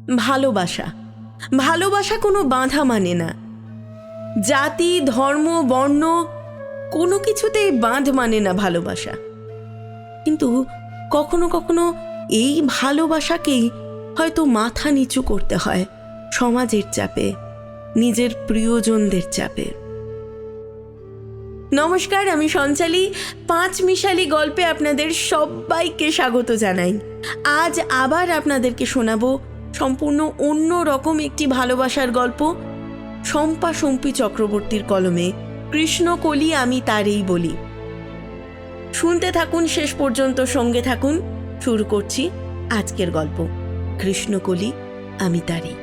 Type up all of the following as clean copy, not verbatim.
ভালোবাসা। ভালোবাসা কোনো বাঁধা মানে না। জাতি, ধর্ম, বর্ণ কোনো কিছুতেই বাঁধ মানে না ভালোবাসা। কিন্তু কখনো কখনো এই ভালোবাসাকেই হয়তো মাথা নিচু করতে হয় সমাজের চাপে, নিজের প্রিয়জনদের চাপে। নমস্কার, আমি সঞ্চালী। পাঁচমিশালি গল্পে আপনাদের সবাইকে স্বাগত জানাই। আজ আবার আপনাদেরকে শোনাবো সম্পূর্ণ অন্য রকম একটি ভালোবাসার গল্প, শম্পা শম্পী চক্রবর্তীর কলমে, কৃষ্ণকলি আমি তারেই বলি। শুনতে থাকুন, শেষ পর্যন্ত সঙ্গে থাকুন। শুরু করছি আজকের গল্প, কৃষ্ণকলি আমি তারেই।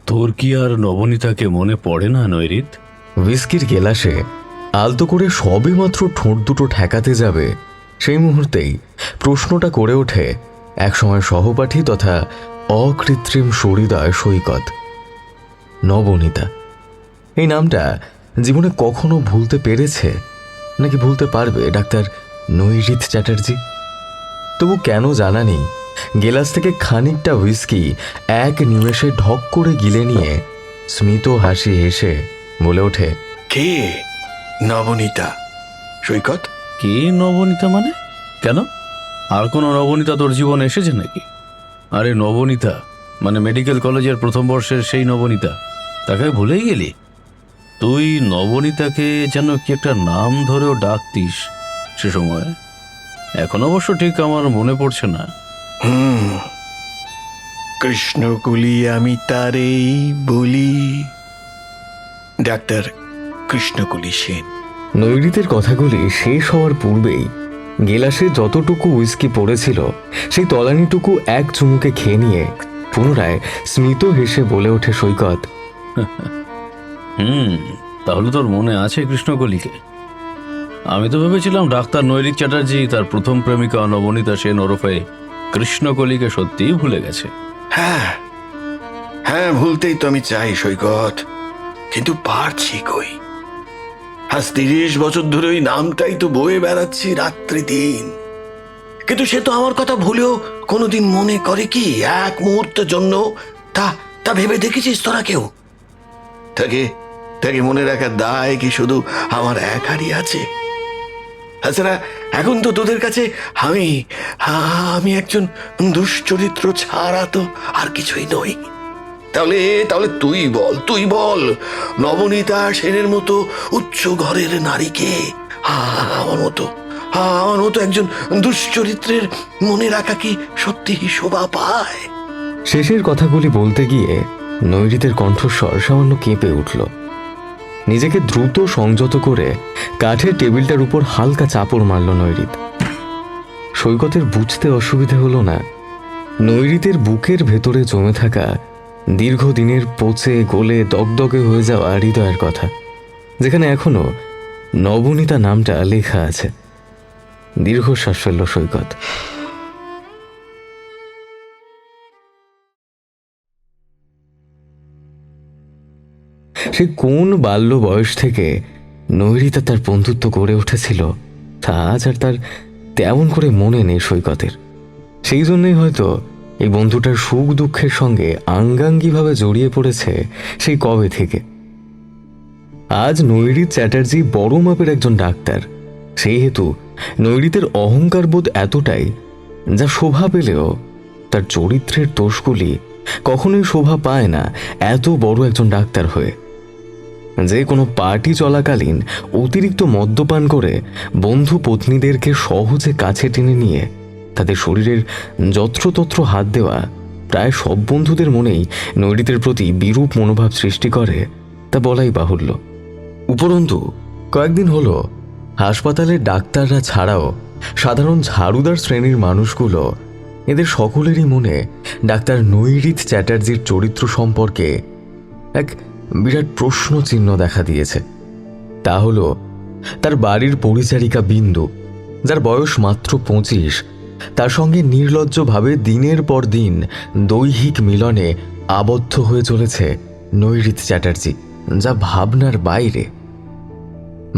তোর কি আর নবনীতাকে মনে পড়ে না নৈরিত? হুইস্কির গেলাসে আলতো করে সবে মাত্র ঠোঁট দুটো ঠেকাতে যাবে সেই মুহূর্তেই প্রশ্নটা করে ওঠে একসময় সহপাঠী তথা অকৃত্রিম সহৃদয় সৈকত। নবনীতা, এই নামটা জীবনে কখনো ভুলতে পেরেছে নাকি ভুলতে পারবে ডাক্তার নৈরিত চ্যাটার্জি? তবু কেন জানা নেই, গেলাস থেকে খানিকটা হুইস্কি এক নিমেষে ঢক করে গিলে নিয়ে স্মিত হাসি হেসে বলে ওঠে, কে নবনীতা? সৈকত? কে নবনীতা মানে? কেন, আর কোনো নবনীতা তোর জীবনে এসেছে নাকি? আরে নবনীতা মানে মেডিকেল কলেজের প্রথম বর্ষের সেই নবনীতা, তাকে ভুলেই গেলি? তুই নবনীতাকে যেন কি একটা নাম ধরেও ডাকতিস সে সময়। এখন অবশ্য ঠিক আমার মনে পড়ছে না। কৃষ্ণকলি আমি তারেই বলি। ডাক্তার কৃষ্ণকলি সেন। নৈরিতের কথাগুলি শেষ হওয়ার পূর্বেই গেলাসে যতটুকু হুইস্কি পড়েছিল সেই তলানিটুকু এক চুমুকে খেয়ে নিয়ে পুনরায় স্মিত হেসে বলে ওঠে সৈকত, তাহলে তোর মনে আছে কৃষ্ণকলিকে? আমি তো ভেবেছিলাম ডাক্তার নৈরিত চ্যাটার্জি তার প্রথম প্রেমিকা নবনীতা সেন ওরফে কৃষ্ণকলিকে সত্যিই ভুলে গেছে। হ্যাঁ হ্যাঁ, ভুলতেই তো আমি চাই সৈকত, কিন্তু পারছি কই। আজ 30 বছর ধরে ওই নামটাই তো বয়ে বেড়াচ্ছি রাত্রি দিন। কিন্তু সে তো আমার কথা ভুলেও কোনোদিন মনে করে কি এক মুহূর্তের জন্য? তা তা ভেবে দেখেছিস তোরা কেউ? তাকে তাকে মনে রাখার দায় কি শুধু আমার একারই আছে? তাছাড়া এখন তো তোদের কাছে আমি একজন দুশ্চরিত্র ছাড়া তো আর কিছুই নই। তাহলে তুই বল নবনীতা সেনের মতো উচ্চ ঘরের নারীকে আমার মতো একজন দুশ্চরিত্রের মনে রাখা কি সত্যি শোভা পায়? শেষের কথাগুলি বলতে গিয়ে নৈরিতের কণ্ঠস্বর সামান্য কেঁপে উঠল। নিজেকে দ্রুত সংযত করে কাঠের টেবিলটার উপর হালকা চাপড় মারল নৈরিত। সৈকতের বুঝতে অসুবিধে হলো না নৈরিতের বুকের ভেতরে জমে থাকা দীর্ঘদিনের পচে গলে দগদগে হয়ে যাওয়া হৃদয়ের কথা, যেখানে এখনো নবনীতা নামটা লেখা আছে। দীর্ঘশ্বাস ফেলল সৈকত। সে কোন বাল্য বয়স থেকে নৈরিতা তার বন্ধুত্ব গড়ে উঠেছিল তা আজ আর তার তেমন করে মনে নেই সৈকতের। সেই জন্যই হয়তো এই বন্ধুটার সুখ দুঃখের সঙ্গে আঙ্গাঙ্গিভাবে জড়িয়ে পড়েছে সেই কবে থেকে। আজ নৈরিত চ্যাটার্জি বড় মাপের একজন ডাক্তার, সেই হেতু নৈরিতের অহংকার বোধ এতটাই যা শোভা পেলেও তার চরিত্রের দোষগুলি কখনোই শোভা পায় না এত বড় একজন ডাক্তার হয়ে। যে কোনো পার্টি চলাকালীন অতিরিক্ত মদ্যপান করে বন্ধু পত্নীদেরকে সহজে কাছে টেনে নিয়ে তাদের শরীরের যত্রতত্র হাত দেওয়া প্রায় সব বন্ধুদের মনেই নৈরিতের প্রতি বিরূপ মনোভাব সৃষ্টি করে তা বলাই বাহুল্য। উপরন্তু কয়েকদিন হলো হাসপাতালের ডাক্তাররা ছাড়াও সাধারণ ঝাড়ুদার শ্রেণীর মানুষগুলো এদের সকলেরই মনে ডাক্তার নৈরিত চ্যাটার্জির চরিত্র সম্পর্কে এক বিরাট প্রশ্ন চিহ্ন দেখা দিয়েছে। তা হলো তার বাড়ির পরিচারিকা বিন্দু, যার বয়স মাত্র 25, তার সঙ্গে নির্লজ্জভাবে দিনের পর দিন দৈহিক মিলনে আবদ্ধ হয়ে চলেছে নৈরিত চ্যাটার্জি, যা ভাবনার বাইরে।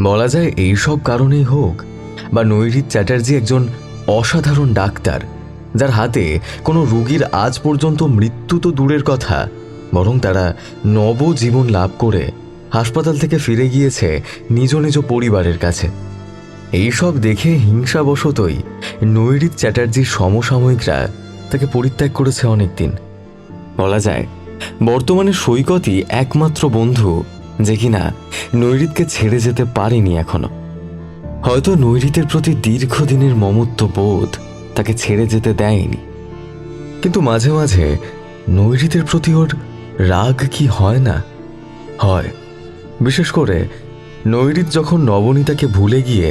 বলা যায় এইসব কারণেই হোক বা নৈরিত চ্যাটার্জি একজন অসাধারণ ডাক্তার, যার হাতে কোনো রোগীর আজ পর্যন্ত মৃত্যু তো দূরের কথা, বরং তারা নবজীবন লাভ করে হাসপাতাল থেকে ফিরে গিয়েছে নিজ নিজ পরিবারের কাছে। এইসব দেখে হিংসাবশতই নৈরিত চ্যাটার্জির সমসাময়িকরা তাকে পরিত্যাগ করেছে অনেকদিন। বলা যায় বর্তমানে সৈকতই একমাত্র বন্ধু যে কিনা নৈরিতকে ছেড়ে যেতে পারেনি এখনো। হয়তো নৈরিতের প্রতি দীর্ঘদিনের মমত্ব বোধ তাকে ছেড়ে যেতে দেয়নি, কিন্তু মাঝে মাঝে নৈরিতের প্রতি ওর রাগ কি হয় না? হয়। বিশেষ করে নৈরিত যখন নবনীতাকে ভুলে গিয়ে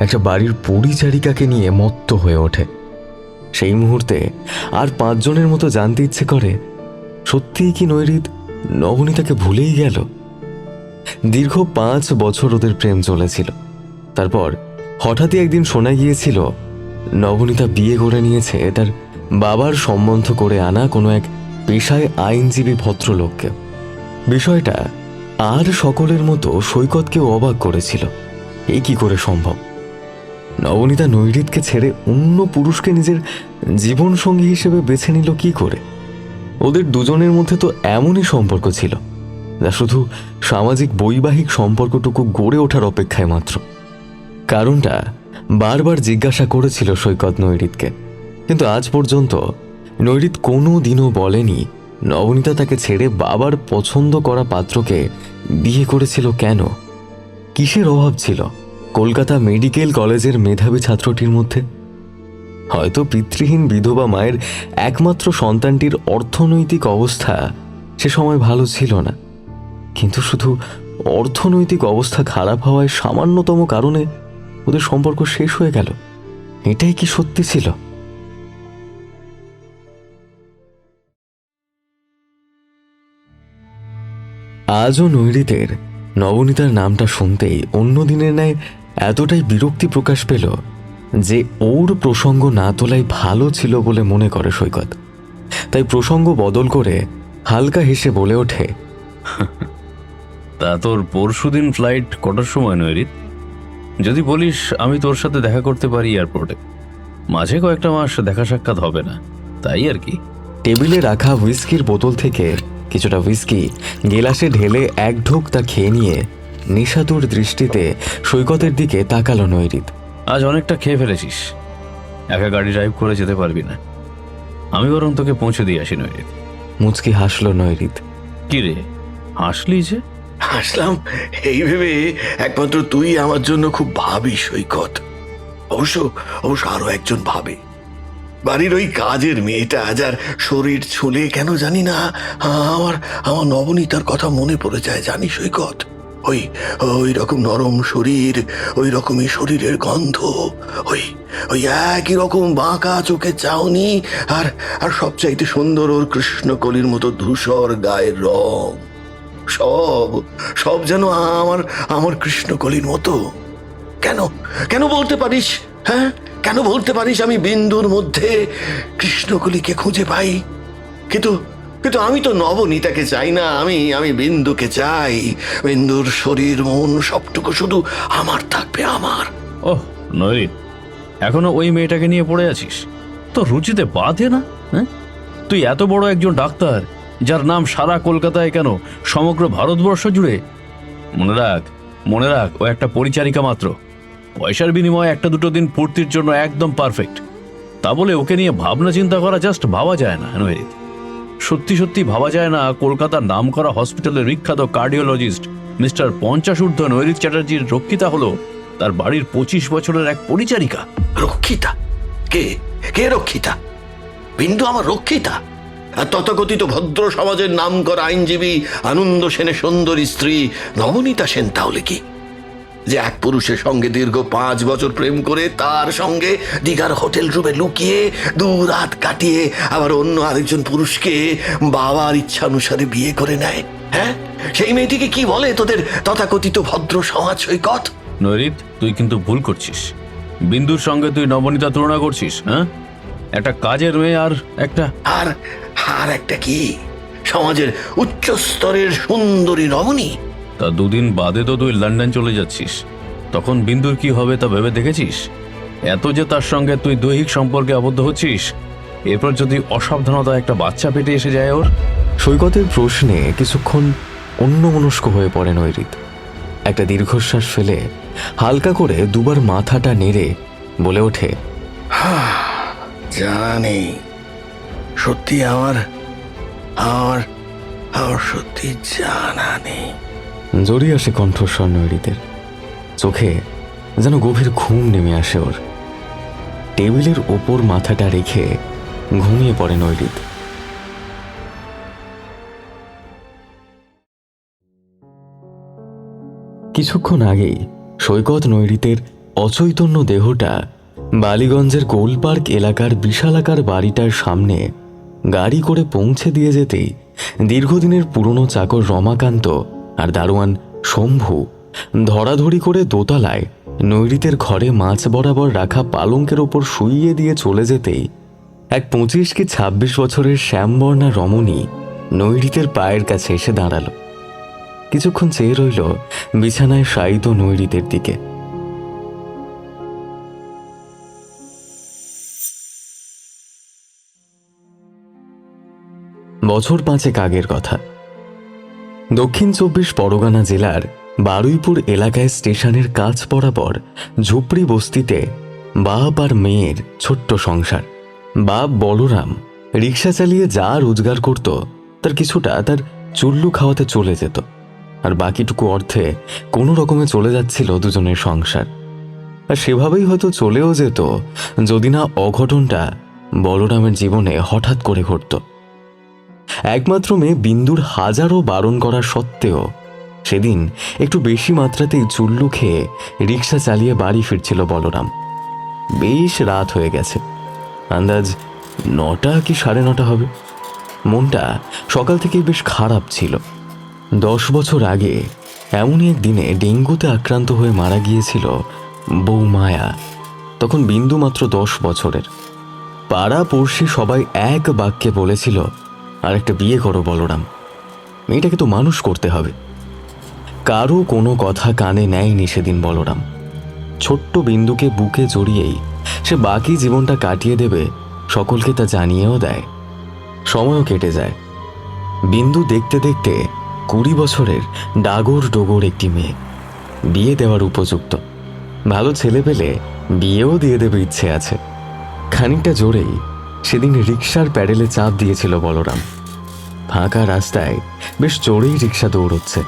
একটা বাড়ির পরিচারিকাকে নিয়ে মত্ত হয়ে ওঠে। সেই মুহূর্তে আর 5 জনের মতো জানতে ইচ্ছে করে, সত্যিই কি নৈরিত নবনীতাকে ভুলেই গেল? দীর্ঘ 5 বছর ওদের প্রেম চলেছিল। তারপর হঠাৎই একদিন শোনা গিয়েছিল নবনীতা বিয়ে করে নিয়েছে তার বাবার সম্বন্ধ করে আনা কোনো এক পেশায় আইনজীবী ভদ্রলোককে। বিষয়টা আর সকলের মতো সৈকতকেও অবাক করেছিল। এই কি করে সম্ভব? নবনীতা নৈরিতকে ছেড়ে অন্য পুরুষকে নিজের জীবনসঙ্গী হিসেবে বেছে নিল কি করে? ওদের দুজনের মধ্যে তো এমনই সম্পর্ক ছিল যা শুধু সামাজিক বৈবাহিক সম্পর্কটুকু গড়ে ওঠার অপেক্ষায় মাত্র। কারণটা বারবার জিজ্ঞাসা করেছিল সৈকত নৈরিতকে, কিন্তু আজ পর্যন্ত নৈরিত কোনো দিনও বলেনি নবনীতা তাকে ছেড়ে বাবার পছন্দ করা পাত্রকে বিয়ে করেছিল কেন। কিসের অভাব ছিল কলকাতা মেডিকেল কলেজের মেধাবী ছাত্রটির মধ্যে? হয়তো পিতৃহীন বিধবা মায়ের একমাত্র সন্তানটির অর্থনৈতিক অবস্থা সে সময় ভালো ছিল না, কিন্তু শুধু অর্থনৈতিক অবস্থা খারাপ হওয়ায় সামান্যতম কারণে ওদের সম্পর্ক শেষ হয়ে গেল। এটাই কি সত্যি ছিল? আজও নৈরিতের নবনীতার নামটা শুনতেই অন্য দিনের ন্যায় এতটাই বিরক্তি প্রকাশ পেল যে ওর প্রসঙ্গ না তোলাই ভালো ছিল বলে মনে করে সৈকত। তাই প্রসঙ্গ বদল করে হালকা হেসে বলে ওঠে, তা তোর পরশুদিন ফ্লাইট কটার সময় নৈরিত? যদি বলিস আমি তোর সাথে দেখা করতে পারি এয়ারপোর্টে, মাঝে কয়েকটা মাস দেখা সাক্ষাৎ হবে না, তাই আর কি। টেবিলে রাখা হুইস্কির বোতল থেকে কিছুটা হুইস্কি গেলাসে ঢেলে এক ঢোক তা খেয়ে নিয়ে নিশাতুর দৃষ্টিতে সৈকতের দিকে তাকালো নৈরিত। আজ অনেকটা খেয়ে ফেলেছিস, একা গাড়ি ড্রাইভ করে যেতে পারবি না, আমি বরং তোকে পৌঁছে দিয়ে আসি নৈরিত। মুচকি হাসলো নৈরিত। কি রে হাসলি যে? হাসলাম এই ভেবে একমাত্র তুই আমার জন্য খুব ভাবিস সৈকত। অবশ্য অবশ্য আরো একজন ভাবে, বাড়ির ওই কাজের মেয়েটা, যার শরীর ছুলে কেন জানি না আমার আমার নবনীতার কথা মনে পড়ে যায়, জানি সৈকত। ওই ওই রকম নরম শরীর, ওই রকমই শরীরের গন্ধ, ওই ওই একই রকম বাঁকা চোখে চাউনি, আর আর সবচাইতে সুন্দর ওর কৃষ্ণকলির মতো ধূসর গায়ের রং। সব সব যেন আমার আমার কৃষ্ণকলির মতো। কেন কেন বলতে পারিস? হ্যাঁ, কেন বলতে পারিস আমি বিন্দুর মধ্যে কৃষ্ণকলিকে খুঁজে পাই? কিন্তু কিন্তু আমি তো নবনীতাকে চাই না, আমি বিন্দুকে চাই। বিন্দুর শরীর মন সবটুকু শুধু আমার থাকবে, আমার। ওহ নৈরিত, এখনো ওই মেয়েটাকে নিয়ে পড়ে আছিস? তো রুচিতে বাধে না? হ্যাঁ, তুই এত বড় একজন ডাক্তার যার নাম সারা কলকাতায় কেন সমগ্র ভারতবর্ষ জুড়ে। মনে রাখ ও একটা পরিচারিকা মাত্র, পয়সার বিনিময়ে একটা দুটো দিন ফুর্তির জন্য একদম পারফেক্ট। তা বলে ওকে নিয়ে ভাবনা চিন্তা করা জাস্ট ভাবা যায় না নৈরিত। সত্যি সত্যি ভাবা যায় না কলকাতার নামকরা হসপিটালের বিখ্যাত কার্ডিওলজিস্ট মিস্টার পঞ্চাশূর্ধ্ব নৈরিত চ্যাটার্জির রক্ষিতা হলো তার বাড়ির 25 বছরের এক পরিচারিকা। রক্ষিতা? কে কে রক্ষিতা? বিন্দু আমার রক্ষিতা? আর তথাকথিত ভদ্র সমাজের নামকরা আইনজীবী আনন্দ সেনের সুন্দরী স্ত্রী নবনীতা সেন তাহলে কি? যে এক পুরুষের সঙ্গে দীর্ঘ 5 বছর প্রেম করে তার সঙ্গে দীঘার হোটেল রুমে লুকিয়ে 2 রাত কাটিয়ে আবার অন্য আরেকজন পুরুষকে বাবার ইচ্ছা অনুসারে বিয়ে করে নেয়। হ্যাঁ, সেই মেয়েটিকে কি বলে তোদের তথাকথিত ভদ্র সমাজ সৈকত? নৈরিত, তুই কিন্তু ভুল করছিস। বিন্দুর সঙ্গে তুই নবনীতা তুলনা করছিস। হ্যাঁ, একটা কাজের মেয়ে আর একটা আর একটা কি সমাজের উচ্চ স্তরের সুন্দরী রমণী। তা 2 দিন বাদে তো তুই লন্ডন চলে যাচ্ছিস, তখন বিন্দুর কি হবে তা ভেবে দেখেছিস? এত যে তার সঙ্গে তুই দৈহিক সম্পর্কে আবদ্ধ হচ্ছিস, এরপর যদি অসাবধানতা একটা বাচ্চা পেটে এসে যায় ওর। সৈকতের প্রশ্নে কিছুক্ষণ অন্যমনস্ক হয়ে পড়ে নৈরিত। একটা দীর্ঘশ্বাস ফেলে হালকা করে দুবার মাথাটা নেড়ে বলে ওঠে, জানা নেই, সত্যি আমার আমার আমার সত্যি জানা নেই। জড়িয়ে আসে কণ্ঠস্বর নৈরিতের। চোখে যেন গভীর ঘুম নেমে আসে ওর। টেবিলের ওপর মাথাটা রেখে ঘুমিয়ে পড়ে নৈরিত। কিছুক্ষণ আগেই সৈকত নৈরিতের অচৈতন্য দেহটা বালিগঞ্জের গোলপার্ক এলাকার বিশালাকার বাড়িটার সামনে গাড়ি করে পৌঁছে দিয়ে যেতেই দীর্ঘদিনের পুরনো চাকর রমাকান্ত আর দারোয়ান শম্ভু ধরাধরি করে দোতলায় নৈরিতের ঘরে মাছ বরাবর রাখা পালঙ্কের ওপর শুইয়ে দিয়ে চলে যেতেই এক 25 কি 26 বছরের শ্যামবর্ণা রমণী নৈরিতের পায়ের কাছে এসে দাঁড়ালো। কিছুক্ষণ চেয়ে রইল বিছানায় শায়িত নৈরিতের দিকে। বছর 5 আগের কথা। দক্ষিণ 24 পরগনা জেলার বারুইপুর এলাকায় স্টেশনের কাছ বরাবর ঝুপড়ি বস্তিতে বাপ আর মেয়ের ছোট্ট সংসার। বাপ বলরাম রিক্সা চালিয়ে যা রোজগার করত তার কিছুটা তার চুল্লু খাওয়াতে চলে যেত, আর বাকিটুকু অর্থে কোনো রকমে চলে যাচ্ছিল দুজনের সংসার। আর সেভাবেই হয়তো চলেও যেত যদি না অঘটনটা বলরামের জীবনে হঠাৎ করে ঘটত। একমাত্র মেয়ে বিন্দুর হাজারো বারণ করা সত্ত্বেও সেদিন একটু বেশি মাত্রাতেই চুল্লু খেয়ে রিক্সা চালিয়ে বাড়ি ফিরছিল বলরাম। বেশ রাত হয়ে গেছে, আন্দাজ 9টা কি 9:30 হবে। মনটা সকাল থেকেই বেশ খারাপ ছিল। 10 বছর আগে এমনই এক দিনে ডেঙ্গুতে আক্রান্ত হয়ে মারা গিয়েছিল বউ মায়া। তখন বিন্দু মাত্র 10 বছরের। পাড়া পড়শি সবাই এক বাক্যে বলেছিল, আর একটা বিয়ে করো বলরাম, মেয়েটাকে তো মানুষ করতে হবে। কারো কোনো কথা কানে নেয়নি সেদিন বলরাম। ছোট্ট বিন্দুকে বুকে জড়িয়েই সে বাকি জীবনটা কাটিয়ে দেবে সকলকে তা জানিয়েও দেয়। সময়ও কেটে যায়। বিন্দু দেখতে দেখতে 20 বছরের ডাগর ডোগর একটি মেয়ে, বিয়ে দেওয়ার উপযুক্ত। ভালো ছেলে পেলে বিয়েও দিয়ে দেবে ইচ্ছে আছে। খানিকটা জোরেই সেদিন রিক্সার প্যাডেলে চাপ দিয়েছিল বলরাম। ফাঁকা রাস্তায় বেশ জোরেই রিক্সা দৌড়চ্ছে।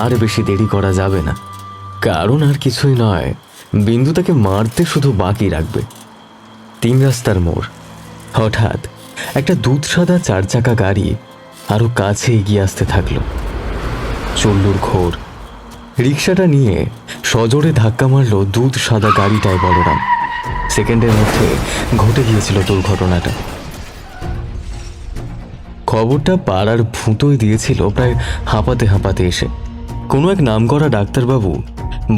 আর বেশি দেরি করা যাবে না, কারণ আর কিছুই নয়, বিন্দু তাকে মারতে শুধু বাকি রাখবে। 3 রাস্তার মোড়। হঠাৎ একটা দুধ সাদা 4 চাকা গাড়ি আরো কাছে এগিয়ে আসতে থাকলো। চল্লুর ঘোর। রিক্সাটা নিয়ে সজোরে ধাক্কা মারল দুধ সাদা গাড়িটায় বলরাম। সেকেন্ডের মধ্যে ঘটে গিয়েছিল দুর্ঘটনাটা। খবরটা পাড়ার ভূতই দিয়েছিল প্রায় হাঁপাতে হাঁপাতে এসে। কোনো এক নামকরা ডাক্তারবাবু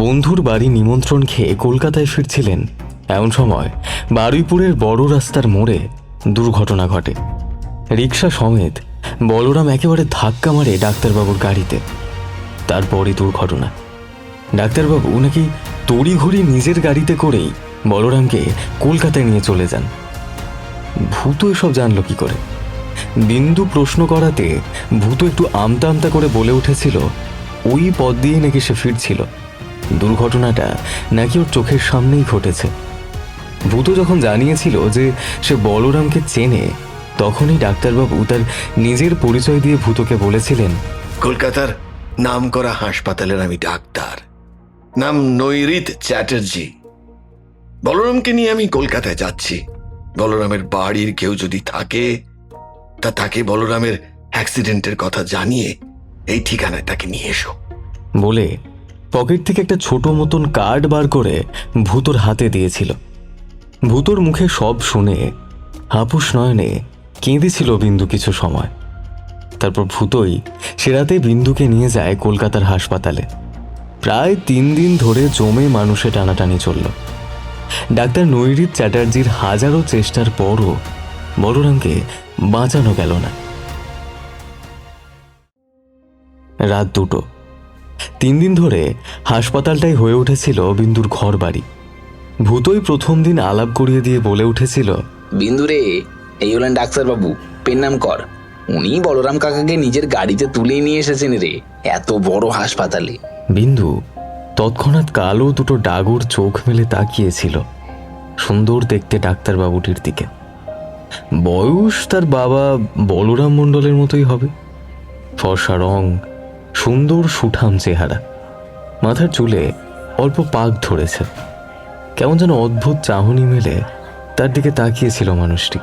বন্ধুর বাড়ি নিমন্ত্রণ খেয়ে কলকাতায় ফিরছিলেন। এমন সময় বারুইপুরের বড় রাস্তার মোড়ে দুর্ঘটনা ঘটে। রিক্সা সমেত বলরাম একেবারে ধাক্কা মারে ডাক্তারবাবুর গাড়িতে। তারপরই দুর্ঘটনা। ডাক্তারবাবু নাকি তড়িঘড়ি নিজের গাড়িতে করেই বলরামকে কলকাতায় নিয়ে চলে যান। ভূত এসব জানলো কি করে? বিন্দু প্রশ্ন করাতে ভূত একটু আমতা আমতা করে বলে উঠেছিল ওই পথ দিয়ে নাকি সে ফিরছিল। দুর্ঘটনাটা নাকি ওর চোখের সামনেই ঘটেছে। ভূত যখন জানিয়েছিল যে সে বলরামকে চেনে, তখনই ডাক্তারবাবু তার নিজের পরিচয় দিয়ে ভূতকে বলেছিলেন, কলকাতার নামকরা হাসপাতালের আমি ডাক্তার, নাম নৈরিত চ্যাটার্জি। বলরামকে নিয়ে আমি কলকাতায় যাচ্ছি। বলরামের বাড়ির কেউ যদি থাকে তা তাকে বলরামের অ্যাক্সিডেন্টের কথা জানিয়ে এই ঠিকানায় তাকে নিয়ে এসো বলে পকেট থেকে একটা ছোট মতন কার্ড বার করে ভূতর হাতে দিয়েছিল। ভূতর মুখে সব শুনে হাপুস নয়নে কেঁদেছিল বিন্দু কিছু সময়। তারপর ভূতই সে রাতে বিন্দুকে নিয়ে যায় কলকাতার হাসপাতালে। প্রায় 3 দিন ধরে জমে মানুষে টানাটানি চলল। ডাক্তার নৈরিত চ্যাটার্জির হাজারো চেষ্টার পরও বলরামকে বাঁচানো গেল না। রাত 2টো। 3 দিন ধরে হাসপাতালটাই হয়ে উঠেছিল বিন্দুর ঘর বাড়ি। ভূতই প্রথম দিন আলাপ করিয়ে দিয়ে বলে উঠেছিল, বিন্দুরে, এই হলেন ডাক্তারবাবু, পেন নাম কর। উনি বলরাম কাকাকে নিজের গাড়িতে তুলে নিয়ে এসেছেন রে, এত বড় হাসপাতালে। বিন্দু তৎক্ষণাৎ কালো দুটো ডাগর চোখ মেলে তাকিয়েছিল সুন্দর দেখতে ডাক্তারবাবুটির দিকে। বয়স তার বাবা বলরাম মণ্ডলের মতোই হবে, ফর্সা রং, সুন্দর সুঠাম চেহারা, মাথার চুলে অল্প পাক ধরেছে। কেমন যেন অদ্ভুত চাহনি মেলে তার দিকে তাকিয়েছিল মানুষটি,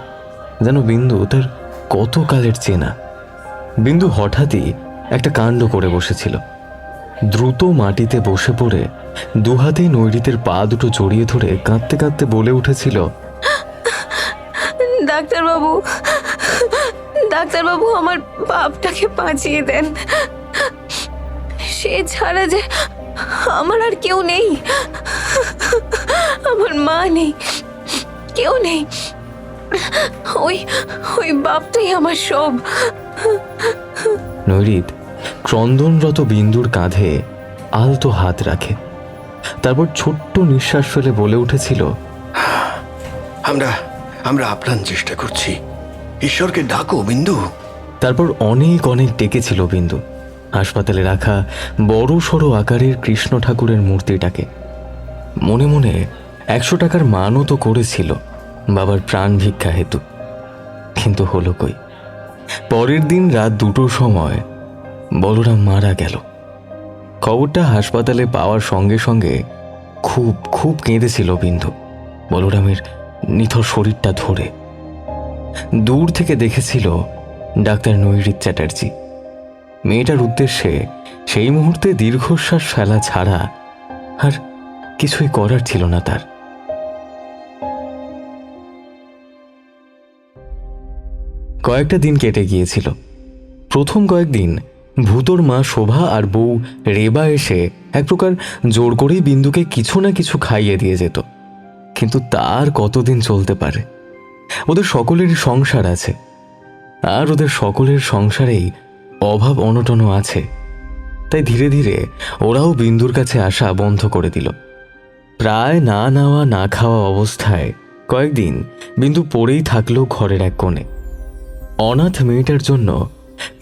যেন বিন্দু তার কত কালের চেনা। বিন্দু হঠাৎই একটা কাণ্ড করে বসেছিল। দ্রুত মাটিতে বসে পড়ে দুহাতেই নৈরিতের পা দুটো জড়িয়ে ধরে কাঁদতে কাঁদতে বলে উঠেছিল, ডাক্তারবাবু, ডাক্তারবাবু, আমার বাপটাকে বাঁচিয়ে দেন। সে ছাড়া যে আমার আর কেউ নেই, আমার মা নেই, কেউ নেই। ওই ওই বাপটাই আমার সব। নৈরিত ক্রন্দনরত বিন্দুর কাঁধে আলতো হাত রাখে, তারপর ছোট্ট নিঃশ্বাস ফেলে বলে উঠেছিল, আমরা আমরা আপ্রাণ চেষ্টা করছি, ঈশ্বরকে ডাকো বিন্দু। তারপর অনেক অনেক ডেকেছিল বিন্দু হাসপাতালে রাখা বড় সড়ো আকারের কৃষ্ণ ঠাকুরের মূর্তিটাকে। মনে মনে 100 টাকার মানও তো করেছিল বাবার প্রাণ ভিক্ষা হেতু, কিন্তু হলো কই। পরের দিন রাত 2টোর সময় বলরাম মারা গেল। খবরটা হাসপাতালে পাওয়ার সঙ্গে সঙ্গে খুব খুব কেঁদেছিল বিন্দু বলরামের নিথর শরীরটা ধরে। দূর থেকে দেখেছিল ডাক্তার নৈরিত চ্যাটার্জি। মেয়েটার উদ্দেশ্যে সেই মুহূর্তে দীর্ঘশ্বাস ফেলা ছাড়া আর কিছুই করার ছিল না তার। কয়েকটা দিন কেটে গিয়েছিল। প্রথম কয়েকদিন ভূতর মা শোভা আর বউ রেবা এসে এক প্রকার জোর করেই বিন্দুকে কিছু না কিছু খাইয়ে দিয়ে যেত, কিন্তু তার কতদিন চলতে পারে। ওদের সকলেরই সংসার আছে, আর ওদের সকলের সংসারেই অভাব অনটনও আছে। তাই ধীরে ধীরে ওরাও বিন্দুর কাছে আসা বন্ধ করে দিল। প্রায় না নেওয়া না খাওয়া অবস্থায় কয়েকদিন বিন্দু পড়েই থাকলো ঘরের এক কোণে। অনাথ মেয়েটার জন্য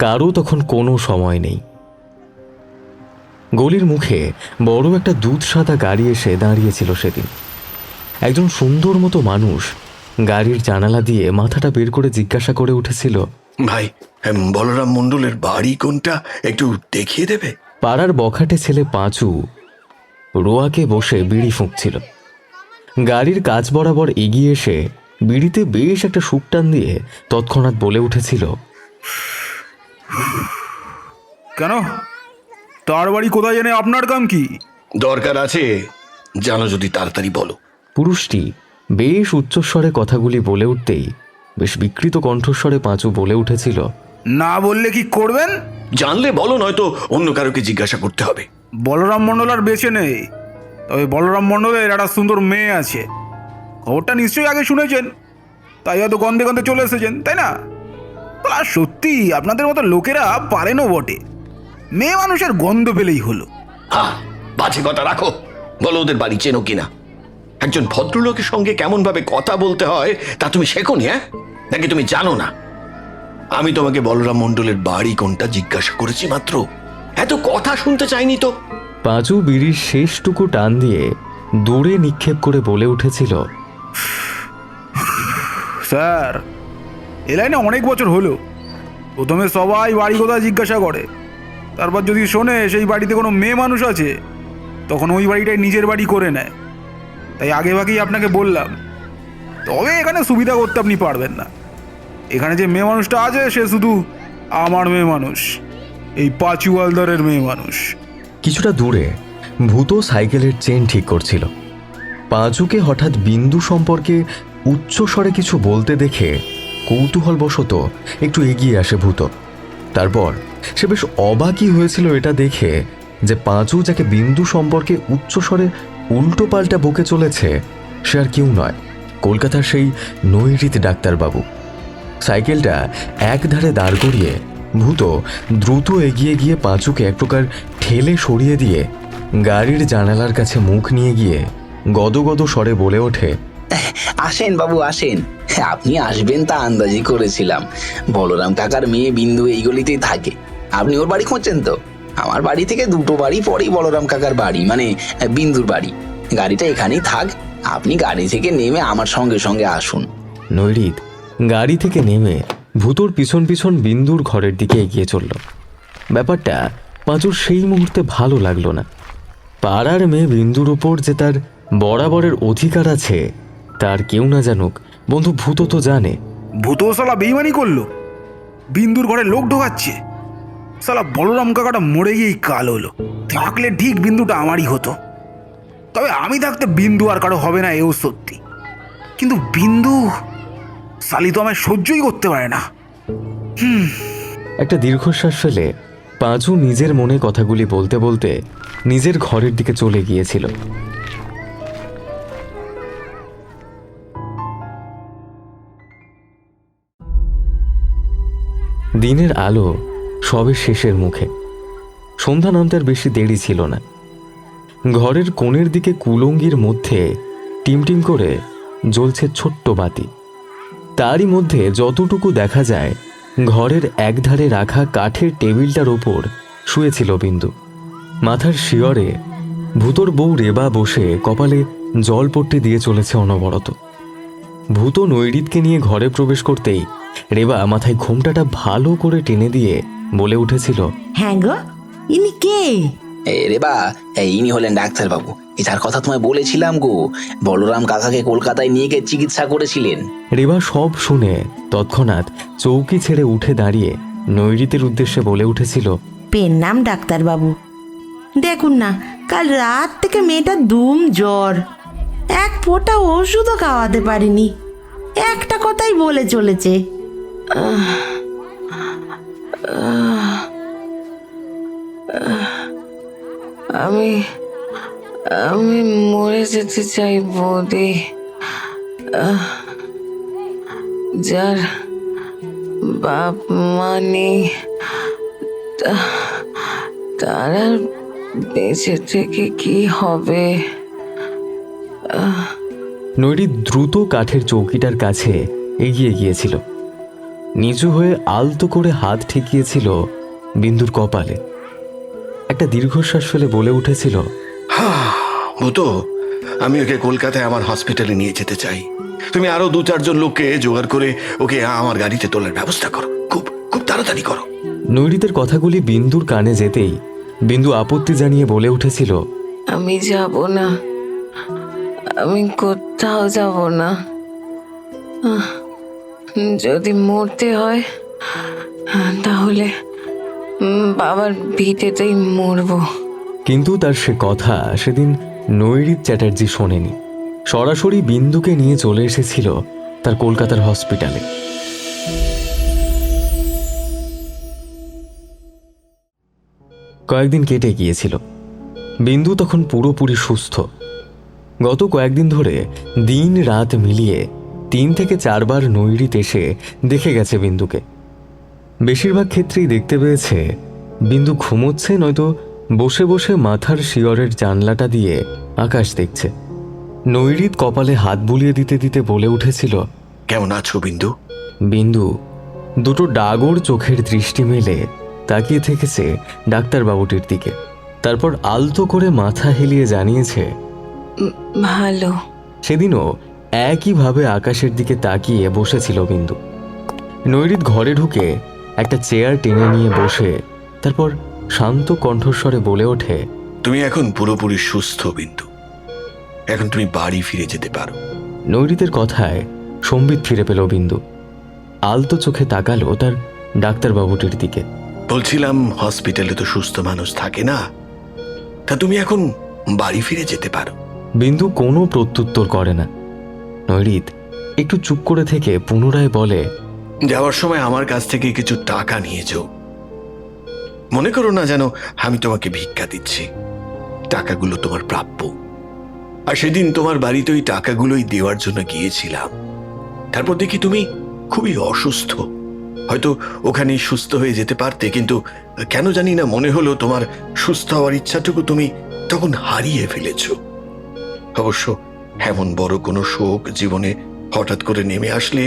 কারো তখন কোনো সময় নেই। গলির মুখে বড় একটা দুধ সাদা গাড়ি এসে দাঁড়িয়েছিল সেদিন। একজন সুন্দর মতো মানুষ গাড়ির জানালা দিয়ে মাথাটা বের করে জিজ্ঞাসা করে উঠেছিল, ভাই, বলরাম মণ্ডলের বাড়ি কোনটা, একটু দেখিয়ে দেবে? পাড়ার বখাটে ছেলে পাঁচু রোয়াকে বসে বিড়ি ফুঁকছিল। গাড়ির কাছ বরাবর এগিয়ে এসে বিড়িতে বেশ একটা সুপ টান দিয়ে তৎক্ষণাৎ বলে উঠেছিল, কেন, তার বাড়ি কোথায় জেনে আপনার কাম কি? দরকার আছে, জানো যদি তাড়াতাড়ি বলো। পুরুষটি বেশ উচ্চস্বরে কথাগুলি বলে উঠতেই বেশ বিকৃত কণ্ঠস্বরে পাঁচু বলে উঠেছিল, না বললে কি করবেন? জানলে বলো, নয়তো অন্য কারোকে জিজ্ঞাসা করতে হবে। বলরাম মণ্ডল আর বেঁচে নেই, তবে বলরাম মণ্ডলের একটা সুন্দর মেয়ে আছে। খবরটা নিশ্চয়ই আগে শুনেছেন, তাই হয়তো গন্ধে গন্ধে চলে এসেছেন, তাই না? আর সত্যি আপনাদের মতো লোকেরা পারেনও বটে, মেয়ে মানুষের গন্ধ পেলেই হলো। হ্যাঁ, বাজে কথা রাখো, বলো ওদের বাড়ি চেনো কিনা। একজন ভদ্রলোকের সঙ্গে কেমন ভাবে কথা বলতে হয় তা তুমি শেখোনি? নাকি তুমি জানো না? আমি তোমাকে বলরাম মণ্ডলের বাড়ি কোনটা জিজ্ঞাসা করেছি মাত্র, এত কথা শুনতে চাইনি তো। পাঁচু বিড়ির শেষটুকু টান দিয়ে দূরে নিক্ষেপ করে বলে উঠেছিল, স্যার, এ লাইনে অনেক বছর হলো। প্রথমে সবাই বাড়ি কোথায় জিজ্ঞাসা করে, তারপর যদি শোনে সেই বাড়িতে কোনো মেয়ে মানুষ আছে, তখন ওই বাড়িটাই নিজের বাড়ি করে নেয়। তাই আগে ভাগেই আপনাকে বললাম। তবে এখানে সুবিধা করতে আপনি পারবেন না। এখানে যে মেয়ে মানুষটা আছে সে শুধু আমার মেয়ে মানুষ, এই পাঁচু হালদারের মেয়ে মানুষ। কিছুটা দূরে ভূত সাইকেলের চেন ঠিক করছিল। পাঁচুকে হঠাৎ বিন্দু সম্পর্কে উচ্চস্বরে কিছু বলতে দেখে কৌতূহলবশত একটু এগিয়ে আসে ভূত। তারপর সে বেশ অবাকই হয়েছিল এটা দেখে যে পাঁচু যাকে বিন্দু সম্পর্কে উচ্চস্বরে উল্টো পাল্টা বকে চলেছে সে আর কেউ নয়, কলকাতার সেই নৈরিত ডাক্তারবাবু। সাইকেলটা একধারে দাঁড় করিয়ে ভূত দ্রুত এগিয়ে গিয়ে পাঁচুকে এক প্রকার ঠেলে সরিয়ে দিয়ে গাড়ির জানালার কাছে মুখ নিয়ে গিয়ে গদগদ স্বরে বলে ওঠে, আসেন বাবু আসেন, আপনি আসবেন তা আন্দাজি করেছিলাম। বলরাম কাকার মেয়ে বিন্দু এই গলিতেই থাকে। আপনি ওর বাড়ি খুঁজছেন তো? আমার বাড়ি থেকে 2টো বাড়ি পরেই বলরাম কাকার বাড়ি, মানে বিন্দুর বাড়ি। গাড়িটা এখানেই থাক, আপনি গাড়ি থেকে নেমে আমার সঙ্গে সঙ্গে আসুন। নৈরিত গাড়ি থেকে নেমে ভূতোর পিছন পিছন বিন্দুর ঘরের দিকে এগিয়ে চলল। ব্যাপারটা পাঁচুর সেই মুহূর্তে ভালো লাগলো না। পাড়ার মেয়ে বিন্দুর উপর যে তার বরাবরের অধিকার আছে তার কেউ না জানুক, বন্ধু ভূত তো জানে। ভূত শালা বেইমানি করলো, বিন্দুর ঘরে লোক ঢোকাচ্ছে। শালা বলরাম কাকাটা মরে গিয়েই কাল হলো। থাকলে ঠিক বিন্দুটা আমারই হতো, তবে আমি থাকতে বিন্দু আর কারো হবে না, এও সত্যি। কিন্তু বিন্দু শালি তো আমায় সহ্যই করতে পারে না। একটা দীর্ঘশ্বাস ফেলে পাঁচু নিজের মনে কথাগুলি বলতে বলতে নিজের ঘরের দিকে চলে গিয়েছিল। দিনের আলো সবে শেষের মুখে। সন্ধ্যা নামতে আর বেশি দেরি ছিল না। ঘরের কোণের দিকে কুলঙ্গির মধ্যে টিমটিম করে জ্বলছে ছোট্ট বাতি। তারই মধ্যে যতটুকু দেখা যায়, ঘরের একধারে রাখা কাঠের টেবিলটার ওপর শুয়েছিল বিন্দু। মাথার শিয়রে ভূতোর বউ রেবা বসে কপালে জলপট্টি দিয়ে চলেছে অনবরত। ভূত নৈরিতকে নিয়ে ঘরে প্রবেশ করতেই রেবা মাথায় ঘোমটাটা ভালো করে টেনে দিয়ে বলে উঠেছিল, হ্যাঁ গো, ইনি কে? রে বা, ইনি হলেন ডাক্তার বাবু। এটার কথা তোমায় বলেছিলাম গো, বলরাম কাকাকে কলকাতায় নিয়ে গিয়ে চিকিৎসা করেছিলেন। রেবা সব শুনে তৎক্ষণাৎ চৌকি ছেড়ে উঠে দাঁড়িয়ে নৈরিতের উদ্দেশ্যে বলে উঠেছিল, পেন নাম ডাক্তার বাবু। দেখুন না, কাল রাত থেকে মেয়েটা দুম জ্বর, এক ফোঁটা ওষুধও খাওয়াতে পারিনি, একটা কথাই বলে চলেছে। আমি আমি মরে যেতে চাই বৌদি। যার বাপ মা নেই তার আর বেঁচে থেকে কি হবে? নৈরিত দ্রুত কাঠের চৌকিটার কাছে এগিয়ে গিয়েছিল। নিচু হয়ে আলতো করে হাত ঠেকিয়েছিল বিন্দুর কপালে। একটা দীর্ঘশ্বাস ফেলে বলে উঠেছিল, ভূত, আমি ওকে কলকাতায় আমার হসপিটালে নিয়ে যেতে চাই। তুমি আরো 2-4 জন লোককে জোগাড় করে ওকে আমার গাড়িতে তোলার ব্যবস্থা করো, খুব খুব তাড়াতাড়ি করো। নৈরিতের কথাগুলি বিন্দুর কানে যেতেই বিন্দু আপত্তি জানিয়ে বলে উঠেছিল, আমি যাব না, আমি কোথাও যাব না। যদি মরতে হয় তাহলে বাবার ভিটেতেই মরবো। কিন্তু তার সে কথা সেদিন নৈরিত চ্যাটার্জি শোনেনি। সরাসরি বিন্দুকে নিয়ে চলে এসেছিল তার কলকাতার হসপিটালে। কয়েকদিন কেটে গিয়েছিল। বিন্দু তখন পুরোপুরি সুস্থ। গত কয়েকদিন ধরে দিন রাত মিলিয়ে 3 থেকে 4 বার নৈরিত এসে দেখে গেছে বিন্দুকে। বেশিরভাগ ক্ষেত্রেই দেখতে পেয়েছে বিন্দু ঘুমোচ্ছে, নয়তো বসে বসে মাথার শিয়রের জানলাটা দিয়ে আকাশ দেখছে। নৈরিত কপালে হাত বুলিয়ে দিতে দিতে বলে উঠেছিল, কেমন আছো বিন্দু? বিন্দু দুটো ডাগর চোখের দৃষ্টি মেলে তাকিয়ে থেকেছে ডাক্তারবাবুটির দিকে। তারপর আলতো করে মাথা হেলিয়ে জানিয়েছে, ভালো। সেদিনও একইভাবে আকাশের দিকে তাকিয়ে বসেছিল বিন্দু। নৈরিত ঘরে ঢুকে একটা চেয়ার টেনে নিয়ে বসে তারপর শান্ত কণ্ঠস্বরে বলে ওঠে, তুমি এখন পুরোপুরি সুস্থ বিন্দু, এখন তুমি বাড়ি ফিরে যেতে পারো। নৈরিতের কথায় সম্বিত ফিরে পেল বিন্দু। আলতো চোখে তাকালো তার ডাক্তারবাবুটির দিকে। বলছিলাম, হসপিটালে তো সুস্থ মানুষ থাকে না, তা তুমি এখন বাড়ি ফিরে যেতে পারো। বিন্দু কোনো প্রত্যুত্তর করে না। নৈরিত একটু চুপ করে থেকে পুনরায় বলে, যাওয়ার সময় আমার কাছ থেকে কিছু টাকা নিয়ে যাও। মনে করো না যেন আমি তোমাকে ভিক্ষা দিচ্ছি, টাকাগুলো তোমার প্রাপ্য। আর সেদিন তোমার বাড়িতে ওই টাকাগুলোই দেওয়ার জন্য গিয়েছিলাম। তারপর দেখি তুমি খুবই অসুস্থ, হয়তো ওখানেই সুস্থ হয়ে যেতে পারতে, কিন্তু কেন জানি না মনে হলো তোমার সুস্থ হওয়ার ইচ্ছাটুকু তুমি তখন হারিয়ে ফেলেছ। অবশ্য এমন বড় কোনো শোক জীবনে হঠাৎ করে নেমে আসলে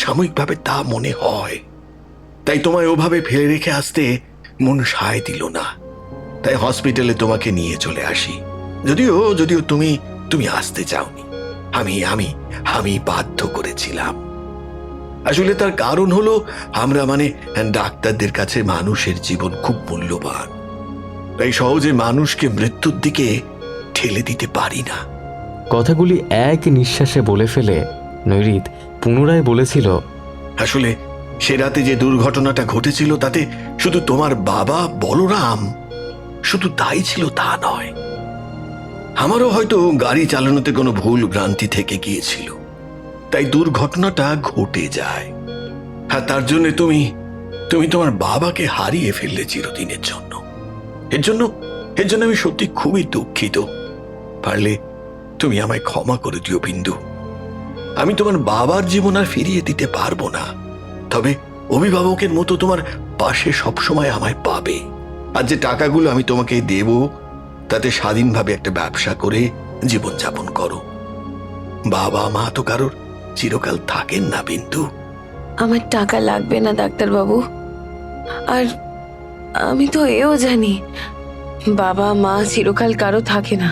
সাময়িকভাবে তা মনে হয়। তাই তোমায় ওভাবে ফেলে রেখে আসতে মন সায় দিল না, তাই হসপিটালে তোমাকে নিয়ে চলে আসি। যদিও যদিও তুমি তুমি আসতে চাওনি, আমি আমি আমি বাধ্য করেছিলাম। আসলে তার কারণ হলো আমরা ডাক্তারদের কাছে মানুষের জীবন খুব মূল্যবান, তাই সহজে মানুষকে মৃত্যুর দিকে ঠেলে দিতে পারি না। কথাগুলি এক নিঃশ্বাসে বলে ফেলে নৈরিত পুনরায় বলেছিল, আসলে সে রাতে যে দুর্ঘটনাটা ঘটেছিল তাতে শুধু তোমার বাবা বলরাম শুধু তাই ছিল তা নয়, আমারও হয়তো গাড়ি চালানোতে কোনো ভুল ভ্রান্তি থেকে গিয়েছিল, তাই দুর্ঘটনাটা ঘটে যায়। আর তার জন্য তুমি তুমি তোমার বাবাকে হারিয়ে ফেললে চিরদিনের জন্য। এর জন্য আমি সত্যি খুবই দুঃখিত। পারলে তুমি আমায় ক্ষমা করে দিও বিন্দু। আমি তোমার বাবার জীবন আর ফিরিয়ে দিতে পারবো না, তবে অভিভাবকের মতো তোমার পাশে সবসময় আমায় পাবে। আর যে টাকাগুলো আমি তোমাকে দেব তাতে স্বাধীনভাবে একটা ব্যবসা করে জীবনযাপন করো। বাবা মা তো কারোর চিরকাল থাকেন না বিন্দু। আমার টাকা লাগবে না ডাক্তারবাবু। আর আমি তো এও জানি বাবা মা চিরকাল কারো থাকে না।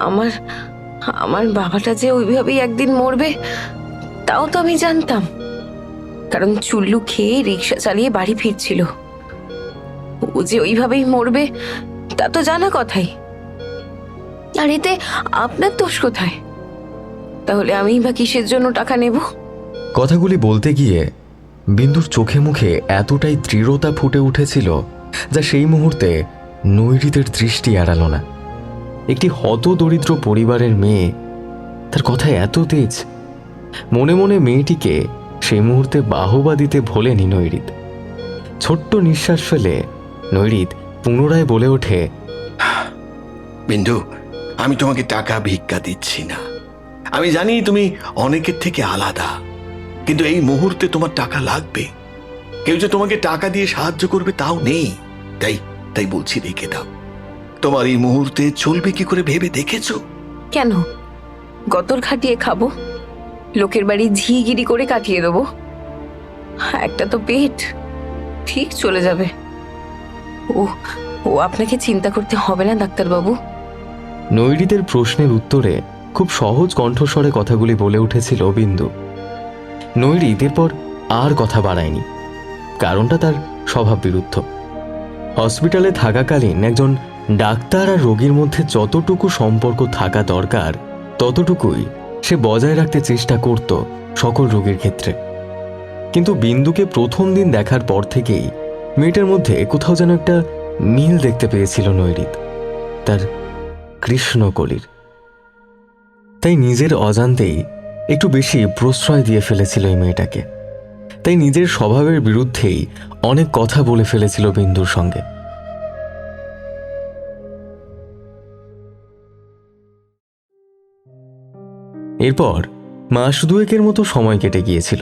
আমার আমার বাবাটা যে ওইভাবেই একদিন মরবে তাও তো আমি জানতাম, কারণ চুল্লু খেয়ে রিক্সা চালিয়ে বাড়ি ফিরছিল। ও যে ওইভাবেই মরবে তা তো জানা কথাই। আর এতে আপনার দোষ কোথায়? তাহলে আমি বা কিসের জন্য টাকা নেব? কথাগুলি বলতে গিয়ে বিন্দুর চোখে মুখে এতটাই দৃঢ়তা ফুটে উঠেছিল যা সেই মুহূর্তে নৈরিতের দৃষ্টি এড়াল না। একটি হতদরিদ্র পরিবারের মেয়ে, তার কথায় এত তেজ। মনে মনে মেয়েটিকে সেই মুহূর্তে বাহবা দিতে ভোলেনি নৈরিত। ছোট্ট নিঃশ্বাস ফেলে নৈরিত পুনরায় বলে ওঠে, বিন্দু, আমি তোমাকে টাকা ভিক্ষা দিচ্ছি না। আমি জানি তুমি অনেকের থেকে আলাদা, কিন্তু এই মুহূর্তে তোমার টাকা লাগবে। কেউ যে তোমাকে টাকা দিয়ে সাহায্য করবে তাও নেই, তাই তাই বলছি রেখে দাও। তোমার এই মুহূর্তে চলবে কি করে ভেবে দেখেছো? কেন গতর খাটিয়ে খাবো? লোকের বাড়ি ঝিগিরি করে কাটিয়ে দেবো? একটা তো পেট, ঠিক চলে যাবে। ও ও আপনাকে চিন্তা করতে হবে না ডাক্তারবাবু। নৈরিতের প্রশ্নের উত্তরে খুব সহজ কণ্ঠস্বরে কথাগুলি বলে উঠেছিল বিন্দু। নৈরিত এরপর আর কথা বাড়ায়নি, কারণটা তার স্বভাব বিরুদ্ধ। হসপিটালে থাকাকালীন একজন ডাক্তার আর রোগীর মধ্যে যতটুকু সম্পর্ক থাকা দরকার ততটুকুই সে বজায় রাখতে চেষ্টা করত সকল রোগীর ক্ষেত্রে। কিন্তু বিন্দুকে প্রথম দিন দেখার পর থেকেই মেয়েটার মধ্যে কোথাও যেন একটা মিল দেখতে পেয়েছিল নৈরিত, তার কৃষ্ণকলির। তাই নিজের অজান্তেই একটু বেশি প্রশ্রয় দিয়ে ফেলেছিল এই মেয়েটাকে। তাই নিজের স্বভাবের বিরুদ্ধেই অনেক কথা বলে ফেলেছিল বিন্দুর সঙ্গে। এরপর মাস দুয়েকের মতো সময় কেটে গিয়েছিল।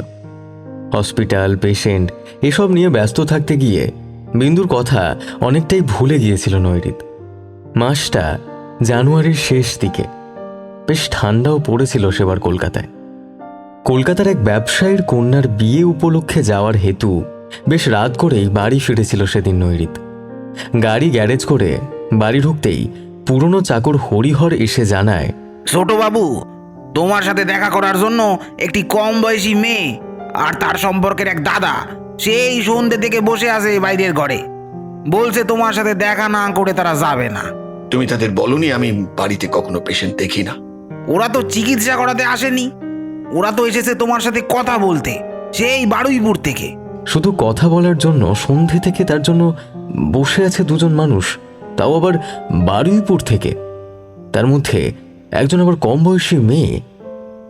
হসপিটাল, পেশেন্ট এসব নিয়ে ব্যস্ত থাকতে গিয়ে বিন্দুর কথা অনেকটাই ভুলে গিয়েছিল নৈরিত। মাসটা জানুয়ারির শেষ দিকে। বেশ ঠান্ডাও পড়েছিল সেবার কলকাতায়। কলকাতার এক ব্যবসায়ীর কন্যার বিয়ে উপলক্ষে যাওয়ার হেতু বেশ রাত করেই বাড়ি ফিরেছিল সেদিন নৈরিত। গাড়ি গ্যারেজ করে বাড়ি ঢুকতেই পুরনো চাকর হরিহর এসে জানায়, ছোট বাবু, তোমার সাথে দেখা করার জন্য একটি কম বয়সী মেয়ে আর তার সম্পর্কের এক দাদা সেই সন্ধ্যে থেকে বসে আছে বাইরের ঘরে। বলছে তোমার সাথে দেখা না করে তারা যাবে না। তুমি তাদের বলনি আমি বাড়িতে কখনো পেশেন্ট দেখি না? ওরা তো চিকিৎসা করাতে আসেনি, ওরা তো এসেছে তোমার সাথে কথা বলতে, সেই বারুইপুর থেকে। শুধু কথা বলার জন্য সন্ধে থেকে তার জন্য বসে আছে দুজন মানুষ, তাও আবার বারুইপুর থেকে, তার মধ্যে একজন আবার কম বয়সী মেয়ে।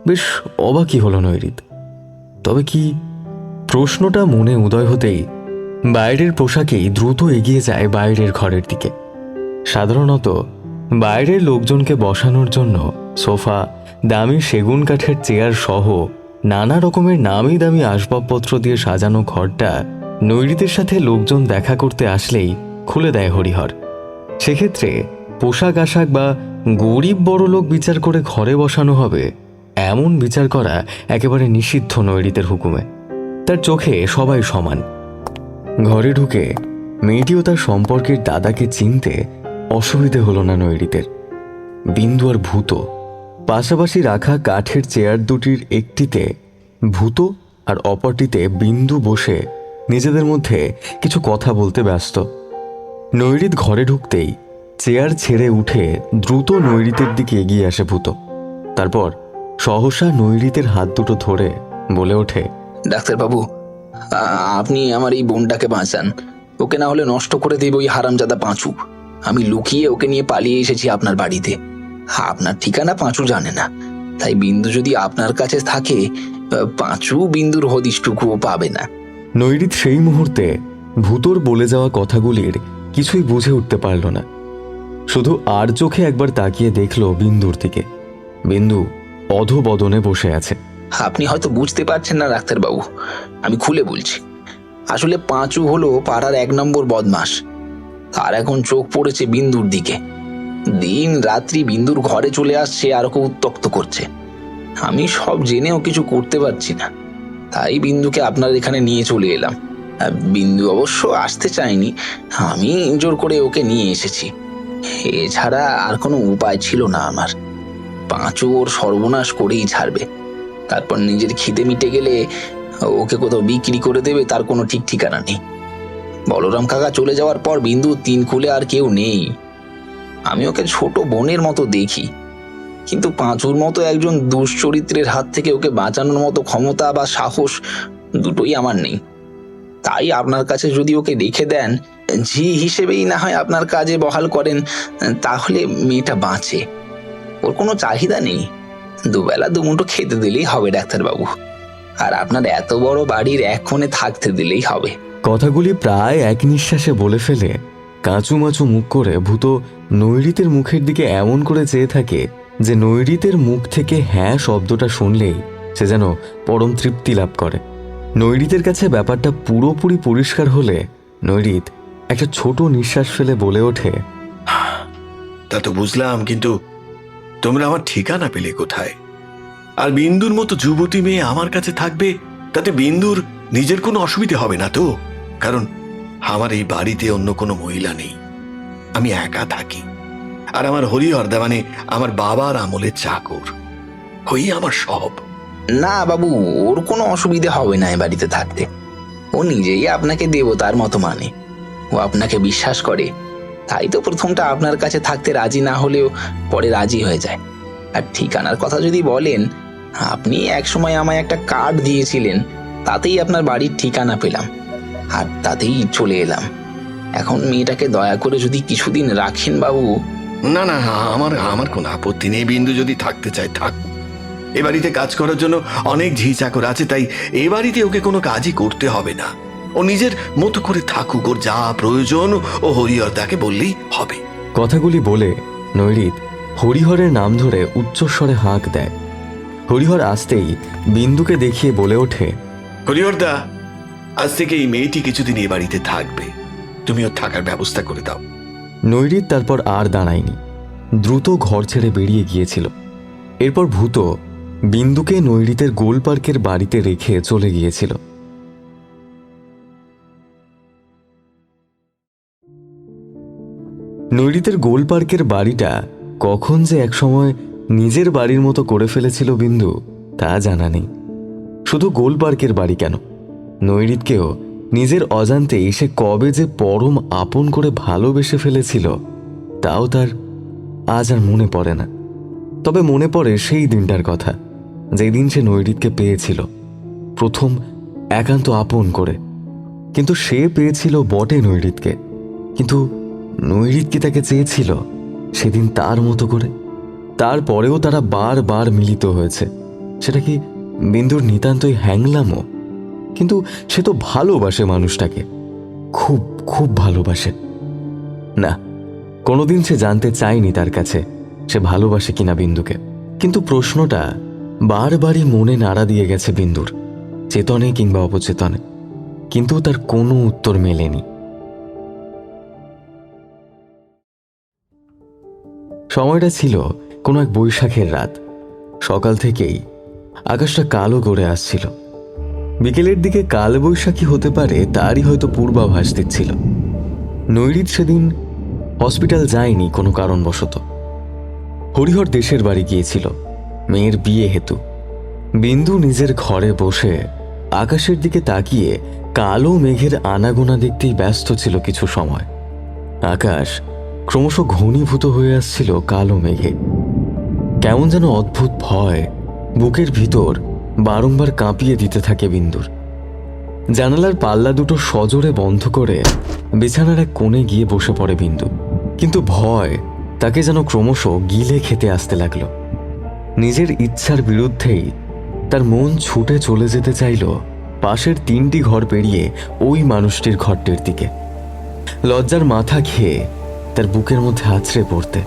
বেশ অবাকই হলো নৈরিত। তবে কি? প্রশ্নটা মনে উদয় হতেই বাইরের পোশাকেই দ্রুত এগিয়ে যায় বাইরের ঘরের দিকে। সাধারণত বাইরের লোকজনকে বসানোর জন্য সোফা, দামি সেগুন কাঠের চেয়ার সহ নানা রকমের নামি দামি আসবাবপত্র দিয়ে সাজানো ঘরটা নৈরিতের সাথে লোকজন দেখা করতে আসলেই খুলে দেয় হরিহর। সেক্ষেত্রে পোশাক আশাক বা গরিব বড় লোক বিচার করে ঘরে বসানো হবে এমন বিচার করা একেবারে নিষিদ্ধ নৈরিতের হুকুমে। তার চোখে সবাই সমান। ঘরে ঢুকে মেয়েটিও তার সম্পর্কের দাদাকে চিনতে অসুবিধে হলো না নৈরিতের। বিন্দু আর ভূত পাশাপাশি রাখা কাঠের চেয়ার দুটির একটিতে ভূত আর অপরটিতে বিন্দু বসে নিজেদের মধ্যে কিছু কথা বলতে ব্যস্ত। নৈরিত ঘরে ঢুকতেই চেয়ার ছেড়ে উঠে দ্রুত নৈরিতের দিকে এগিয়ে আসে ভূত। তারপর সহসা নৈরিতের হাত দুটো ধরে বলে ওঠে, ডাক্তারবাবু, আপনি আমার এই বোনটাকে বাঁচান। ওকে না হলে নষ্ট করে দেবে ওই হারামজাদা পাঁচু। আমি লুকিয়ে ওকে নিয়ে পালিয়ে এসেছি আপনার বাড়িতে। আপনার ঠিকানা পাঁচু জানে না, তাই বিন্দু যদি আপনার কাছে থাকে, পাঁচু বিন্দুর হদিশটুকুও পাবে না। নৈরিত সেই মুহূর্তে ভূতর বলে যাওয়া কথাগুলির কিছুই বুঝে উঠতে পারল না। শুধু আর চোখে একবার তাকিয়ে দেখল বিন্দুর দিকে। বিন্দু অধোবদনে বসে আছে। আপনি হয়তো বুঝতে পারছেন না ডাক্তারবাবু, আমি খুলে বলছি। আসলে পাঁচু হলো পাড়ার 1 নম্বর বদমাস। তার এখন চোখ পড়েছে বিন্দুর দিকে। দিন রাত্রি বিন্দুর ঘরে চলে আসছে আর ওকে উত্ত্যক্ত করছে। আমি সব জেনেও কিছু করতে পারছি না, তাই বিন্দুকে আপনার এখানে নিয়ে চলে এলাম। বিন্দু অবশ্য আসতে চায়নি, আমি জোর করে ওকে নিয়ে এসেছি। এছাড়া আর কোনো উপায় ছিল না আমার। পাঁচু ওর সর্বনাশ করেই ছাড়বে। তারপর নিজের খিদে মিটে গেলে ওকে কোথাও বিক্রি করে দেবে, তার কোনো ঠিক ঠিকানা নেই। বলরাম কাকা চলে যাওয়ার পর বিন্দু 3 কুলে আর কেউ নেই। আমি ওকে ছোট বোনের মতো দেখি, কিন্তু পাঁচুর মতো একজন দুশ্চরিত্রের হাত থেকে ওকে বাঁচানোর মতো ক্ষমতা বা সাহস দুটোই আমার নেই। তাই আপনার কাছে যদি ওকে রেখে দেন, ঝি হিসেবেই না হয় আপনার কাজে বহাল করেন, তাহলে মেয়েটা বাঁচে। ওর কোনো চাহিদা নেই, দুবেলা দুমুঠো খেতে দিলেই হবে ডাক্তারবাবু। আর আপনার এত বড় বাড়ির 1 কোণে থাকতে দিলেই হবে। কথাগুলি প্রায় এক নিঃশ্বাসে বলে ফেলে কাঁচুমাচু মুখ করে ভূত নৈরিতের মুখের দিকে এমন করে চেয়ে থাকে যে নৈরিতের মুখ থেকে হ্যাঁ শব্দটা শুনলেই সে যেন পরম তৃপ্তি লাভ করে। নৈরিতের কাছে ব্যাপারটা পুরোপুরি পরিষ্কার হলে নৈরিত একটা ছোট নিঃশ্বাস ফেলে বলে ওঠে, তা তো বুঝলাম, কিন্তু তোমরা আমার ঠিকানা পেলে কোথায়? আর বিন্দুর মতো যুবতী মেয়ে আমার কাছে থাকবে, তাতে বিন্দুর নিজের কোনো অসুবিধে হবে না তো? কারণ আমার এই বাড়িতে অন্য কোনো মহিলা নেই, আমি একা থাকি। আর আমার হরিহরদা মানে আমার বাবার আমলের চাকর, ওই আমার সব। না বাবু, ওর কোনো অসুবিধে হবে না এ বাড়িতে থাকতে। ও নিজেই আপনাকে দেবতার মতো মানে। ও আপনাকে বিশ্বাস করে, তাই তো প্রথমটা আপনার কাছে থাকতে রাজি না হলেও পরে রাজি হয়ে যায়। আর ঠিকানার কথা যদি বলেন, আপনি একসময় আমায় একটা কার্ড দিয়েছিলেন, তাতেই আপনার বাড়ির ঠিকানা পেলাম, আর তাতেই চলে এলাম। এখন মেয়েটাকে দয়া করে যদি কিছুদিন রাখেন বাবু। না না, আমার কোনো আপত্তি নেই। বিন্দু যদি থাকতে চায় থাক। এ বাড়িতে কাজ করার জন্য অনেক ঝি চাকর আছে, তাই এ বাড়িতে ওকে কোনো কাজই করতে হবে না। ও নিজের মতো করে থাকুক, ওর যা প্রয়োজন ও হরিহরদাকে বললেই হবে। কথাগুলি বলে নৈরিত হরিহরের নাম ধরে উচ্চস্বরে হাঁক দেয়। হরিহর আসতেই বিন্দুকে দেখিয়ে বলে ওঠে, হরিহরদা, আজ থেকে এই মেয়েটি কিছুদিন এ বাড়িতে থাকবে, তুমি ওর থাকার ব্যবস্থা করে দাও। নৈরিত তারপর আর দাঁড়ায়নি, দ্রুত ঘর ছেড়ে বেরিয়ে গিয়েছিল। এরপর ভূত বিন্দুকে নৈরিতের গোল পার্কের বাড়িতে রেখে চলে গিয়েছিল। নৈরিতের গোল পার্কের বাড়িটা কখন যে একসময় নিজের বাড়ির মতো করে ফেলেছিল বিন্দু তা জানা নেই। শুধু গোল পার্কের বাড়ি কেন, নৈরিতকেও নিজের অজান্তেই সে কবে যে পরম আপন করে ভালোবেসে ফেলেছিল তাও তার আজ আর মনে পড়ে না। তবে মনে পড়ে সেই দিনটার কথা, যেদিন সে নৈরিতকে পেয়েছিল প্রথম একান্ত আপন করে। কিন্তু সে পেয়েছিল বটে নৈরিতকে, কিন্তু নৈরিত কি তাকে চেয়েছিল সেদিন তার মতো করে? তারপরেও তারা বারবার মিলিত হয়েছে। সেটা কি বিন্দুর নিতান্তই হ্যাংলামো? কিন্তু সে তো ভালোবাসে মানুষটাকে, খুব খুব ভালোবাসে। না, কোনোদিন সে জানতে চায়নি তার কাছে সে ভালোবাসে কিনা বিন্দুকে। কিন্তু প্রশ্নটা বারবারই মনে নাড়া দিয়ে গেছে বিন্দুর, চেতনে কিংবা অবচেতনে, কিন্তু তার কোনো উত্তর মেলেনি। সময়টা ছিল কোনো এক বৈশাখের রাত। সকাল থেকেই আকাশটা কালো করে আসছিল। বিকেলের দিকে কাল বৈশাখী হতে পারে তারই হয়তো পূর্বাভাস দিচ্ছিল। নৈরিত সেদিন হসপিটাল যায়নি কোনো কারণবশত। হরিহর দেশের বাড়ি গিয়েছিল মেয়ের বিয়ে হেতু। বিন্দু নিজের ঘরে বসে আকাশের দিকে তাকিয়ে কালো মেঘের আনাগোনা দেখতেই ব্যস্ত ছিল কিছু সময়। আকাশ ক্রমশ ঘনীভূত হয়ে আসছিল কালো মেঘে। কেমন যেন অদ্ভুত ভয় বুকের ভিতর বারংবার কাঁপিয়ে দিতে থাকে বিন্দুর। জানালার পাল্লা দুটো সজোরে বন্ধ করে বিছানার এক কোণে গিয়ে বসে পড়ে বিন্দু। কিন্তু ভয় তাকে যেন ক্রমশ গিলে খেতে আসতে লাগলো। নিজের ইচ্ছার বিরুদ্ধেই তার মন ছুটে চলে যেতে চাইল পাশের 3টি ঘর পেরিয়ে ওই মানুষটির ঘরটির দিকে। লজ্জার মাথা খেয়ে তার বুকের মধ্যে আছড়ে পড়তে।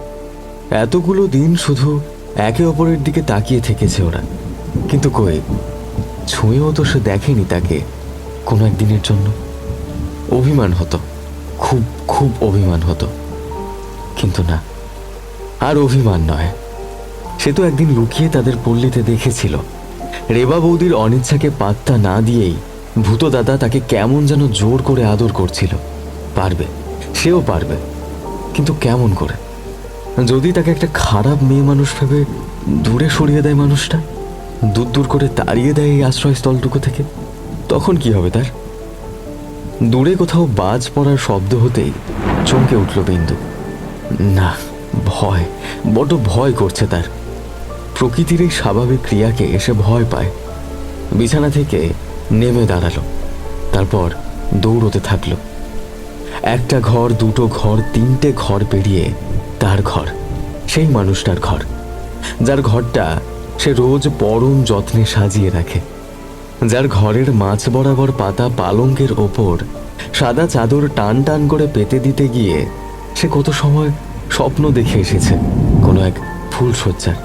এতগুলো দিন শুধু একে অপরের দিকে তাকিয়ে থেকেছে ওরা, কিন্তু কই ছুঁয়েও তো সে দেখেনি তাকে কোনো একদিনের জন্য। অভিমান হতো, খুব খুব অভিমান হতো, কিন্তু না, আর অভিমান নয়। সে তো একদিন লুকিয়ে তাদের পল্লীতে দেখেছিল রেবা বৌদির অনিচ্ছাকে পাত্তা না দিয়েই ভূত দাদা তাকে কেমন যেন জোর করে আদর করছিল। পারবে, সেও পারবে, কিন্তু কেমন করে? যদি তাকে একটা খারাপ মেয়ে মানুষ ভেবে দূরে সরিয়ে দেয় মানুষটা, দূর দূর করে তাড়িয়ে দেয় এই আশ্রয়স্থলটুকু থেকে, তখন কি হবে তার? দূরে কোথাও বাজ পড়ার শব্দ হতেই চমকে উঠল বিন্দু। না, ভয়, বড্ড ভয় করছে তার। প্রকৃতির এই স্বাভাবিক ক্রিয়াকে এসে ভয় পায়। বিছানা থেকে নেমে দাঁড়ালো, তারপর দৌড়তে থাকলো। একটা ঘর, দুটো ঘর, 3টে ঘর পেরিয়ে তার ঘর, সেই মানুষটার ঘর, যার ঘরটা সে রোজ পরম যত্নে সাজিয়ে রাখে, যার ঘরের মাঝ বরাবর পাতা পালঙ্কের ওপর সাদা চাদর টান টান করে পেতে দিতে গিয়ে সে কত সময় স্বপ্ন দেখে এসেছে কোনো এক ফুলশয্যার,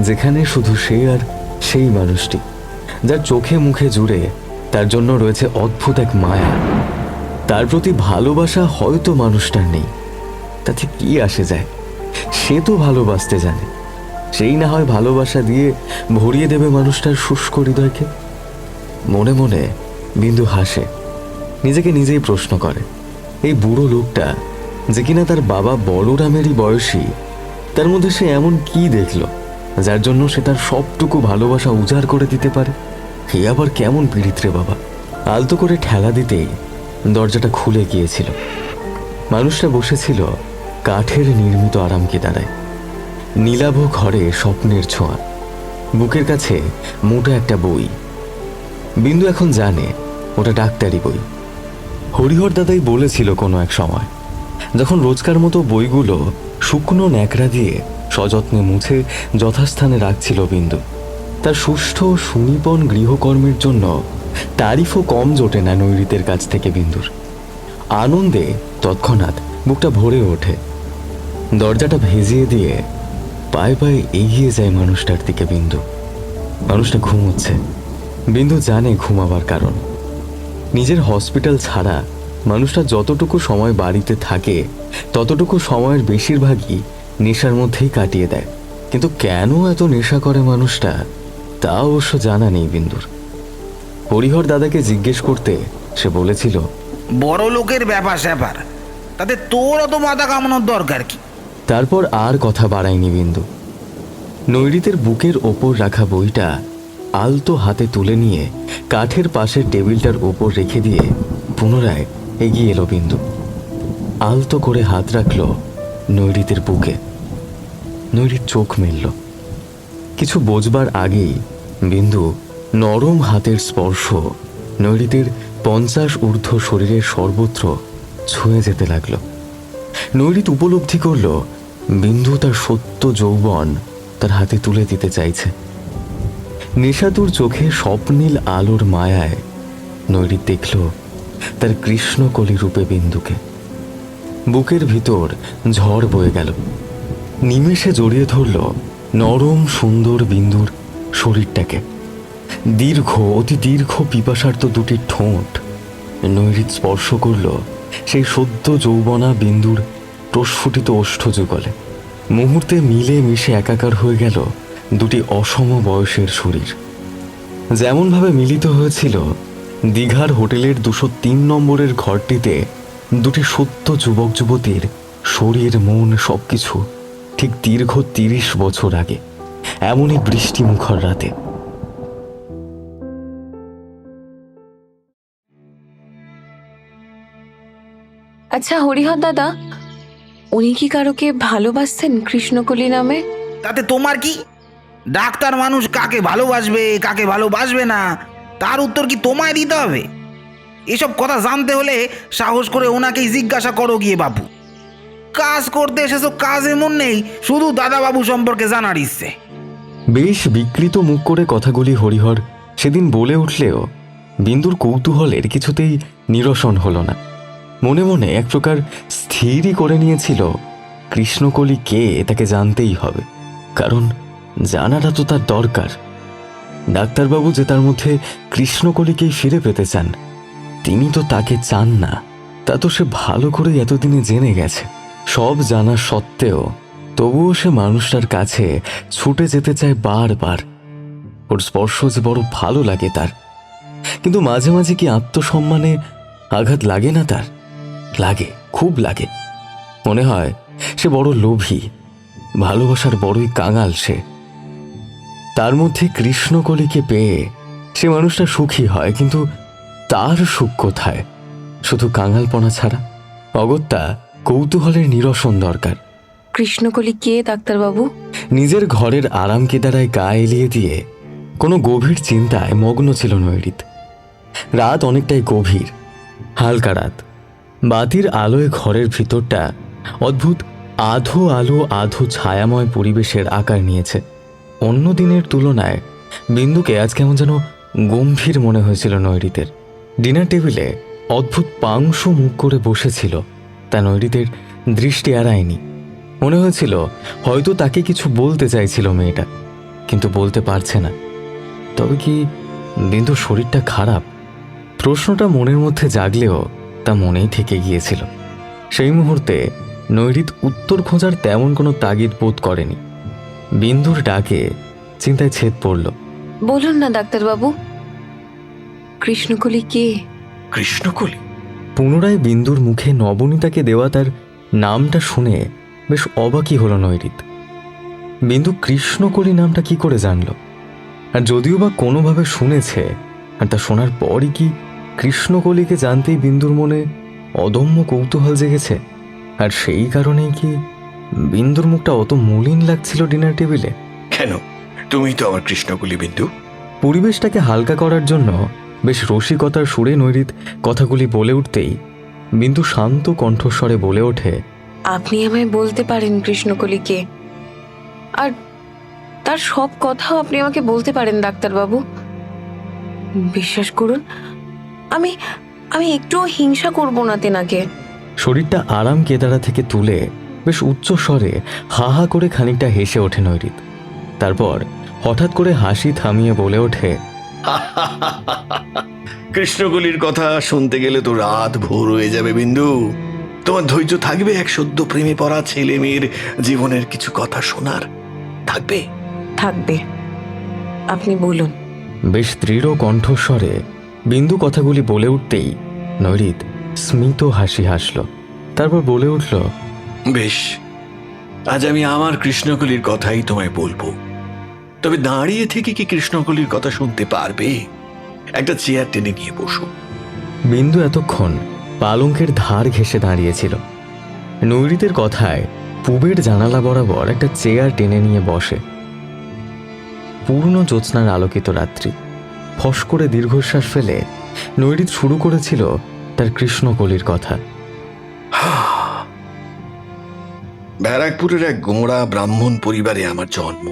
যেখানে শুধু সে আর সেই মানুষটি, যার চোখে মুখে জুড়ে তার জন্য রয়েছে অদ্ভুত এক মায়া। তার প্রতি ভালোবাসা হয়তো মানুষটার নেই, তাতে কি আসে যায়? সে তো ভালোবাসতে জানে, সেই না হয় ভালোবাসা দিয়ে ভরিয়ে দেবে মানুষটার শুষ্ক হৃদয়কে। মনে মনে বিন্দু হাসে, নিজেকে নিজেই প্রশ্ন করে, এই বুড়ো লোকটা যে কিনা তার বাবা বলরামেরই বয়সী, তার মধ্যে সে এমন কি দেখল যার জন্য সে তার সবটুকু ভালোবাসা উজাড় করে দিতে পারে? এ আবার কেমন পীড়িত রে বাবা! আলতো করে ঠেলা দিতেই দরজাটা খুলে গিয়েছিল। মানুষটা বসেছিল কাঠের নির্মিত আরামকে দাঁড়ায়। নীলাভ ঘরে স্বপ্নের ছোঁয়া, বুকের কাছে মোটা একটা বই। বিন্দু এখন জানে ওটা ডাক্তারি বই। হরিহর দাদাই বলেছিল কোনো এক সময়, যখন রোজকার মতো বইগুলো শুকনো ন্যাকড়া দিয়ে সযত্নে মুছে যথাস্থানে রাখছিল বিন্দু, তার সুষ্ঠু সুনিপন গৃহকর্মের জন্য তারিফও কম জোটে না নৈরিতের কাছ থেকে বিন্দুর। আনন্দে তৎক্ষণাৎ বুকটা ভরে ওঠে। দরজাটা ভেজিয়ে দিয়ে পায়ে পায়ে এগিয়ে যায় মানুষটার দিকে বিন্দু। মানুষটা ঘুমোচ্ছে। বিন্দু জানে ঘুমাবার কারণ। নিজের হসপিটাল ছাড়া মানুষটা যতটুকু সময় বাড়িতে থাকে ততটুকু সময়ের বেশিরভাগই নেশার মধ্যেই কাটিয়ে দেয়। কিন্তু কেন এত নেশা করে মানুষটা, তা অবশ্য জানা নেই বিন্দুর। হরিহর দাদাকে জিজ্ঞেস করতে সে বলেছিল, বড় লোকের ব্যাপার স্যাপার, তাতে তোর অত মাথা কামানোর দরকার কি? তারপর আর কথা বাড়ায়নি বিন্দু। নৈরিতের বুকের ওপর রাখা বইটা আলতো হাতে তুলে নিয়ে কাঠের পাশের টেবিলটার ওপর রেখে দিয়ে পুনরায় এগিয়ে এলো বিন্দু। আলতো করে হাত রাখল নৈরিতের বুকে। নৈরিত চোখ মেলল। কিছু বোঝবার আগেই বিন্দু নরম হাতের স্পর্শ নৈরিতের 50 ঊর্ধ্ব শরীরের সর্বত্র ছুঁয়ে যেতে লাগল। নৈরিত উপলব্ধি করল বিন্দু তার সত্য যৌবন তার হাতে তুলে দিতে চাইছে। নেশাতুর চোখে স্বপ্নীল আলোর মায়ায় নৈরিত দেখল তার কৃষ্ণকলি রূপে বিন্দুকে। বুকের ভিতর ঝড় বয়ে গেল। নিমেষে জড়িয়ে ধরল নরম সুন্দর বিন্দুর শরীরটাকে। দীর্ঘ, অতি দীর্ঘ পিপাসার্ত দুটি ঠোঁট নৈরিত স্পর্শ করল সেই সদ্য যৌবনা বিন্দুর প্রস্ফুটিত ওষ্ঠযুগলে। মুহূর্তে মিলে মিশে একাকার হয়ে গেল দুটি অসম বয়সের শরীর। যেমনভাবে মিলিত হয়েছিল দীঘার হোটেলের 203 নম্বরের ঘরটিতে দুটি সদ্য যুবক যুবতীর শরীর, মন সবকিছু ঠিক দীর্ঘ 30 বছর আগে, এমনই বৃষ্টিমুখর রাতে। আচ্ছা হরিহর দাদা, উনি কি কারোকে ভালোবাসতেন কৃষ্ণকলি নামে? তাতে তোমার কি? ডাক্তার মানুষ কাকে ভালোবাসবে কাকে ভালোবাসবে না তার উত্তর কি তোমায় দিতে হবে? এসব কথা জানতে হলে সাহস করে ওনাকেই জিজ্ঞাসা করো গিয়ে বাবু। কাজ করতে এসেছো, কাজে মন নেই, শুধু দাদাবাবু সম্পর্কে জানার ইচ্ছে। বেশ বিকৃত মুখ করে কথাগুলি হরিহর সেদিন বলে উঠলেও বিন্দুর কৌতূহলের কিছুতেই নিরসন হলো না। মনে মনে এক প্রকার স্থিরই করে নিয়েছিল কৃষ্ণকলি কে তাকে জানতেই হবে, কারণ জানাটা তো তার দরকার। ডাক্তারবাবু যে তার মধ্যে কৃষ্ণকলিকেই ফিরে পেতে চান, তিনি তো তাকে চান না, তা তো সে ভালো করে এতদিনে জেনে গেছে। সব জানা সত্ত্বেও তবুও সে মানুষটার কাছে ছুটে যেতে চায় বারবার। ওর স্পর্শ যে বড় ভালো লাগে তার, কিন্তু মাঝে মাঝে কি আত্মসম্মানে আঘাত লাগে না তার? লাগে, খুব লাগে। মনে হয় সে বড় লোভী, ভালোবাসার বড়ই কাঙাল সে। তার মধ্যে কৃষ্ণকলিকে পেয়ে সে মানুষটা সুখী হয়, কিন্তু তার সুখ কোথায়? শুধু কাঙালপনা ছাড়া অগত্যা কৌতূহলের নিরসন দরকার। কৃষ্ণকলি কে ডাক্তারবাবু? নিজের ঘরের আরাম কেদারায় গা এলিয়ে দিয়ে কোনো গভীর চিন্তায় মগ্ন ছিল নৈরিত। রাত অনেকটাই গভীর, হালকা রাত। বাতির আলোয় ঘরের ভিতরটা অদ্ভুত আধো আলো আধো ছায়াময় পরিবেশের আকার নিয়েছে। অন্য দিনের তুলনায় বিন্দুকে আজ কেমন যেন গম্ভীর মনে হয়েছিল নৈরিতের। ডিনার টেবিলে অদ্ভুত পাংশু মুখ করে বসেছিল, তা নৈরিতের দৃষ্টি এড়ায়নি। মনে হয়েছিল হয়তো তাকে কিছু বলতে চাইছিল মেয়েটা, কিন্তু বলতে পারছে না। তবে কি বিন্দুর শরীরটা খারাপ? প্রশ্নটা মনের মধ্যে জাগলেও তা মনেই থেকে গিয়েছিল। সেই মুহূর্তে নৈরিত উত্তর খোঁজার তেমন কোনো তাগিদ বোধ করেনি। বিন্দুর ডাকে চিন্তায় ছেদ পড়ল। বলুন না ডাক্তারবাবু, কৃষ্ণকলি কে? কৃষ্ণকলি? পুনরায় বিন্দুর মুখে নবনীতাকে দেওয়া তার নামটা শুনে বেশ অবাকই হলো নৈরিত। বিন্দু কৃষ্ণকলি নামটা কি করে জানল? আর যদিও বা কোনোভাবে শুনেছে, আর তা শোনার পরই কি কৃষ্ণকলিকে জানতেই বিন্দুর মনে অদম্য কৌতূহল জেগেছে? আর সেই কারণেই কি বিন্দুর মুখটা অত মলিন লাগছিল ডিনার টেবিলে? কেন, তুমি তো আমার কৃষ্ণকলি বিন্দু। পরিবেশটাকে হালকা করার জন্য বেশ রসিকতার সুরে নৈরিত কথাগুলি বলে উঠতেই বিন্দু শান্ত কণ্ঠস্বরে বলে ওঠে, আপনি আমায় বলতে পারেন কৃষ্ণকলি কে, আর তার সব কথাও আপনি আমাকে বলতে পারেন ডাক্তারবাবু। বিশ্বাস করুন, আমি আমি একটুও হিংসা করব না তেনাকে। শরীরটা আরাম কেদারা থেকে তুলে বেশ উচ্চ স্বরে হা হা করে খানিকটা হেসে ওঠে নৈরিত। তারপর হঠাৎ করে হাসি থামিয়ে বলে ওঠে, কৃষ্ণকলির কথা শুনতে গেলে তো রাত ভোর হয়ে যাবে বিন্দু। তোমার ধৈর্য থাকবে এক সদ্য প্রেমে পড়া ছেলে মেয়ের জীবনের কিছু কথা শোনার? থাকবে? থাকবে, আপনি বলুন। বেশ দৃঢ় কণ্ঠস্বরে বিন্দু কথাগুলি বলে উঠতেই নৈরিত স্মিত হাসি হাসল। তারপর বলে উঠল, বেশ, আজ আমি আমার কৃষ্ণকলির কথাই তোমায় বলবো। তবে দাঁড়িয়ে থেকে কি কৃষ্ণকলির কথা শুনতে পারবে? একটা চেয়ার টেনে নিয়ে বসো। বিন্দু এতক্ষণ পালঙ্কের ধার ঘেঁষে দাঁড়িয়েছিল। নৈরিতের কথায় পূবের জানালা বরাবর একটা চেয়ার টেনে নিয়ে বসে। পূর্ণ জ্যোৎস্নার আলোকিত রাত্রি। ফস করে দীর্ঘশ্বাস ফেলে নৈরিত শুরু করেছিল তার কৃষ্ণকলির কথা। ব্যারাকপুরের এক গোঁড়া ব্রাহ্মণ পরিবারে আমার জন্ম।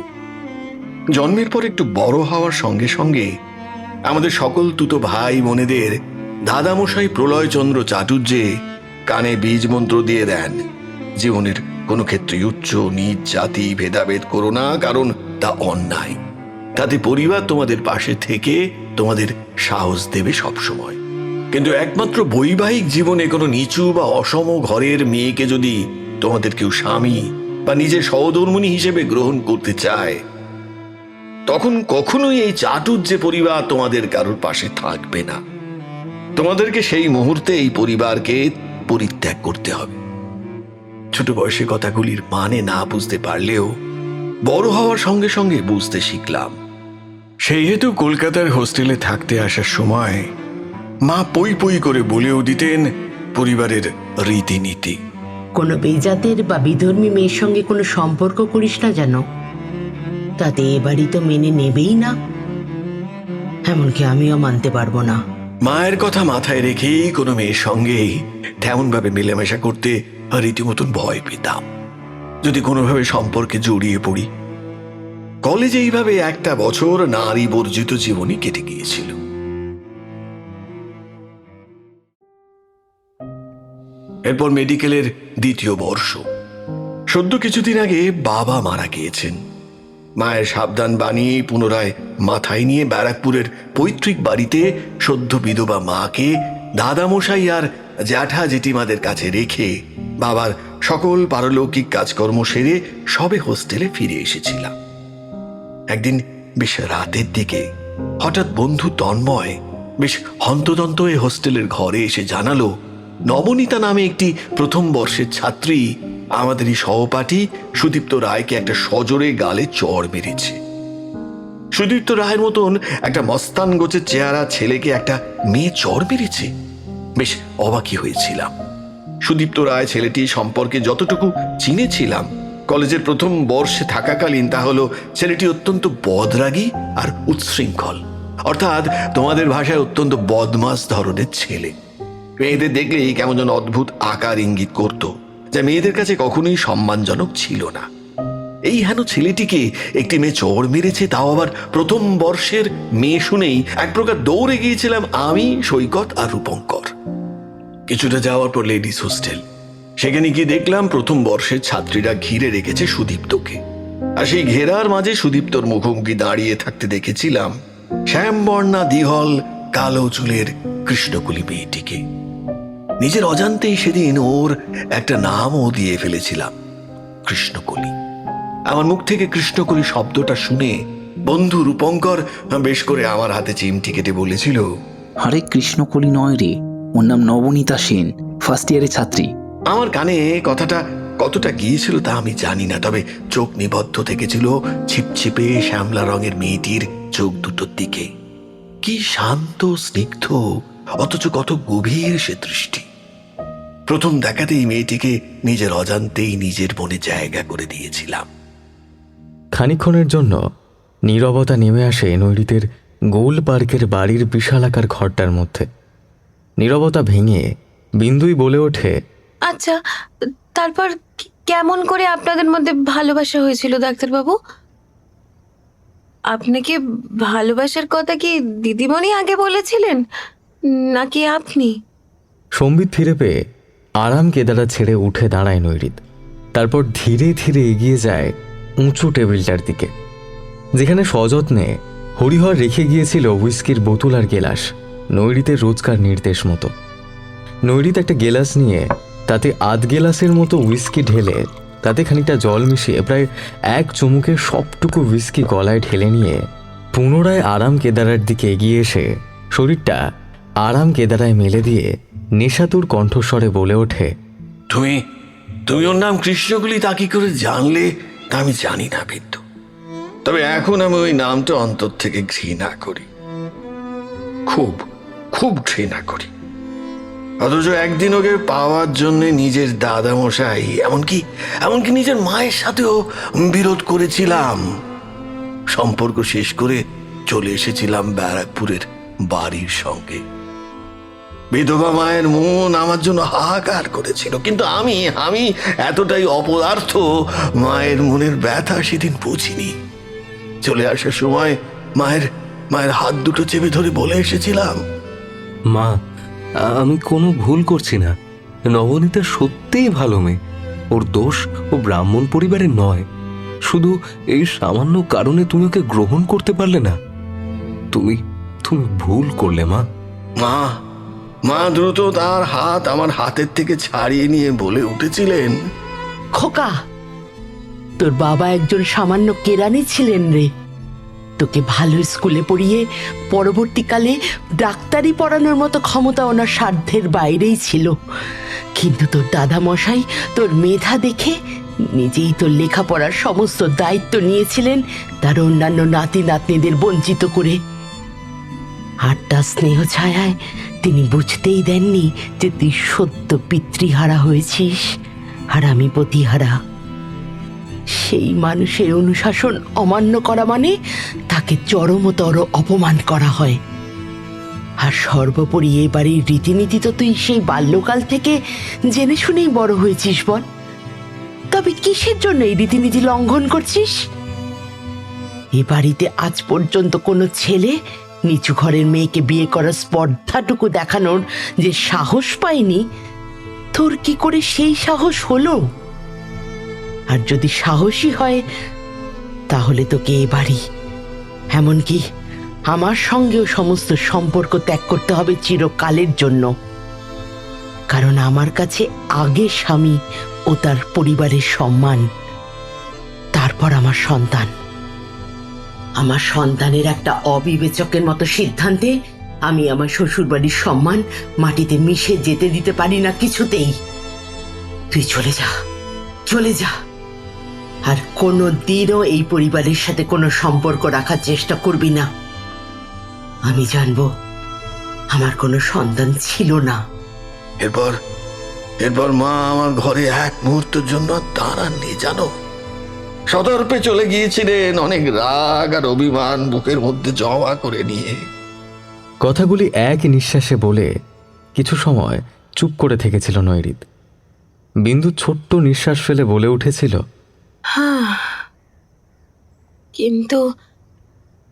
জন্মের পর একটু বড় হওয়ার সঙ্গে সঙ্গে আমাদের সকল তুতো ভাই বোনেদের দাদামশাই প্রলয়চন্দ্র চাটুর্যে কানে বীজ মন্ত্র দিয়ে দেন, জীবনের কোনো ক্ষেত্রে উচ্চ নিচ জাতি ভেদাভেদ করো না, কারণ তা অন্যায়। তাতে পরিবার তোমাদের পাশে থেকে তোমাদের সাহস দেবে সবসময়। কিন্তু একমাত্র বৈবাহিক জীবনে কোনো নিচু বা অসম ঘরের মেয়েকে যদি তোমাদের কেউ স্বামী বা নিজের সহধর্মিণী হিসেবে গ্রহণ করতে চায়, তখন কখনোই এই চাটুর্যে পরিবার তোমাদের কারোর পাশে থাকবে না। তোমাদেরকে সেই মুহূর্তে এই পরিবারকে পরিত্যাগ করতে হবে। ছোট বয়সে কথাগুলির মানে না বুঝতে পারলেও বড় হওয়ার সঙ্গে সঙ্গে বুঝতে শিখলাম। সেই হেতু কলকাতার হোস্টেলে থাকতে আসার সময় মা পই পই করে বলেও দিতেন পরিবারের রীতিনীতি। কোনো বেজাতের বা বিধর্মী মেয়ের সঙ্গে কোনো সম্পর্ক করিস না যেন, তাতে এ বাড়ি তো মেনে নেবেই না, এমনকি আমিও মানতে পারবো না। মায়ের কথা মাথায় রেখেই কোনো মেয়ের সঙ্গেই তেমন ভাবে মেলামেশা করতে রীতিমতন ভয় পেতাম। যদি কোনোভাবে সম্পর্কে জড়িয়ে পড়ি, কলেজে এইভাবে একটা বছর নারী বর্জিত জীবনই কেটে গিয়েছিল। এরপর মেডিকেলের দ্বিতীয় বর্ষ। সদ্য কিছুদিন আগে বাবা মারা গিয়েছেন। মায়ের সাবধান বাণী পুনরায় মাথায় নিয়ে ব্যারাকপুরের পৈতৃক বাড়িতে সদ্য বিধবা মাকে দাদামশাই আর জ্যাঠা জেঠিমাদের কাছে রেখে বাবার সকল পারলৌকিক কাজকর্ম সেরে সবে হোস্টেলে ফিরে এসেছিলাম। একদিন বেশ রাতের দিকে হঠাৎ বন্ধু তন্ময় বেশ হন্তদন্ত এ হোস্টেলের ঘরে এসে জানালো, নবনীতা নামে একটি প্রথম বর্ষের ছাত্রী আমাদেরই সহপাঠী সুদীপ্ত রায়কে একটা সজোরে গালে চড় মেরেছে। সুদীপ্ত রায়ের মতন একটা মস্তান গোছের চেহারা ছেলেকে একটা মেয়ে চড় মেরেছে। বেশ অবাকই হয়েছিলাম। সুদীপ্ত রায় ছেলেটি সম্পর্কে যতটুকু চিনেছিলাম কলেজের প্রথম বর্ষে থাকাকালীন, তা হলো ছেলেটি অত্যন্ত বদরাগী আর উচ্ছৃঙ্খল, অর্থাৎ তোমাদের ভাষায় অত্যন্ত বদমাস ধরনের ছেলে। মেয়েদের দেখলেই কেমন যেন অদ্ভুত আকার ইঙ্গিত করত, যা মেয়েদের কাছে কখনোই সম্মানজনক ছিল না। এই হেন ছেলেটিকে একটি মেয়ে চড় মেরেছে, তাও আবার প্রথম বর্ষের মেয়ে শুনেই এক প্রকার দৌড়ে গিয়েছিলাম আমি, সৈকত আর রূপঙ্কর। কিছুটা যাওয়ার পর লেডিস হোস্টেল, সেখানে গিয়ে দেখলাম প্রথম বর্ষের ছাত্রীরা ঘিরে রেখেছে সুদীপ্তকে। আর সেই ঘেরার মাঝে সুদীপ্তর মুখোমুখি দাঁড়িয়ে থাকতে দেখেছিলাম শ্যামবর্ণা দিহল কালো চুলের কৃষ্ণকলি মেয়েটিকে। নিজের অজান্তেই সেদিন ওর একটা নামও দিয়ে ফেলেছিলাম, কৃষ্ণকলি। আমার মুখ থেকে কৃষ্ণকলি শব্দটা শুনে বন্ধু রূপঙ্কর বেশ করে আমার হাতে চিমটি কেটে বলেছিল, আরে কৃষ্ণকলি নয় রে, ওর নাম নবনীতা সেন, ফার্স্ট ইয়ারের ছাত্রী। আমার কানে কথাটা কতটা গিয়েছিল তা আমি জানি না, তবে চোখ নিবদ্ধ থেকেছিল ছিপছিপে শ্যামলা রঙের মেয়েটির চোখ দুটোর দিকে। কি শান্ত স্নিগ্ধ, অথচ কত গভীর সে দৃষ্টি। প্রথম দেখাতেই মেয়েটিকে নিজের অজান্তেই নিজের মনে জায়গা করে দিয়েছিলাম। খানিকক্ষণের জন্য নীরবতা নেমে আসে নৈরিতের গোল পার্কের বাড়ির বিশালাকার ঘরটার মধ্যে। নীরবতা ভেঙে বিন্দুই বলে ওঠে, আচ্ছা, তারপর কেমন করে আপনাদের মধ্যে ভালোবাসা হয়েছিল ডাক্তারবাবু? আপনাকে ভালোবাসার কথা কি দিদিমণি আগে বলেছিলেন নাকি আপনি? সম্বিত ফিরে পেয়ে আরাম কেদারা ছেড়ে উঠে দাঁড়ায় নৈরিত। তারপর ধীরে ধীরে এগিয়ে যায় উঁচু টেবিলটার দিকে, যেখানে সযত্নে হরিহর রেখে গিয়েছিল হুইস্কির বোতল আর গেলাস, নৈরিতের রোজকার নির্দেশ মতো। নৈরিত একটা গেলাস নিয়ে তাতে আধ গেলাসের মতো হুইস্কি ঢেলে তাতে খানিকটা জল মিশিয়ে প্রায় এক চুমুকে সবটুকু হুইস্কি গলায় ঢেলে নিয়ে পুনরায় আরাম কেদারার দিকে এগিয়ে এসে শরীরটা আরাম কেদারায় মেলে দিয়ে নেশাতুর কণ্ঠস্বরে বলে ওঠে, তুমি তুমি ওর নাম কৃষ্ণকলি তা কি করে জানলে তা আমি জানি না বিন্দু, তবে এখন আমি ওই নামটা অন্তর থেকে ঘৃণা করি, খুব খুব ঘৃণা করি। অথচ একদিন ওকে পাওয়ার জন্য নিজের দাদামশাই এমনকি এমনকি নিজের মায়ের সাথেও বিরোধ করেছিলাম। সম্পর্ক শেষ করে চলে এসেছিলাম ব্যারাকপুরের বাড়ির সঙ্গে। বিধবা মায়ের মন আমার জন্য হাহাকার করেছিল, কিন্তু আমি এতটাই অপদার্থ মায়ের মনের ব্যথা সেদিন বুঝিনি। চলে আসার সময় মায়ের হাত দুটো চেপে ধরে বলে এসেছিলাম, মা, আমি কোনো ভুল করছি না। নবনীতা সত্যিই ভালো মেয়ে, ওর দোষ ও ব্রাহ্মণ পরিবারের নয়। শুধু এই সামান্য কারণে তুমি ওকে গ্রহণ করতে পারলে না? তুমি তুমি ভুল করলে মা। মা মা দ্রুত তার হাত আমার হাতের থেকে ছাড়িয়ে নিয়ে বলে উঠেছিলেন, খোকা, তোর বাবা একজন সামান্য কেরানি ছিলেন রে। তোকে ভালো স্কুলে পড়িয়ে পরবর্তীকালে ডাক্তারি পড়ানোর মতো ক্ষমতা ওনার সাধ্যের বাইরেই ছিল। কিন্তু তোর দাদা মশাই তোর মেধা দেখে নিজেই তোর লেখাপড়ার সমস্ত দায়িত্ব নিয়েছিলেন, তার অন্যান্য নাতি নাতনিদের বঞ্চিত করে। আর তার স্নেহ ছায়ায় তিনি বুঝতেই দেননি যে তুই সত্য পিতৃহারা হয়েছিস আর আমি পতিহারা। সেই মানুষের অনুশাসন অমান্য করা মানে তাকে চরমতর অপমান করা হয়। আর সর্বোপরি এ বাড়ির রীতিনীতি তো তুই সেই বাল্যকাল থেকে জেনে শুনেই বড় হয়েছিস বল। তবে কিসের জন্য এই রীতিনীতি লঙ্ঘন করছিস? এ বাড়িতে আজ পর্যন্ত কোনো ছেলে নিচু ঘরের মেয়েকে বিয়ে করার স্পর্ধাটুকু দেখানোর যে সাহস পায়নি, তোর কি করে সেই সাহস হলো? আর যদি সাহসী হয় তাহলে তোকে এ বাড়ি, এমনকি আমার সঙ্গেও সমস্ত সম্পর্ক ত্যাগ করতে হবে চিরকালের জন্য। কারণ আমার কাছে আগে স্বামী ও তার পরিবারের সম্মান, তারপর আমার সন্তান। আমার সন্তানের একটা অবিবেচকের মতো সিদ্ধান্তে আমি আমার শ্বশুরবাড়ির সম্মান মাটিতে মিশে যেতে দিতে পারি না কিছুতেই। তুই চলে যা, চলে যা। আর কোনো দিনও এই পরিবারের সাথে কোনো সম্পর্ক রাখার চেষ্টা করবি না। আমি জানবো আমার কোনো সন্তান ছিল না। এরপর মা আমার ঘরে এক মুহূর্তের জন্য দাঁড়াননি জানো। সদর্পে চলে গিয়েছিলেন, অনেক রাগ আর অভিমান বুকের মধ্যে জমা করে নিয়ে। কথাগুলি এক নিঃশ্বাসে বলে কিছু সময় চুপ করে থেকেছিল নৈরিত। বিন্দু ছোট্ট নিঃশ্বাস ফেলে বলে উঠেছিল, হ্যাঁ, কিন্তু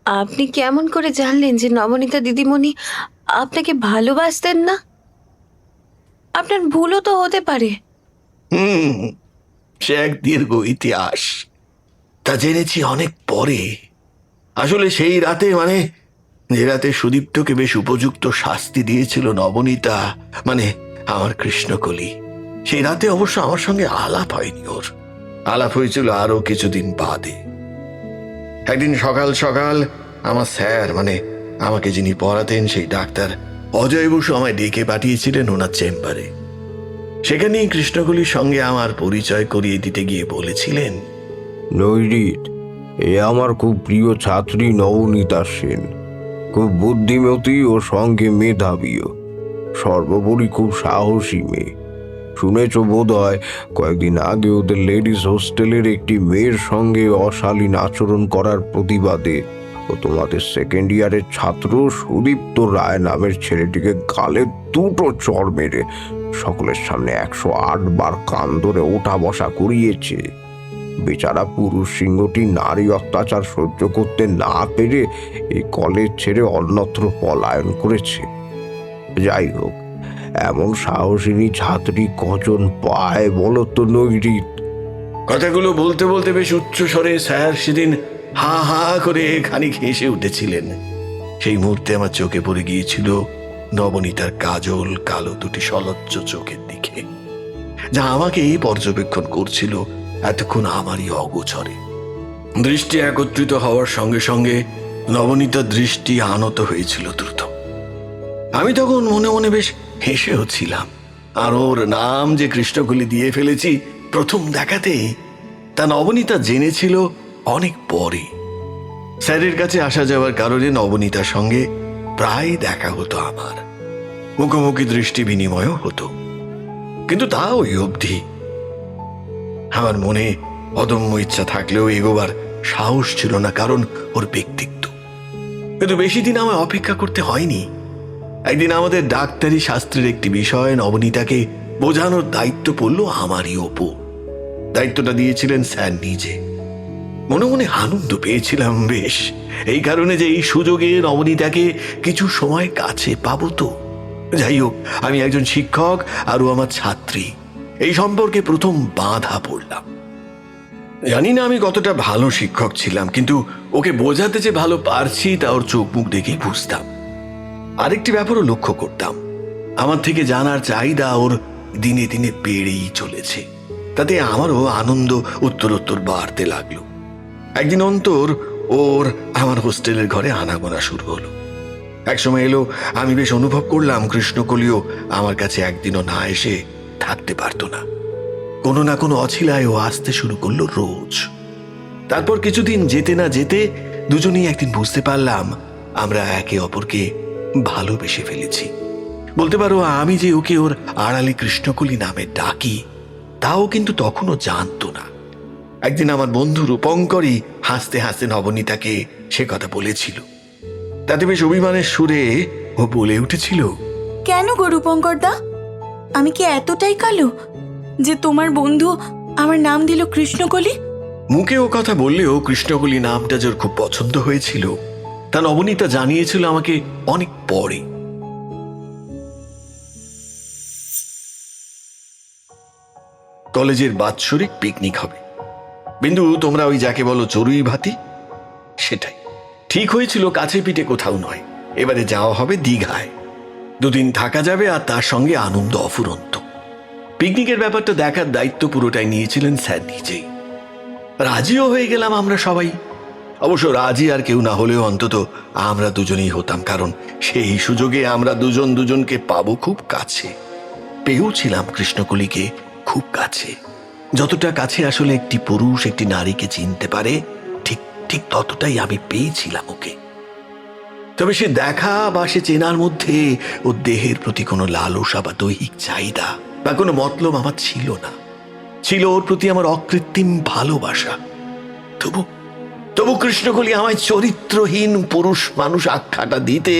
আপনি কেমন করে জানলেন যে নবনীতা দিদিমণি আপনাকে ভালোবাসতেন না? আপনার ভুলও তো হতে পারে। সে এক দীর্ঘ ইতিহাস, তা জেনেছি অনেক পরে। আসলে সেই রাতে, মানে যে রাতে সুদীপ্তকে বেশ উপযুক্ত শাস্তি দিয়েছিল নবনীতা, মানে আমার কৃষ্ণকলি, সেই রাতে অবশ্য আমার সঙ্গে আলাপ হয়নি ওর। আলাপ হয়েছিল আরো কিছুদিন বাদে। একদিন সকাল সকাল আমার স্যার, মানে আমাকে যিনি পড়াতেন সেই ডাক্তার অজয় বসু আমায় ডেকে পাঠিয়েছিলেন ওনার চেম্বারে। সেখানেই কৃষ্ণকলির সঙ্গে আমার পরিচয় করিয়ে দিতে গিয়ে বলেছিলেন, নৈরিত, এ আমার খুব প্রিয় ছাত্রী নবনীতা সেন। খুব বুদ্ধিমতী ও সঙ্গে মেধাবীও, সর্বোপরি খুব সাহসী মেয়ে। শুনেছ বোধ হয় কয়েকদিন আগে ওদের লেডিস হোস্টেলের একটি মেয়ের সঙ্গে অশালীন আচরণ করার প্রতিবাদে ও তোমাদের সেকেন্ড ইয়ারের ছাত্র সুদীপ্ত রায় নামের ছেলেটিকে গালে দুটো চড় মেরে সকলের সামনে 108 বার কান ধরে ওঠা বসা করিয়েছে। বেচারা পুরুষ সিংহটি নারী অত্যাচার সহ্য করতে না পেরে এই কলেজ ছেড়ে অন্যত্র পলায়ন করেছে। যাই হোক, এমন সাহসিনী ছাত্রী কজন পায় বলো তো নৈরিত? কথাগুলো বলতে বলতে বেশ উচ্চ স্বরে স্যার সেদিন হা হা করে খানিক হেসে উঠেছিলেন। সেই মুহূর্তে আমার চোখে পড়ে গিয়েছিল নবনীতার কাজল কালো দুটি সলজ্জ চোখের দিকে, যা আমাকে এই পর্যবেক্ষণ করছিল এতক্ষণ আমারই অগোচরে। দৃষ্টি একত্রিত হওয়ার সঙ্গে সঙ্গে নবনীতার দৃষ্টি আনত হয়েছিল দ্রুত। আমি তখন মনে মনে বেশ হেসেও ছিলাম। আর ওর নাম যে কৃষ্ণকলি দিয়ে ফেলেছি প্রথম দেখাতেই, তা নবনীতা জেনেছিল অনেক পরে। স্যারের কাছে আসা যাওয়ার কারণে নবনীতার সঙ্গে প্রায় দেখা হতো আমার, মুখোমুখি দৃষ্টি বিনিময়ও হতো, কিন্তু তা ওই অবধি। আমার মনে অদম্য ইচ্ছা থাকলেও এগোবার সাহস ছিল না, কারণ ওর ব্যক্তিত্ব। কিন্তু বেশি দিন আমায় অপেক্ষা করতে হয়নি। একদিন আমাদের ডাক্তারি শাস্ত্রের একটি বিষয় নবনীতাকে বোঝানোর দায়িত্ব পড়ল আমারই ওপর। দায়িত্বটা দিয়েছিলেন স্যার নিজে। মনে মনে আনন্দ পেয়েছিলাম বেশ, এই কারণে যে এই সুযোগে নবনীতাকে কিছু সময় কাছে পাবো তো। যাই হোক, আমি একজন শিক্ষক আর ও আমার ছাত্রী, এই সম্পর্কে প্রথম বাঁধা পড়লাম। জানি না আমি কতটা ভালো শিক্ষক ছিলাম, কিন্তু ওকে বোঝাতে যে ভালো পারছি তা ওর চোখ মুখ দেখেই বুঝতাম। আরেকটি ব্যাপারও লক্ষ্য করতাম, আমার থেকে জানার চাহিদা ওর দিনে দিনে বেড়েই চলেছে। তাতে আমারও আনন্দ উত্তরোত্তর বাড়তে লাগলো। একদিন অন্তর ওর আমার হোস্টেলের ঘরে আনাগোনা শুরু হলো। একসময় এলো আমি বেশ অনুভব করলাম কৃষ্ণকলিও আমার কাছে একদিনও না এসে থাকতে পারতো না। কোনো না কোনো অছিলায় ও আসতে শুরু করলো রোজ। তারপর কিছুদিন যেতে না যেতে দুজনেই একদিন বুঝতে পারলাম আমরা একে অপরকে ভালোবেসে ফেলেছি। বলতে পারো আমি যে ওকে ওর আড়ালে কৃষ্ণকলি নামে ডাকি তাও কিন্তু তখনও জানতো না। একদিন আমার বন্ধু রূপঙ্করই হাসতে হাসতে নবনীতাকে সে কথা বলেছিল। তাতে বেশ অভিমানের সুরে ও বলে উঠেছিল, কেন গো রূপঙ্কর দা, আমি কি এতটাই কালো যে তোমার বন্ধু আমার নাম দিল কৃষ্ণকলি? মুখে ও কথা বললেও কৃষ্ণকলি নামটা যে ওর খুব পছন্দ হয়েছিল তা নবনীতা জানিয়েছিল আমাকে অনেক পরে। কলেজের বাৎসরিক পিকনিক হবে। বিন্দু, তোমরা ওই যাকে বলো চড়ুই ভাতি, সেটাই ঠিক হয়েছিল, কাছে পিঠে কোথাও নয়। এবারে যাওয়া হবে দীঘায়। 2 দিন থাকা যাবে আর তার সঙ্গে আনন্দ অফুরন্ত। পিকনিকের ব্যাপারটা দেখার দায়িত্ব পুরোটাই নিয়েছিলেন স্যার নিজেই। রাজিও হয়ে গেলাম আমরা সবাই। অবশ্য রাজি আর কেউ না হলেও অন্তত আমরা দুজনেই হতাম, কারণ সেই সুযোগে আমরা দুজন দুজনকে পাবো খুব কাছে। পেয়েও ছিলাম কৃষ্ণকলিকে খুব কাছে, যতটা কাছে আসলে একটি পুরুষ একটি নারীকে চিনতে পারে ঠিক ঠিক ততটাই আমি পেয়েছিলাম ওকে। তবে সে দেখা বা সে চেনার মধ্যে ওর দেহের প্রতি কোনো লালসা বা দৈহিক চাহিদা বা কোনো মতলব আমার ছিল না। ছিল ওর প্রতি আমার অকৃত্রিম ভালোবাসা। তবু কৃষ্ণকলি আমায় চরিত্রহীন পুরুষ মানুষ আখ্যাটা দিতে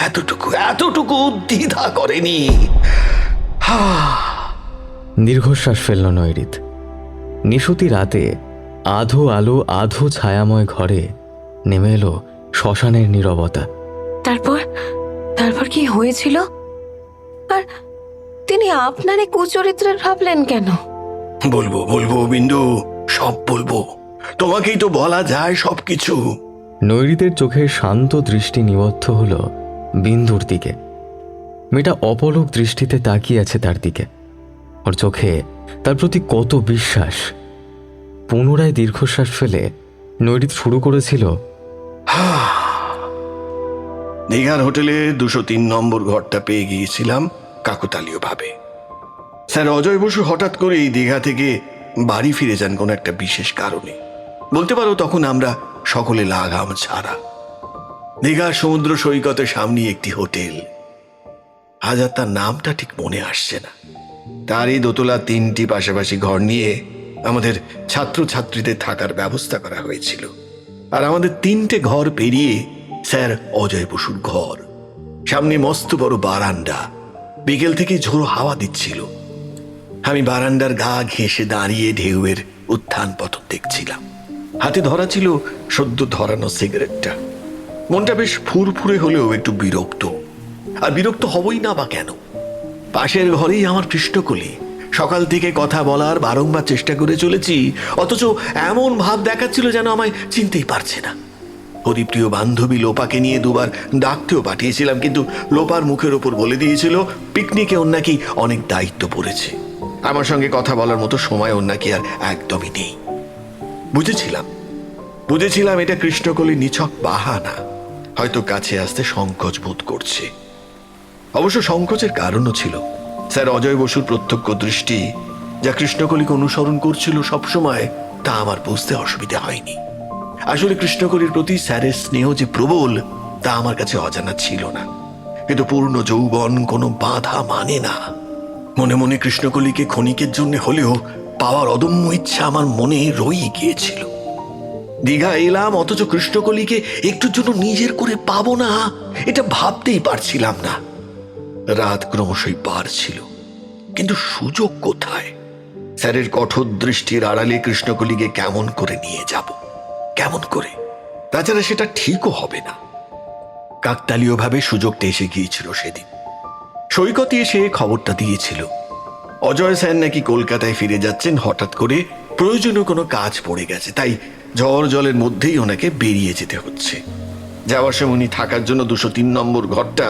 এতটুকু দ্বিধা করেনি। দীর্ঘশ্বাস ফেলল নৈরিত। নিশুতি রাতে আধো আলো আধো ছায়াময় ঘরে নেমে এলো শ্মশানের নীরবতা। তারপর কি হয়েছিল? আর তিনি আপনারে কুচরিত্রের ভাবলেন কেন? বলবো বিন্দু, সব বলবো। তোমাকেই তো বলা যায় সবকিছু। নৈরিতের চোখের শান্ত দৃষ্টি নিবদ্ধ হলো বিন্দুর দিকে। মেয়েটা অপলক দৃষ্টিতে তাকিয়ে আছে তার দিকে। ওর চোখে তার প্রতি কত বিশ্বাস। পুনরায় দীর্ঘশ্বাস ফেলে নৈরিত শুরু করেছিল, দীঘার হোটেলে 203 নম্বর ঘরটা পেয়ে গিয়েছিলাম কাকতালীয় ভাবে। স্যার অজয় বসু হঠাৎ করেই দীঘা থেকে বাড়ি ফিরে যান কোনো একটা বিশেষ কারণে। বলতে পারো তখন আমরা সকলে লাগাম ছাড়া। দীঘার সমুদ্র সৈকতের সামনে একটি হোটেল, আজ আর তার নামটা ঠিক মনে আসছে না। তারই দোতলা 3টি পাশাপাশি ঘর নিয়ে আমাদের ছাত্রছাত্রীদের থাকার ব্যবস্থা করা হয়েছিল। আর আমাদের 3টে ঘর পেরিয়ে স্যার অজয় বসুর ঘর। সামনে মস্ত বড় বারান্দা, বিকেল থেকে ঝোড়ো হাওয়া দিচ্ছিল। আমি বারান্দার গা ঘেঁষে দাঁড়িয়ে ঢেউয়ের উত্থান পতন দেখছিলাম। হাতে ধরা ছিল সদ্য ধরানো সিগারেটটা। মনটা বেশ ফুরফুরে হলেও একটু বিরক্ত। আর বিরক্ত হবই না বা কেন? পাশের ঘরেই আমার কৃষ্ণকলি। সকাল থেকে কথা বলার বারংবার চেষ্টা করে চলেছি, অথচ এমন ভাব দেখাচ্ছিল যেন আমায় চিনতেই পারছে না। হরিপ্রিয় বান্ধবী লোপাকে নিয়ে 2বার ডাকতেও পাঠিয়েছিলাম, কিন্তু লোপার মুখের ওপর বলে দিয়েছিল পিকনিকে ওর নাকি অনেক দায়িত্ব পড়েছে। আমার সঙ্গে কথা বলার মতো সময় ওর নাকি আর একদমই নেই। বুঝেছিলাম এটা কৃষ্ণকলির নিছক বাহানা, হয়তো কাছে আসতে সংকোচ বোধ করছে। অবশ্য সংকোচের কারণও ছিল। স্যার অজয় বসুর প্রত্যক্ষ দৃষ্টি যা কৃষ্ণকলিকে অনুসরণ করছিল সবসময়, তা আমার বুঝতে অসুবিধা হয়নি। আসলে কৃষ্ণকলির প্রতি স্যারের স্নেহ যে প্রবল তা আমার কাছে অজানা ছিল না। কিন্তু পূর্ণ যৌবন কোনো বাধা মানে না। মনে মনে কৃষ্ণকলিকে ক্ষণিকের জন্য হলেও পাওয়ার অদম্য ইচ্ছা আমার মনে রয়ে গিয়েছিল। দীঘা এলাম, অথচ কৃষ্ণকলিকে একটুর জন্য নিজের করে পাবো না, এটা ভাবতেই পারছিলাম না। রাত ক্রমশই পার ছিল, কিন্তু সুযোগ কোথায়? স্যারের কঠোর দৃষ্টির আড়ালে কৃষ্ণকলিকে কেমন করে নিয়ে যাব? কেমন করে? তাছাড়া সেটা ঠিকও হবে না। কাকতালীয়ভাবে সুযোগটা এসে গিয়েছিল সেদিন। সৈকতে এসে খবরটা দিয়েছিল অজয় স্যার নাকি কলকাতায় ফিরে যাচ্ছেন হঠাৎ করে প্রয়োজনীয় কোনো কাজ পড়ে গেছে, তাই ঝড় জলের মধ্যেই ওনাকে বেরিয়ে যেতে হচ্ছে। যাওয়ার সময় উনি থাকার জন্য 203 নম্বর ঘরটা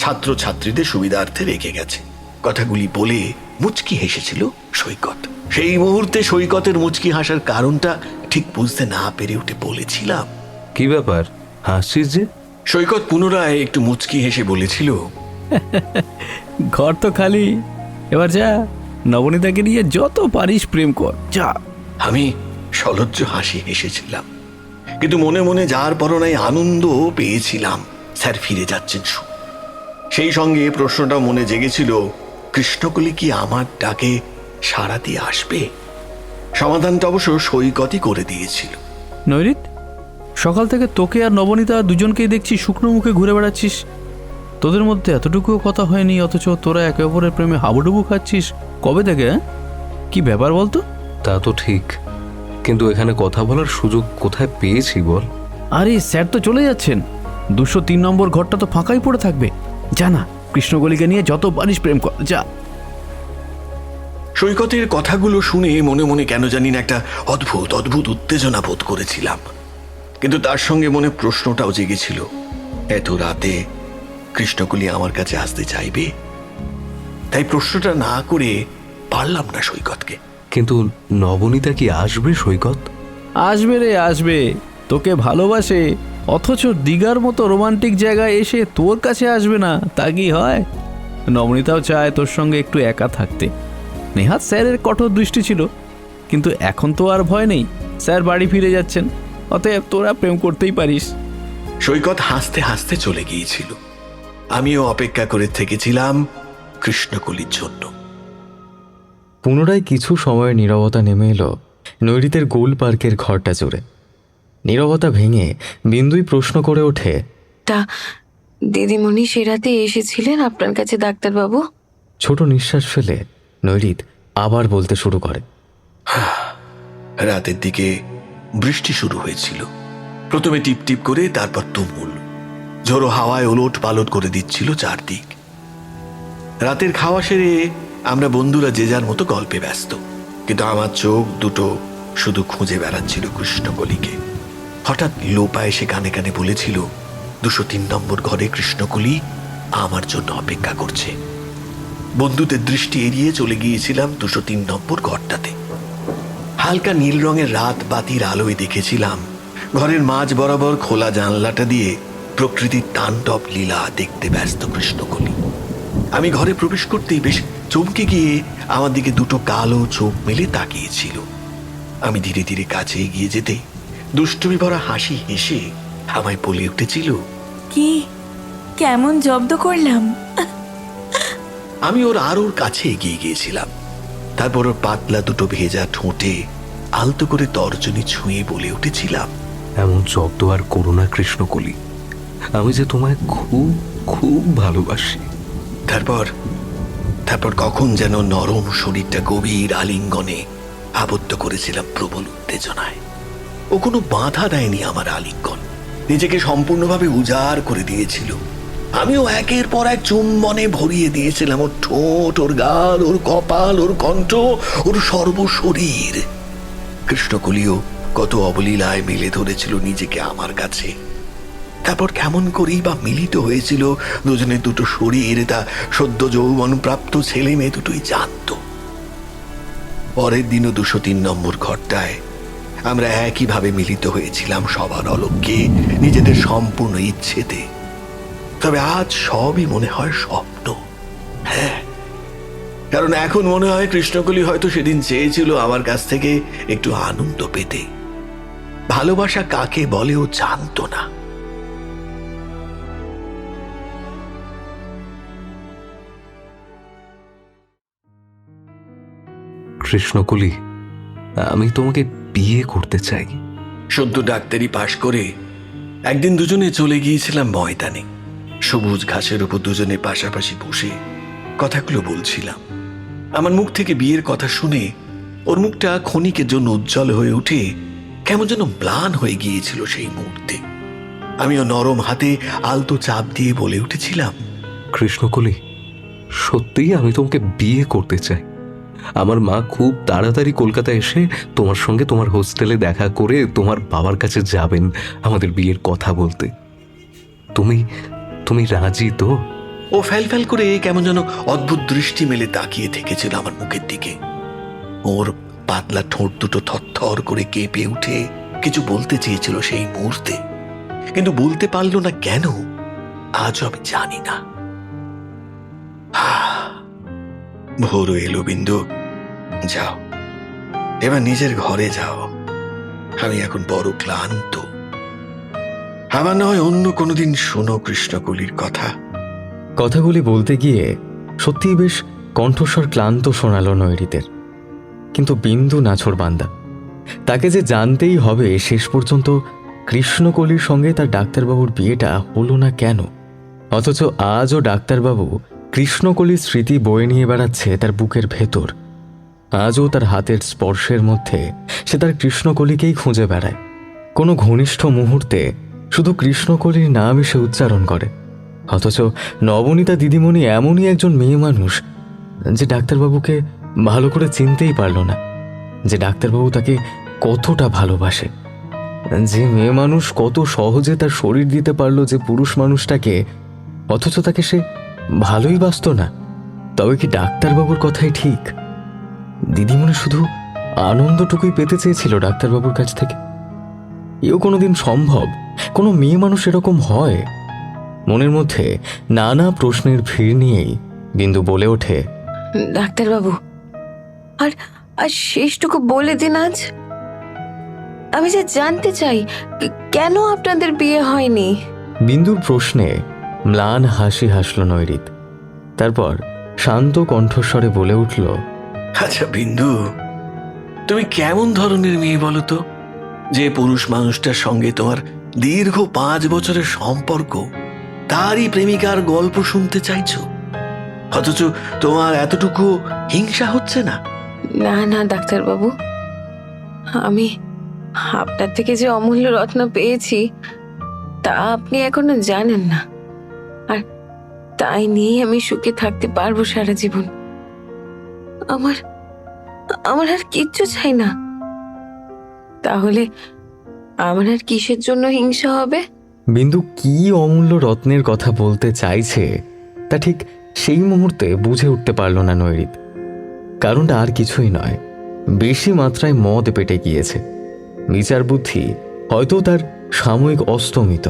ছাত্রছাত্রীদের সুবিধার্থে রেখে গেছে। কথাগুলি বলে মুচকি হেসেছিল সৈকত। সেই মুহূর্তে সৈকতের মুচকি হাসার কারণটা ঠিক বুঝতে না পেরে উঠে বলেছিলাম, কি ব্যাপার, হাসছিস যে? সৈকত পুনরায় একটু মুচকি হেসে বলেছিল, ঘর তো খালি, এবার যা নবনীতাকে নিয়ে যত পারিস প্রেম কর, যা। আমি সলজ্জ হাসি হেসেছিলাম, কিন্তু মনে মনে যার পরনায় আনন্দ পেয়েছিলাম স্যার ফিরে যাচ্ছেন। সেই সঙ্গে প্রশ্নটা মনে জেগেছিল, কৃষ্ণকলি কি আমার ডাকে সাড়া দিয়ে আসবে? সমাধানটা অবশ্য সৈকতই করে দিয়েছিল। নৈরিত, সকাল থেকে তোকে আর নবনীতা দুজনকেই দেখছি শুকনো মুখে ঘুরে বেড়াচ্ছিস। তোদের মধ্যে এতটুকুও কথা হয়নি, অথচ তোরা একে অপরের প্রেমে হাবুডুবু খাচ্ছিস কবে থেকে? কি ব্যাপার বলতো? তা তো ঠিক, কিন্তু এখানে কথা বলার সুযোগ কোথায় পেয়েছি বল? আরে স্যার তো চলে যাচ্ছেন, 203 নম্বর ঘরটা তো ফাঁকাই পড়ে থাকবে। যা না, কৃষ্ণকলিকে নিয়ে যত পারিস প্রেম কর, যা। সৈকতের কথাগুলো শুনে মনে মনে কেন জানি না একটা অদ্ভুত অদ্ভুত উত্তেজনা বোধ করেছিলাম, কিন্তু তার সঙ্গে মনে প্রশ্নটাও জেগেছিল, এত রাতে কৃষ্ণকলি আমার কাছে আসতে চাইবে? তাই প্রশ্নটা না করে পারলাম না সৈকতকে। কিন্তু নবনীতা কি আসবে সৈকত? আসবে রে, আসবে। তোকে ভালোবাসে, অথচ দিঘার মতো রোমান্টিক জায়গায় এসে তোর কাছে আসবে না, তা কি হয়? নবনীতাও চায় তোর সঙ্গে একটু একা থাকতে। নেহাত স্যারের কঠোর দৃষ্টি ছিল, কিন্তু এখন তো আর ভয় নেই, স্যার বাড়ি ফিরে যাচ্ছেন, অতএব তোরা প্রেম করতেই পারিস। সৈকত হাসতে হাসতে চলে গিয়েছিল, আমিও অপেক্ষা করে থেকেছিলাম কৃষ্ণকলির জন্য। পুনরায় কিছু সময়ের নীরবতা নেমে এলো নৈরিতের গোল পার্কের ঘরটা জুড়ে। নীরবতা ভেঙে বিন্দুই প্রশ্ন করে ওঠে, তা দিদিমণি সে রাতে এসেছিলেন আপনার কাছে ডাক্তারবাবু? ছোট নিঃশ্বাস ফেলে নৈরিত আবার বলতে শুরু করে, রাতের দিকে বৃষ্টি শুরু হয়েছিল, প্রথমে টিপ টিপ করে, তারপর তুমুল ঝোড়ো হাওয়ায় ওলট পালট করে দিচ্ছিল চারদিক। রাতের খাওয়া সেরে আমরা বন্ধুরা যে যার মতো গল্পে ব্যস্ত, কিন্তু আমার চোখ দুটো শুধু খুঁজে বেড়াচ্ছিল কৃষ্ণকলিকে। হঠাৎ লোপা এসে কানে কানে বলেছিল, 203 নম্বর ঘরে কৃষ্ণকলি আমার জন্য অপেক্ষা করছে। বন্ধুদের দৃষ্টি এড়িয়ে চলে গিয়েছিলাম 203 নম্বর ঘরটাতে। হালকা নীল রঙের রাত বাতির আলোয় দেখেছিলাম ঘরের মাঝ বরাবর খোলা জানলাটা দিয়ে প্রকৃতির তাণ্ডব লীলা দেখতে ব্যস্ত কৃষ্ণকলি। আমি ঘরে প্রবেশ করতেই বেশ চমকে গিয়ে আমার দিকে দুটো কালো চোখ মেলে তাকিয়েছিল। আমি ধীরে ধীরে কাছে এগিয়ে যেতে দুষ্টুমি ভরা হাসি হেসে আমায় বলে উঠেছিল, কি কেমন জব্দ করলাম? আমি ওর কাছে এগিয়ে গিয়েছিলাম। তারপর ওর পাতলা দুটো ভেজা ঠোঁটে আলতো করে তর্জনী ছুঁয়ে বলে উঠেছিলাম, এমন জব্দ আর করো না কৃষ্ণকলি, আমি যে তোমায় খুব খুব ভালোবাসি। তারপর কখন যেন নরম শরীরটা গভীর আলিঙ্গনে আবদ্ধ করেছিলাম প্রবল উত্তেজনায়। ও কোনো বাধা দেয়নি আমার আলিঙ্গন, নিজেকে সম্পূর্ণভাবে উজাড় করে দিয়েছিল। আমিও একের পর এক চুম্বনে ভরিয়ে দিয়েছিলাম ওর ঠোঁট, ওর গাল, ওর কপাল, ওর কণ্ঠ, ওর সর্বশরীর। কৃষ্ণকলিও কত অবলীলায় মেলে ধরেছিল নিজেকে আমার কাছে। তারপর কেমন করেই বা মিলিত হয়েছিল দুজনের দুটো শরীর, তা সদ্য যৌবন প্রাপ্ত ছেলে মেয়ে দুটোই জানত। পরের দিনও 203 নম্বর ঘরটায় আমরা একইভাবে মিলিত হয়েছিলাম সবার অলক্ষ্যে, নিজেদের সম্পূর্ণ ইচ্ছেতে। তবে আজ সবই মনে হয় স্বপ্ন। হ্যাঁ, কারণ এখন মনে হয় কৃষ্ণকলি হয়তো সেদিন চেয়েছিল আমার কাছ থেকে একটু আনন্দ পেতে। ভালোবাসা কাকে বলে ও জানতো না। কৃষ্ণকলি, আমি তোমাকে বিয়ে করতে চাই। সদ্য ডাক্তারি পাশ করে একদিন দুজনে চলে গিয়েছিলাম ময়দানে। সবুজ ঘাসের উপর দুজনে পাশাপাশি বসে কথাগুলো বলছিলাম। আমার মুখ থেকে বিয়ের কথা শুনে ওর মুখটা ক্ষণিকের জন্য উজ্জ্বল হয়ে উঠে কেমন যেন ম্লান হয়ে গিয়েছিল সেই মুহূর্তে। আমিও নরম হাতে আলতো চাপ দিয়ে বলে উঠেছিলাম, কৃষ্ণকলি, সত্যিই আমি তোমাকে বিয়ে করতে চাই। আমার মা খুব তাড়াতাড়ি কলকাতা এসে তোমার সঙ্গে তোমার হোস্টেলে দেখা করে তোমার বাবার কাছে যাবেন আমাদের বিয়ের কথা বলতে। তুমি তুমি রাজি তো? ও ফ্যাল ফ্যাল করে কেমন যেন অদ্ভুত দৃষ্টি মেলে তাকিয়ে থেকেছিল আমার মুখের দিকে। ওর পাতলা ঠোঁট দুটো থরথর করে কেঁপে উঠে কিছু বলতে চেয়েছিল সেই মুহূর্তে, কিন্তু বলতে পারলো না কেন আজও আমি জানি না। ভোর এলো বিন্দু, যাও এবার নিজের ঘরে যাও। আমি এখন বড় ক্লান্ত। আমার নয় অন্য কোনোদিন শোনো কৃষ্ণকলির কথা। কথাগুলি বলতে গিয়ে সত্যিই বেশ কণ্ঠস্বর ক্লান্ত শোনালো নৈরিতের। কিন্তু বিন্দু নাছোড়বান্দা, তাকে যে জানতেই হবে শেষ পর্যন্ত কৃষ্ণকলির সঙ্গে তার ডাক্তারবাবুর বিয়েটা হলো না কেন। অথচ আজও ডাক্তারবাবু কৃষ্ণকলির স্মৃতি বয়ে নিয়ে বেড়াচ্ছে তার বুকের ভেতর। আজও তার হাতের স্পর্শের মধ্যে সে তার কৃষ্ণকলিকেই খুঁজে বেড়ায়। কোনো ঘনিষ্ঠ মুহূর্তে শুধু কৃষ্ণকলির নাম সে উচ্চারণ করে। অথচ নবনীতা দিদিমণি এমনই একজন মেয়ে মানুষ যে ডাক্তারবাবুকে ভালো করে চিনতেই পারল না, যে ডাক্তারবাবু তাকে কতটা ভালোবাসে, যে মেয়ে মানুষ কত সহজে তার শরীর দিতে পারল যে পুরুষ মানুষটাকে, অথচ তাকে সে ভালোই বাসত না। তবে কি ডাক্তারবাবুর কথাই ঠিক? দিদিমণি শুধু আনন্দটুকুই পেতে চেয়েছিল ডাক্তারবাবুর কাছ থেকে। এও কোনোদিন সম্ভব? কোনো মেয়ে মানুষ এরকম হয়? মনের মধ্যে নানা প্রশ্নের ভিড় নিয়েই বিন্দু বলে ওঠে, ডাক্তারবাবু, আর আর শেষটুকু বলে দিন আজ। আমি যে জানতে চাই কেন আপনাদের বিয়ে হয়নি। বিন্দুর প্রশ্নে ম্লান হাসি হাসল নৈরিত। তারপর শান্ত কণ্ঠস্বরে বলে উঠল, আচ্ছা বিন্দু, তুমি কেমন ধরনের মেয়ে বলো তো, যে পুরুষ মানুষটার সঙ্গে তোমার দীর্ঘ 5 বছরের সম্পর্ক, তারই প্রেমিকার গল্প শুনতে চাইছো, অথচ তোমার এতটুকু হিংসা হচ্ছে না? না না ডাক্তারবাবু, আমি আপনার থেকে যে অমূল্য রত্ন পেয়েছি তা আপনি এখনো জানেন না, আর তাই নিয়ে আমি সুখে থাকতে পারবো সারা জীবন। আমার আমার আর কিচ্ছু চাই না। তাহলে আমার আর কিসের জন্য হিংসা হবে? বিন্দু কি অমূল্য রত্নের কথা বলতে চাইছে তা ঠিক সেই মুহূর্তে বুঝে উঠতে পারল না নৈরিত। কারণটা আর কিছুই নয়, বেশি মাত্রায় মদ পেটে গিয়েছে। বিচার বুদ্ধি হয়তো তার সাময়িক অস্তমিত।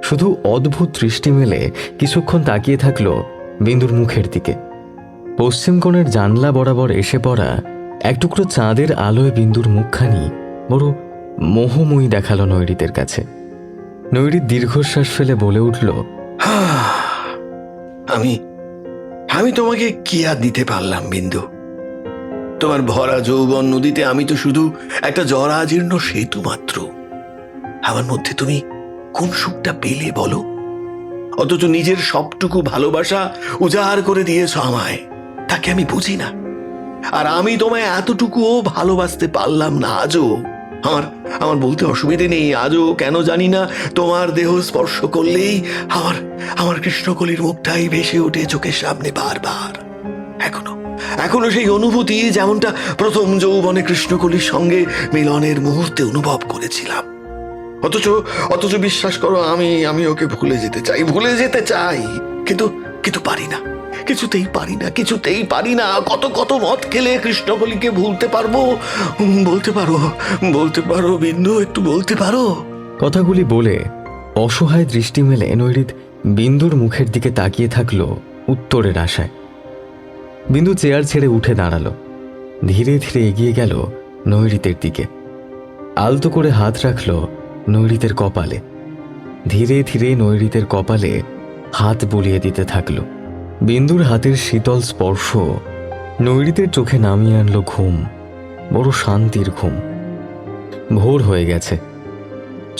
শুধু অদ্ভুত দৃষ্টি মেলে কিছুক্ষণ তাকিয়ে থাকলো বিন্দুর মুখের দিকে। পশ্চিম কোণের জানলা বরাবর এসে পড়া এক টুকরো চাঁদের আলোয় বিন্দুর মুখখানি বড় মোহময়ী দেখালো নৈরিতের কাছে। নৈরিত দীর্ঘশ্বাস ফেলে বলে উঠল, আমি আমি তোমাকে কি আর দিতে পারলাম বিন্দু? তোমার ভরা যৌবন নদীতে আমি তো শুধু একটা জরাজীর্ণ সেতু মাত্র। আমার মধ্যে তুমি কোন সুখটা পেলে বলো? অথচ নিজের সবটুকু ভালোবাসা উজাড় করে দিয়েছ আমায়, তাকে আমি বুঝি না। আর আমি তোমায় এতটুকুও ভালোবাসতে পারলাম না আজও। আমার আমার বলতে অসুবিধে নেই, আজও কেন জানি না তোমার দেহ স্পর্শ করলেই আমার আমার কৃষ্ণকলির মুখটাই ভেসে ওঠে চোখের সামনে বারবার। এখনো সেই অনুভূতি যেমনটা প্রথম যৌবনে কৃষ্ণকলির সঙ্গে মিলনের মুহূর্তে অনুভব করেছিলাম। অথচ বিশ্বাস করো, আমি ওকে ভুলে যেতে চাই, কিন্তু পারি না, কিছুতেই পারি না। কত মদ খেলে কৃষ্ণকলিকে ভুলতে পারবো? বলতে পারো বিন্দু, একটু বলতে পারো? কথাগুলি বলে অসহায় দৃষ্টি মেলে নৈরিত বিন্দুর মুখের দিকে তাকিয়ে থাকলো উত্তরের আশায়। বিন্দু চেয়ার ছেড়ে উঠে দাঁড়ালো, ধীরে ধীরে এগিয়ে গেল নৈরিতের দিকে। আলতো করে হাত রাখল নৈরিতের কপালে। ধীরে ধীরে নৈরিতের কপালে হাত বুলিয়ে দিতে থাকল। বিন্দুর হাতের শীতল স্পর্শ নৈরিতের চোখে নামিয়ে আনলো ঘুম, বড় শান্তির ঘুম। ভোর হয়ে গেছে।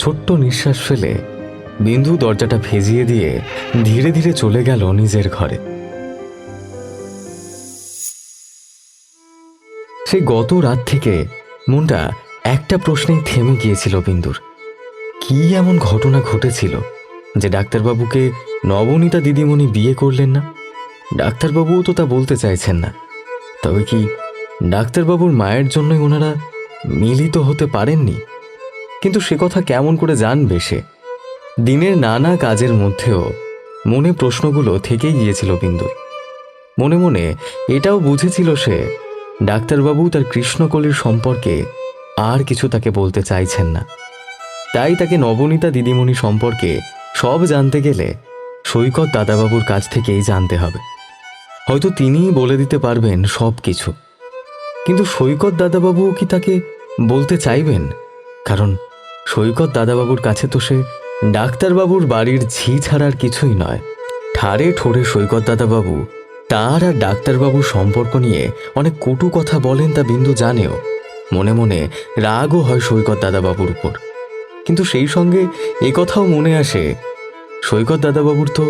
ছোট্ট নিঃশ্বাস ফেলে বিন্দু দরজাটা ভেজিয়ে দিয়ে ধীরে ধীরে চলে গেল নিজের ঘরে। সেই গত রাত থেকে মনটা একটা প্রশ্নেই থেমে গিয়েছিল বিন্দুর। কি এমন ঘটনা ঘটেছিল যে ডাক্তারবাবুকে নবনীতা দিদিমণি বিয়ে করলেন না? ডাক্তারবাবুও তো তা বলতে চাইছেন না। তবে কি ডাক্তারবাবুর মায়ের জন্যই ওনারা মিলিত হতে পারেননি? কিন্তু সে কথা কেমন করে জানবে সে? দিনের নানা কাজের মধ্যেও মনে প্রশ্নগুলো থেকেই গিয়েছিল বিন্দুর। মনে মনে এটাও বুঝেছিল সে ডাক্তারবাবু তার কৃষ্ণকলির সম্পর্কে আর কিছু তাকে বলতে চাইছেন না। তাই তাকে নবনীতা দিদিমণি সম্পর্কে সব জানতে গেলে সৈকত দাদাবাবুর কাছ থেকেই জানতে হবে। হয়তো তিনিই বলে দিতে পারবেন সব কিছু। কিন্তু সৈকত দাদাবাবু কি তাকে বলতে চাইবেন? কারণ সৈকত দাদাবাবুর কাছে তো সে ডাক্তারবাবুর বাড়ির ঝি ছাড়ার কিছুই নয়। ঠাড়ে ঠোড়ে সৈকত দাদাবাবু তার আর ডাক্তারবাবুর সম্পর্ক নিয়ে অনেক কটু কথা বলেন, তা বিন্দু জানেও। মনে মনে রাগও হয় সৈকত দাদাবাবুর উপর। কিন্তু সেই সঙ্গে কথাও মনে আসে, সৈকত দাদাবাবুর তো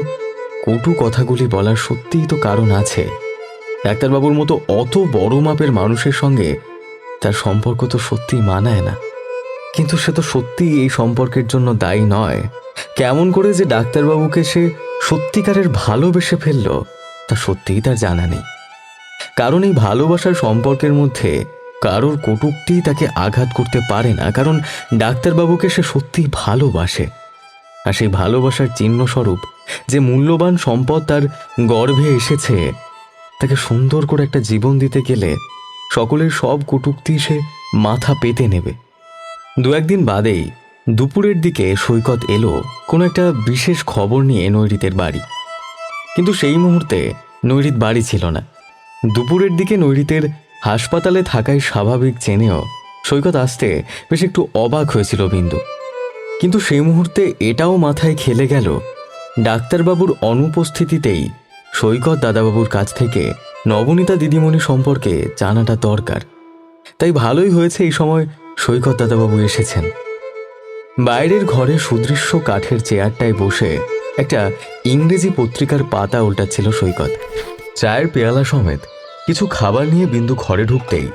কটু কথাগুলি বলার সত্যিই তো কারণ আছে। ডাক্তারবাবুর মতো অত বড় মাপের মানুষের সঙ্গে তার সম্পর্ক তো সত্যিই মানায় না। কিন্তু সে তো সত্যিই এই সম্পর্কের জন্য দায়ী নয়। কেমন করে যে ডাক্তারবাবুকে সে সত্যিকারের ভালোবেসে ফেলল তা সত্যিই তার জানা নেই। কারণ এই ভালোবাসার সম্পর্কের মধ্যে কারোর কটূক্তি তাকে আঘাত করতে পারে না, কারণ ডাক্তারবাবুকে সে সত্যিই ভালোবাসে। আর সেই ভালোবাসার চিহ্নস্বরূপ যে মূল্যবান সম্পদ তার গর্ভে এসেছে, তাকে সুন্দর করে একটা জীবন দিতে গেলে সকলের সব কটূক্তি সে মাথা পেতে নেবে। দু একদিন বাদেই দুপুরের দিকে সৈকত এলো কোনো একটা বিশেষ খবর নিয়ে নৈরিতের বাড়ি। কিন্তু সেই মুহূর্তে নৈরিত বাড়ি ছিল না। দুপুরের দিকে নৈরিতের হাসপাতালে থাকাই স্বাভাবিক জেনেও সৈকত আসতে বেশ একটু অবাক হয়েছিল বিন্দু। কিন্তু সেই মুহূর্তে এটাও মাথায় খেলে গেল, ডাক্তারবাবুর অনুপস্থিতিতেই সৈকত দাদাবাবুর কাছ থেকে নবনীতা দিদিমণি সম্পর্কে জানাটা দরকার। তাই ভালোই হয়েছে এই সময় সৈকত দাদাবাবু এসেছেন। বাইরের ঘরে সুদৃশ্য কাঠের চেয়ারটায় বসে একটা ইংরেজি পত্রিকার পাতা উল্টাচ্ছিল সৈকত। চায়ের পেয়ালা সমেত কিছু খাবার নিয়ে বিন্দু ঘরে ঢুকতেই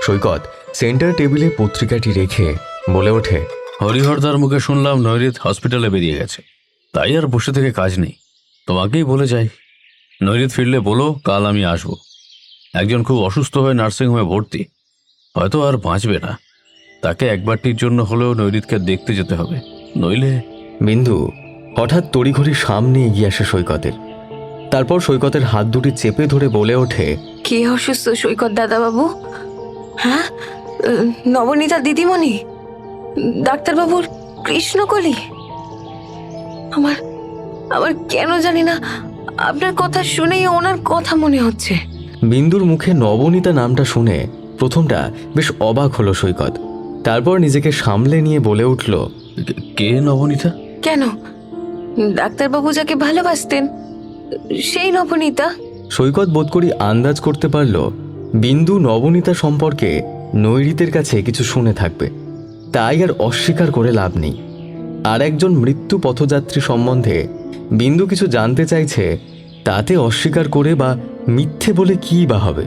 সৈকত সেন্টার টেবিলে পত্রিকাটি রেখে বলে ওঠে, হরিহরদার মুখে শুনলাম নৈরিত হসপিটালে বেরিয়ে গেছে, তাই আর বসে থেকে কাজ নেই। তোমাকেই বলে যাই, নৈরিত ফিরলে বলো কাল আমি আসবো। একজন খুব অসুস্থ হয়ে নার্সিংহোমে ভর্তি, হয়তো আর বাঁচবে না। তাকে একবারটির জন্য হলেও নৈরিতকে দেখতে যেতে হবে, নইলে। বিন্দু হঠাৎ তড়িঘড়ি সামনে এগিয়ে আসে সৈকতের। তারপর সৈকতের হাত দুটি চেপে ধরে বলে ওঠে, কে অসুস্থ সৈকত দাদাবাবু? হ্যাঁ, নবনীতা দিদিমণি, ডাক্তারবাবুর কৃষ্ণকলি। আমার আমার কেন জানি না আপনার কথা শুনেই ওনার কথা মনে হচ্ছে। বিন্দুর মুখে নবনীতা নামটা শুনে প্রথমটা বেশ অবাক হলো সৈকত। তারপর নিজেকে সামলে নিয়ে বলে উঠল, কে নবনীতা? কেন, ডাক্তারবাবু যাকে ভালোবাসতেন সেই নবনীতা। সৈকত বোধ করি আন্দাজ করতে পারল বিন্দু নবনীতা সম্পর্কে নৈরিতের কাছে কিছু শুনে থাকবে, তাই আর অস্বীকার করে লাভ নেই। আর একজন মৃত্যু পথযাত্রী সম্বন্ধে বিন্দু কিছু জানতে চাইছে, তাতে অস্বীকার করে বা মিথ্যে বলে কী বা হবে।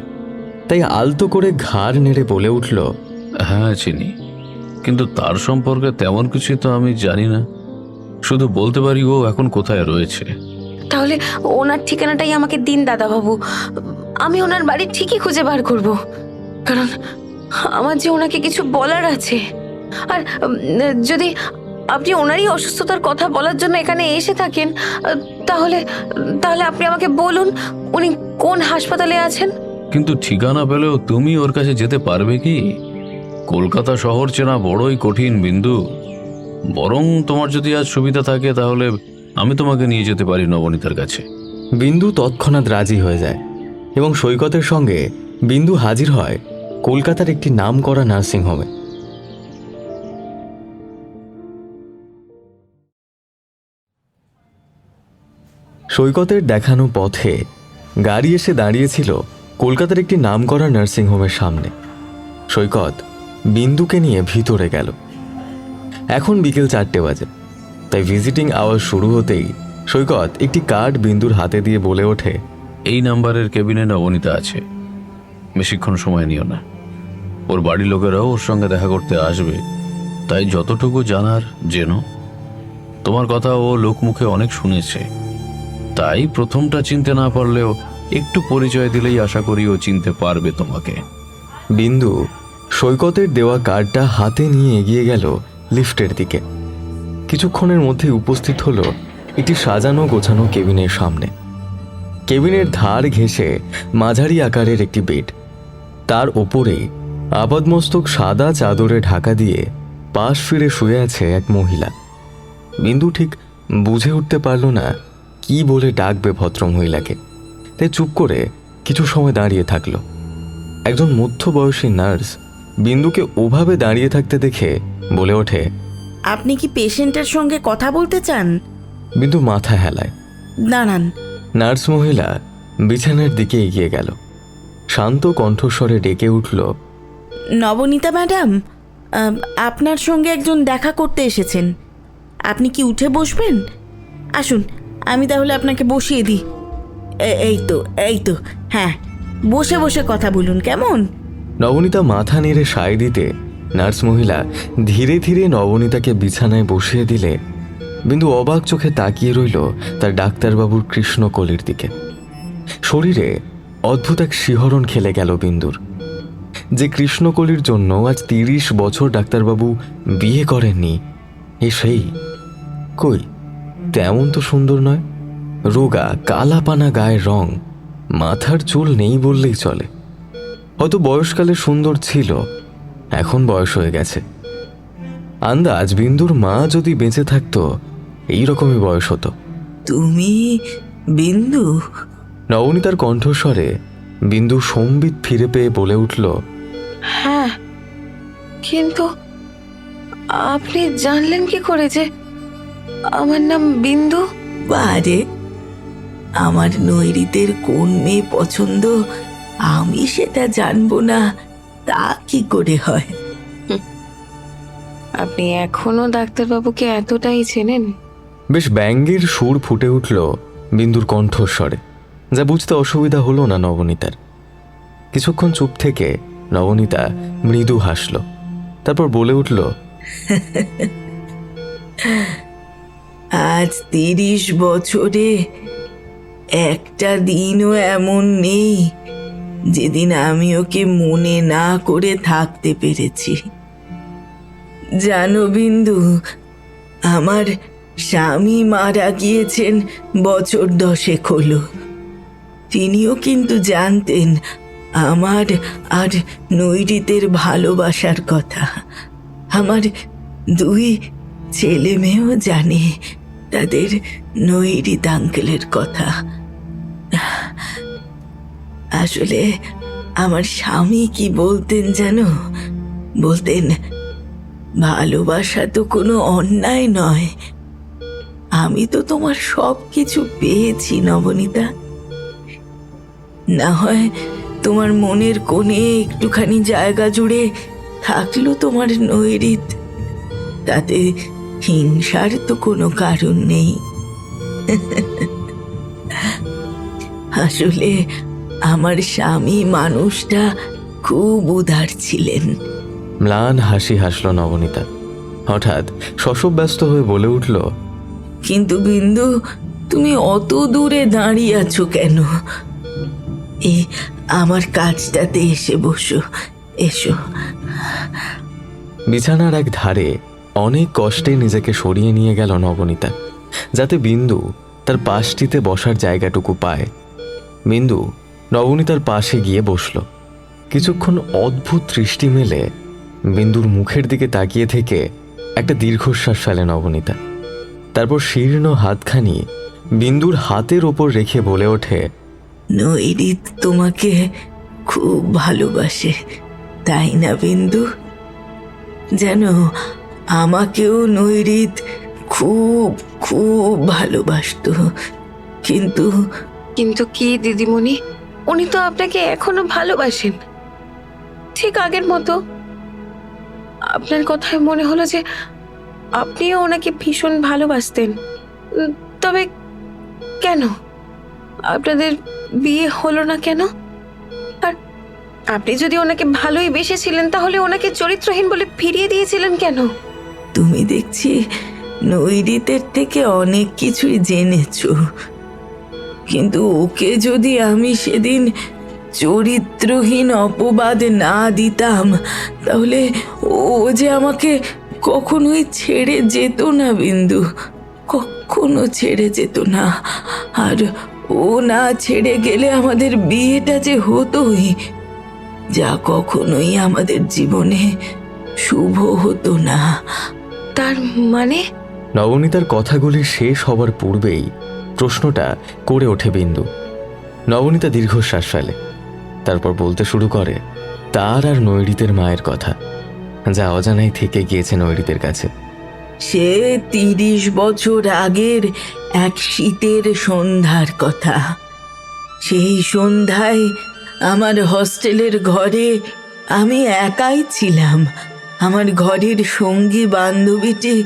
তাই আলতো করে ঘাড় নেড়ে বলে উঠল, হ্যাঁ চিনি, কিন্তু তার সম্পর্কে তেমন কিছুই তো আমি জানি না। শুধু বলতে পারি ও এখন কোথায় রয়েছে। তাহলে ওনার ঠিকানাটাই আমাকে দিন দাদাবাবু, আমি ওনার বাড়ি ঠিকই খুঁজে বার করব। কারণ আমার যে ওনাকে কিছু বলার আছে। আর যদি আপনি ওনারই অসুস্থতার কথা বলার জন্য এখানে এসে থাকেন, তাহলে তাহলে আপনি আমাকে বলুন উনি কোন হাসপাতালে আছেন। কিন্তু ঠিকানা পেলেও তুমি ওর কাছে যেতে পারবে কি? কলকাতা শহর চেনা বড়ই কঠিন বিন্দু। বরং তোমার যদি আজ সুবিধা থাকে তাহলে আমি তোমাকে নিয়ে যেতে পারি নবনীতার কাছে। বিন্দু তৎক্ষণাৎ রাজি হয়ে যায় এবং সৈকতের সঙ্গে বিন্দু হাজির হয় কলকাতার একটি নামকরা নার্সিংহোমে। সৈকতের দেখানো পথে গাড়ি এসে দাঁড়িয়েছিল কলকাতার একটি নামকরা নার্সিংহোমের সামনে। সৈকত বিন্দুকে নিয়ে ভিতরে গেল। এখন বিকেল 4টে বাজে, তাই ভিজিটিং আওয়ার শুরু হতেই সৈকত একটি কার্ড বিন্দুর হাতে দিয়ে বলে ওঠে, এই নাম্বারের কেবিনে নবনীতা আছে, বেশিক্ষণ সময় নিও না। ওর বাড়ির লোকেরাও ওর সঙ্গে দেখা করতে আসবে, তাই যতটুকু জানার জেনো। তোমার কথা ও লোকমুখে অনেক শুনেছে, তাই প্রথমটা চিনতে না পারলেও একটু পরিচয় দিলেই আশা করি ও চিনতে পারবে তোমাকে। বিন্দু সৈকতের দেওয়া কার্ডটা হাতে নিয়ে এগিয়ে গেল লিফটের দিকে। কিছুক্ষণের মধ্যে উপস্থিত হলো একটি সাজানো গোছানো কেবিনের সামনে। কেবিনের ধার ঘেঁষে মাঝারি আকারের একটি বেড, তার ওপরে আপাদমস্তক সাদা চাদরে ঢাকা দিয়ে পাশ ফিরে শুয়ে আছে এক মহিলা। বিন্দু ঠিক বুঝে উঠতে পারল না কি বলে ডাকবে ভদ্রমহিলাকে, তাই চুপ করে কিছু সময় দাঁড়িয়ে থাকলো। একজন মধ্যবয়সী নার্স বিন্দুকে ওভাবে দাঁড়িয়ে থাকতে দেখে বলে ওঠে, আপনি কি পেশেন্টের সঙ্গে কথা বলতে চান? বিন্দু মাথা হেলায়। দাঁড়ান। নার্স মহিলা বিছানার দিকে এগিয়ে গেল, শান্ত কণ্ঠস্বরে ডেকে উঠল, নবনীতা ম্যাডাম, আপনার সঙ্গে একজন দেখা করতে এসেছেন। আপনি কি উঠে বসবেন? আসুন, আমি তাহলে আপনাকে বসিয়ে দিই। এই তো, হ্যাঁ, বসে বসে কথা বলুন, কেমন? নবনীতা মাথা নেড়ে সায় দিতে নার্স মহিলা ধীরে ধীরে নবনীতাকে বিছানায় বসিয়ে দিলে বিন্দু অবাক চোখে তাকিয়ে রইল তার ডাক্তারবাবুর কৃষ্ণকলির দিকে। শরীরে অদ্ভুত এক শিহরণ খেলে গেল বিন্দুর। যে কৃষ্ণকলির জন্য আজ 30 বছর ডাক্তারবাবু বিয়ে করেননি, এ সেই। কই, তেমন তো সুন্দর নয়। রোগা কালাপানা গায়ের রং, মাথার চুল নেই বললেই চলে। হয়তো বয়সকালে সুন্দর ছিল, এখন বয়স হয়ে গেছে। আন্দাজ বিন্দুর মা যদি বেঁচে থাকতো এইরকমই বয়স হতো। তুমি বিন্দু? নবনীতার কণ্ঠস্বরে বিন্দু সম্বিত ফিরে পেয়ে বলে উঠল, হ্যাঁ, কিন্তু আপনি জানলেন কি করে যে আমার নাম বিন্দু? বারে, আমার নৈরিতের কোন মেয়ে পছন্দ আমি সেটা জানবো না তা কি করে হয়? আপনি এখনো ডাক্তারবাবুকে এতটাই চেনেন? বেশ ব্যঙ্গের সুর ফুটে উঠল বিন্দুর কণ্ঠস্বরে, যা বুঝতে অসুবিধা হলো না নবনীতার। কিছুক্ষণ চুপ থেকে নবনীতা মৃদু হাসল, তারপর বলে উঠল, আজ 30 বছরে একটা দিনও এমন নেই যেদিন আমি ওকে মনে না করে থাকতে পেরেছি। জানো বিন্দু, আমার স্বামী মারা গিয়েছেন বছর 10 হলো। তিনিও কিন্তু জানতেন আমার আর নৈরিতের ভালোবাসার কথা। আমার 2 ছেলে মেয়েও জানে তাদের নৈরিত আঙ্কেলের কথা। আসলে আমার স্বামী কি বলতেন জানো? বলতেন, ভালোবাসা তো কোনো অন্যায় নয়। আমি তো তোমার সব কিছু পেয়েছি নবনীতা। না হয় তোমার মনের কোণে একটুখানি জায়গা জুড়ে থাকলো তোমার নৈরিত, তাতে হিংসার তো কোনো কারণ নেই। আসলে আমার স্বামী মানুষটা খুব উদার ছিলেন। ম্লান হাসি হাসল নবনীতা। হঠাৎ শশব্যস্ত হয়ে বলে উঠল, কিন্তু বিন্দু, তুমি অত দূরে দাঁড়িয়ে আছো কেন? এই আমার কাজটাতে এসে বসো, এসো। বিছানার এক ধারে অনেক কষ্টে নিজেকে সরিয়ে নিয়ে গেল নবনীতা, যাতে বিন্দু তার পাশটিতে বসার জায়গাটুকু পায়। বিন্দু নবনীতার পাশে গিয়ে বসল। কিছুক্ষণ অদ্ভুত দৃষ্টি মেলে বিন্দুর মুখের দিকে তাকিয়ে থেকে একটা দীর্ঘশ্বাস ফেলে নবনীতা। তারপর শীর্ণ হাতখানি বিন্দুর হাতের ওপর রেখে বলে ওঠে, নৈরিত তোমাকে খুব ভালোবাসে, তাই না বিন্দু? জানো, আমাকেও নৈরিত খুব খুব ভালোবাসতো। কিন্তু কিন্তু কি দিদিমণি, উনি তো আপনাকে এখনো ভালোবাসেন, ঠিক আগের মতো। আপনার কথায় মনে হলো যে আপনিও ওনাকে ভীষণ ভালোবাসতেন। তবে কেন আপনাদের বিয়ে হলো না কেন? আর আপনি যদি ওনাকে ভালোই বেসেছিলেন, তাহলে ওনাকে চরিত্রহীন বলে ফিরিয়ে দিয়েছিলেন কেন? তুমি দেখছি নৈরিতের থেকে অনেক কিছুই জেনেছো। কিন্তু ওকে যদি আমি সেদিন চরিত্রহীন অপবাদ না দিতাম, তাহলে ও যে আমাকে কখনোই ছেড়ে যেত না বিন্দু, কখনো ছেড়ে যেত না। আর ও না ছেড়ে গেলে আমাদের বিয়েটা যে হতোই, যা কখনোই আমাদের জীবনে শুভ হতো না। তার মানে? নবনীতার কথাগুলি শেষ হবার পূর্বেই প্রশ্নটা করে ওঠে বিন্দু। নবনীতা দীর্ঘশ্বাস ফেলে, তারপর বলতে শুরু করে তার আর নৈরিতের মায়ের কথা, যা অজানাই থেকে গিয়েছে নৈরিতের কাছে। সে 30 বছর আগের এক শীতের সন্ধ্যার কথা। সেই সন্ধ্যায় আমার হস্টেলের ঘরে আমি একাই ছিলাম। আমার ঘরের সঙ্গী বান্ধবীটি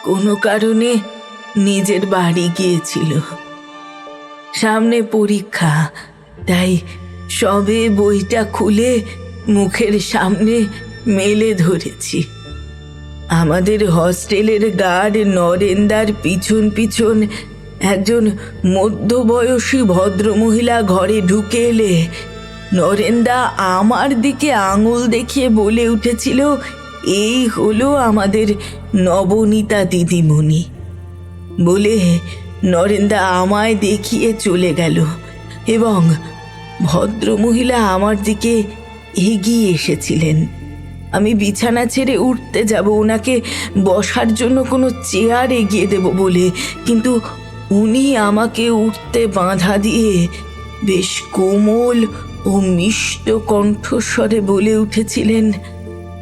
কোনো কারণে নিজের বাড়ি গিয়েছিল। সামনে পরীক্ষা, তাই সবে বইটা খুলে মুখের সামনে মেলে ধরেছি। আমাদের হস্টেলের গার্ড নরেন্দার পিছন পিছন একজন মধ্যবয়সী ভদ্রমহিলা ঘরে ঢুকে এলে নরেন্দা আমার দিকে আঙুল দেখিয়ে বলে উঠেছিল, এই হলো আমাদের নবনীতা দিদিমণি। বলে নরেন্দা আমায় দেখিয়ে চলে গেল এবং ভদ্রমহিলা আমার দিকে এগিয়ে এসেছিলেন। আমি বিছানা ছেড়ে উঠতে যাব, ওনাকে বসার জন্য কোনো চেয়ার এগিয়ে দেব বলে, কিন্তু উনি আমাকে উঠতে বাধা দিয়ে বেশ কোমল ও মিষ্ট কণ্ঠস্বরে বলে উঠেছিলেন,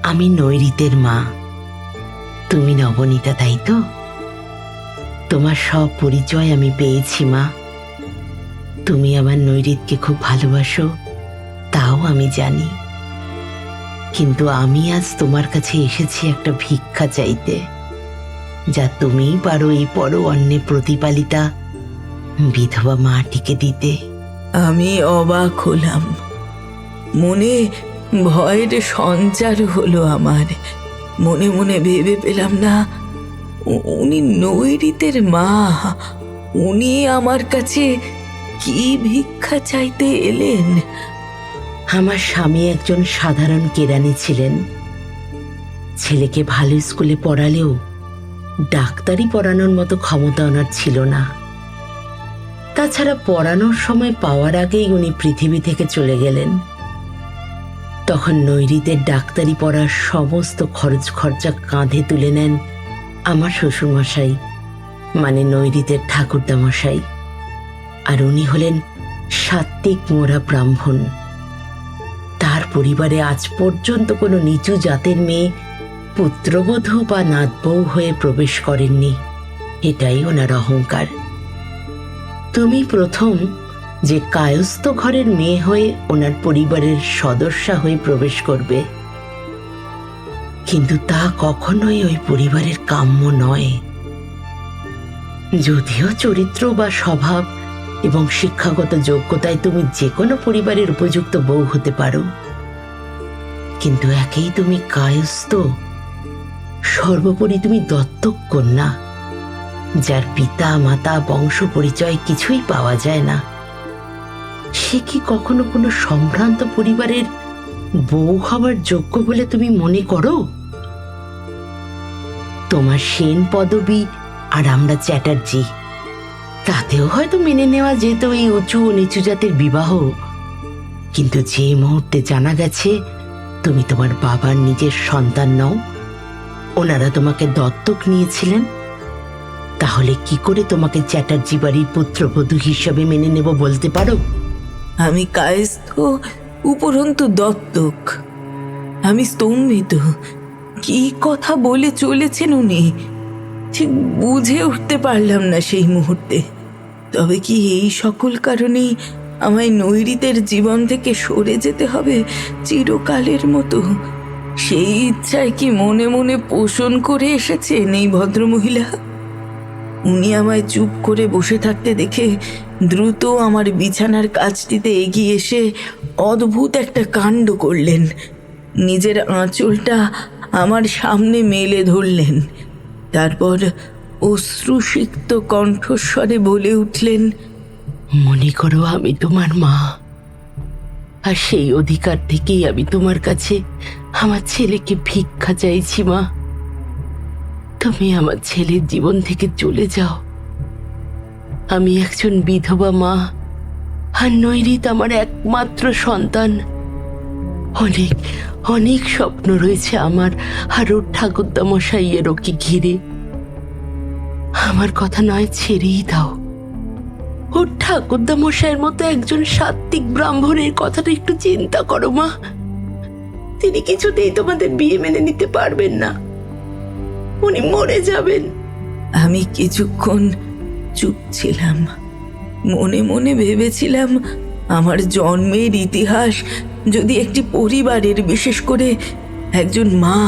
আমি নৈরিতের মা, তুমি নবনীতা, তাই তো? তোমার সব পরিচয় আমি পেয়েছি মা। তুমি আমার নৈরিতকে খুব ভালোবাসো, তাও আমি জানি। কিন্তু আমি আজ তোমার কাছে এসেছি একটা ভিক্ষা চাইতে, যা তুমিই পারো এই পর অন্যে প্রতিপালিতা বিধবা মাটিকে দিতে। আমি অবাক হলাম, মনে ভয়ের সঞ্চার হলো আমার। মনে মনে ভেবে পেলাম না উনি নৈরিতের মা, উনি আমার কাছে কি ভিক্ষা চাইতে এলেন? আমার স্বামী একজন সাধারণ কেরানি ছিলেন। ছেলেকে ভালো স্কুলে পড়ালেও ডাক্তারি পড়ানোর মতো ক্ষমতা ওনার ছিল না। তাছাড়া পড়ানোর সময় পাওয়ার আগেই উনি পৃথিবী থেকে চলে গেলেন। তখন নৈরিতের ডাক্তারি পড়ার সমস্ত খরচ খরচা কাঁধে তুলে নেন আমার শ্বশুরমশাই, মানে নৈরিতের ঠাকুরদামশাই। আর উনি হলেন সাত্ত্বিক মোরা ব্রাহ্মণ। তার পরিবারে আজ পর্যন্ত কোনো নিচু জাতের মেয়ে পুত্রবধূ বা নাতবউ হয়ে প্রবেশ করেননি, এটাই ওনার অহংকার। তুমি প্রথম যে কায়স্থ ঘরের মেয়ে হয়ে ওনার পরিবারের সদস্যা হয়ে প্রবেশ করবে, কিন্তু তা কখনোই ওই পরিবারের কাম্য নয়। যদিও চরিত্র বা স্বভাব এবং শিক্ষাগত যোগ্যতায় তুমি যে কোনো পরিবারের উপযুক্ত বউ হতে পারো, কিন্তু একেই তুমি কায়স্থ, সর্বোপরি তুমি দত্তক কন্যা, যার পিতা মাতা বংশ পরিচয় কিছুই পাওয়া যায় না। সে কি কখনো কোনো সম্ভ্রান্ত পরিবারের বউ হবার যোগ্য বলে তুমি মনে করো? তোমার সেন পদবী আর আমরা চ্যাটার্জি, তাতেও হয়তো মেনে নেওয়া যেত এই উঁচু ও নিচু জাতের বিবাহ। কিন্তু যে মুহূর্তে জানা গেছে তুমি তোমার বাবার নিজের সন্তান নও, ওনারা তোমাকে দত্তক নিয়েছিলেন, তাহলে কি করে তোমাকে চ্যাটার্জি বাড়ির পুত্রবধূ হিসেবে মেনে নেব বলতে পারো? আমি কায়স্থ, উপরন্তু দত্তক। আমি স্তম্ভিত। কি কথা বলে চলেছেন উনি, ঠিক বুঝে উঠতে পারলাম না সেই মুহূর্তে। তবে কি এই সকল কারণেই আমায় নৈরিতের জীবন থেকে সরে যেতে হবে চিরকালের মতো? সেই ইচ্ছায় কি মনে মনে পোষণ করে এসেছেন এই ভদ্রমহিলা? উনি আমায় চুপ করে বসে থাকতে দেখে দ্রুত আমার বিছানার কাছটিতে এগিয়ে এসে অদ্ভুত একটা কাণ্ড করলেন। নিজের আঁচলটা আমার সামনে মেলে ধরলেন, তারপর অশ্রুসিক্ত কণ্ঠস্বরে বলে উঠলেন, মনে করো আমি তোমার মা, আর সেই অধিকার থেকেই আমি তোমার কাছে আমার ছেলেকে ভিক্ষা চাইছি। মা, তুমি আমার ছেলের জীবন থেকে চলে যাও। আমি একজন বিধবা মা, আর নৈরিত আমার একমাত্র সন্তান। অনেক অনেক স্বপ্ন রয়েছে আমার আর ওর ঠাকুরদা মশাইয়ের ওকে ঘিরে। আমার কথা নয়, ছেড়েই দাও। ওর ঠাকুরদা মশাইয়ের মতো একজন সাত্ত্বিক ব্রাহ্মণের কথাটা একটু চিন্তা করো মা। তিনি কিছুতেই তোমাদের বিয়ে মেনে নিতে পারবেন না, উনি মরে যাবেন। আমি কিছুক্ষণ চুপ ছিলাম। মনে মনে ভেবেছিলাম আমার জন্মের ইতিহাস যদি একটি পরিবারের, বিশেষ করে একজন মা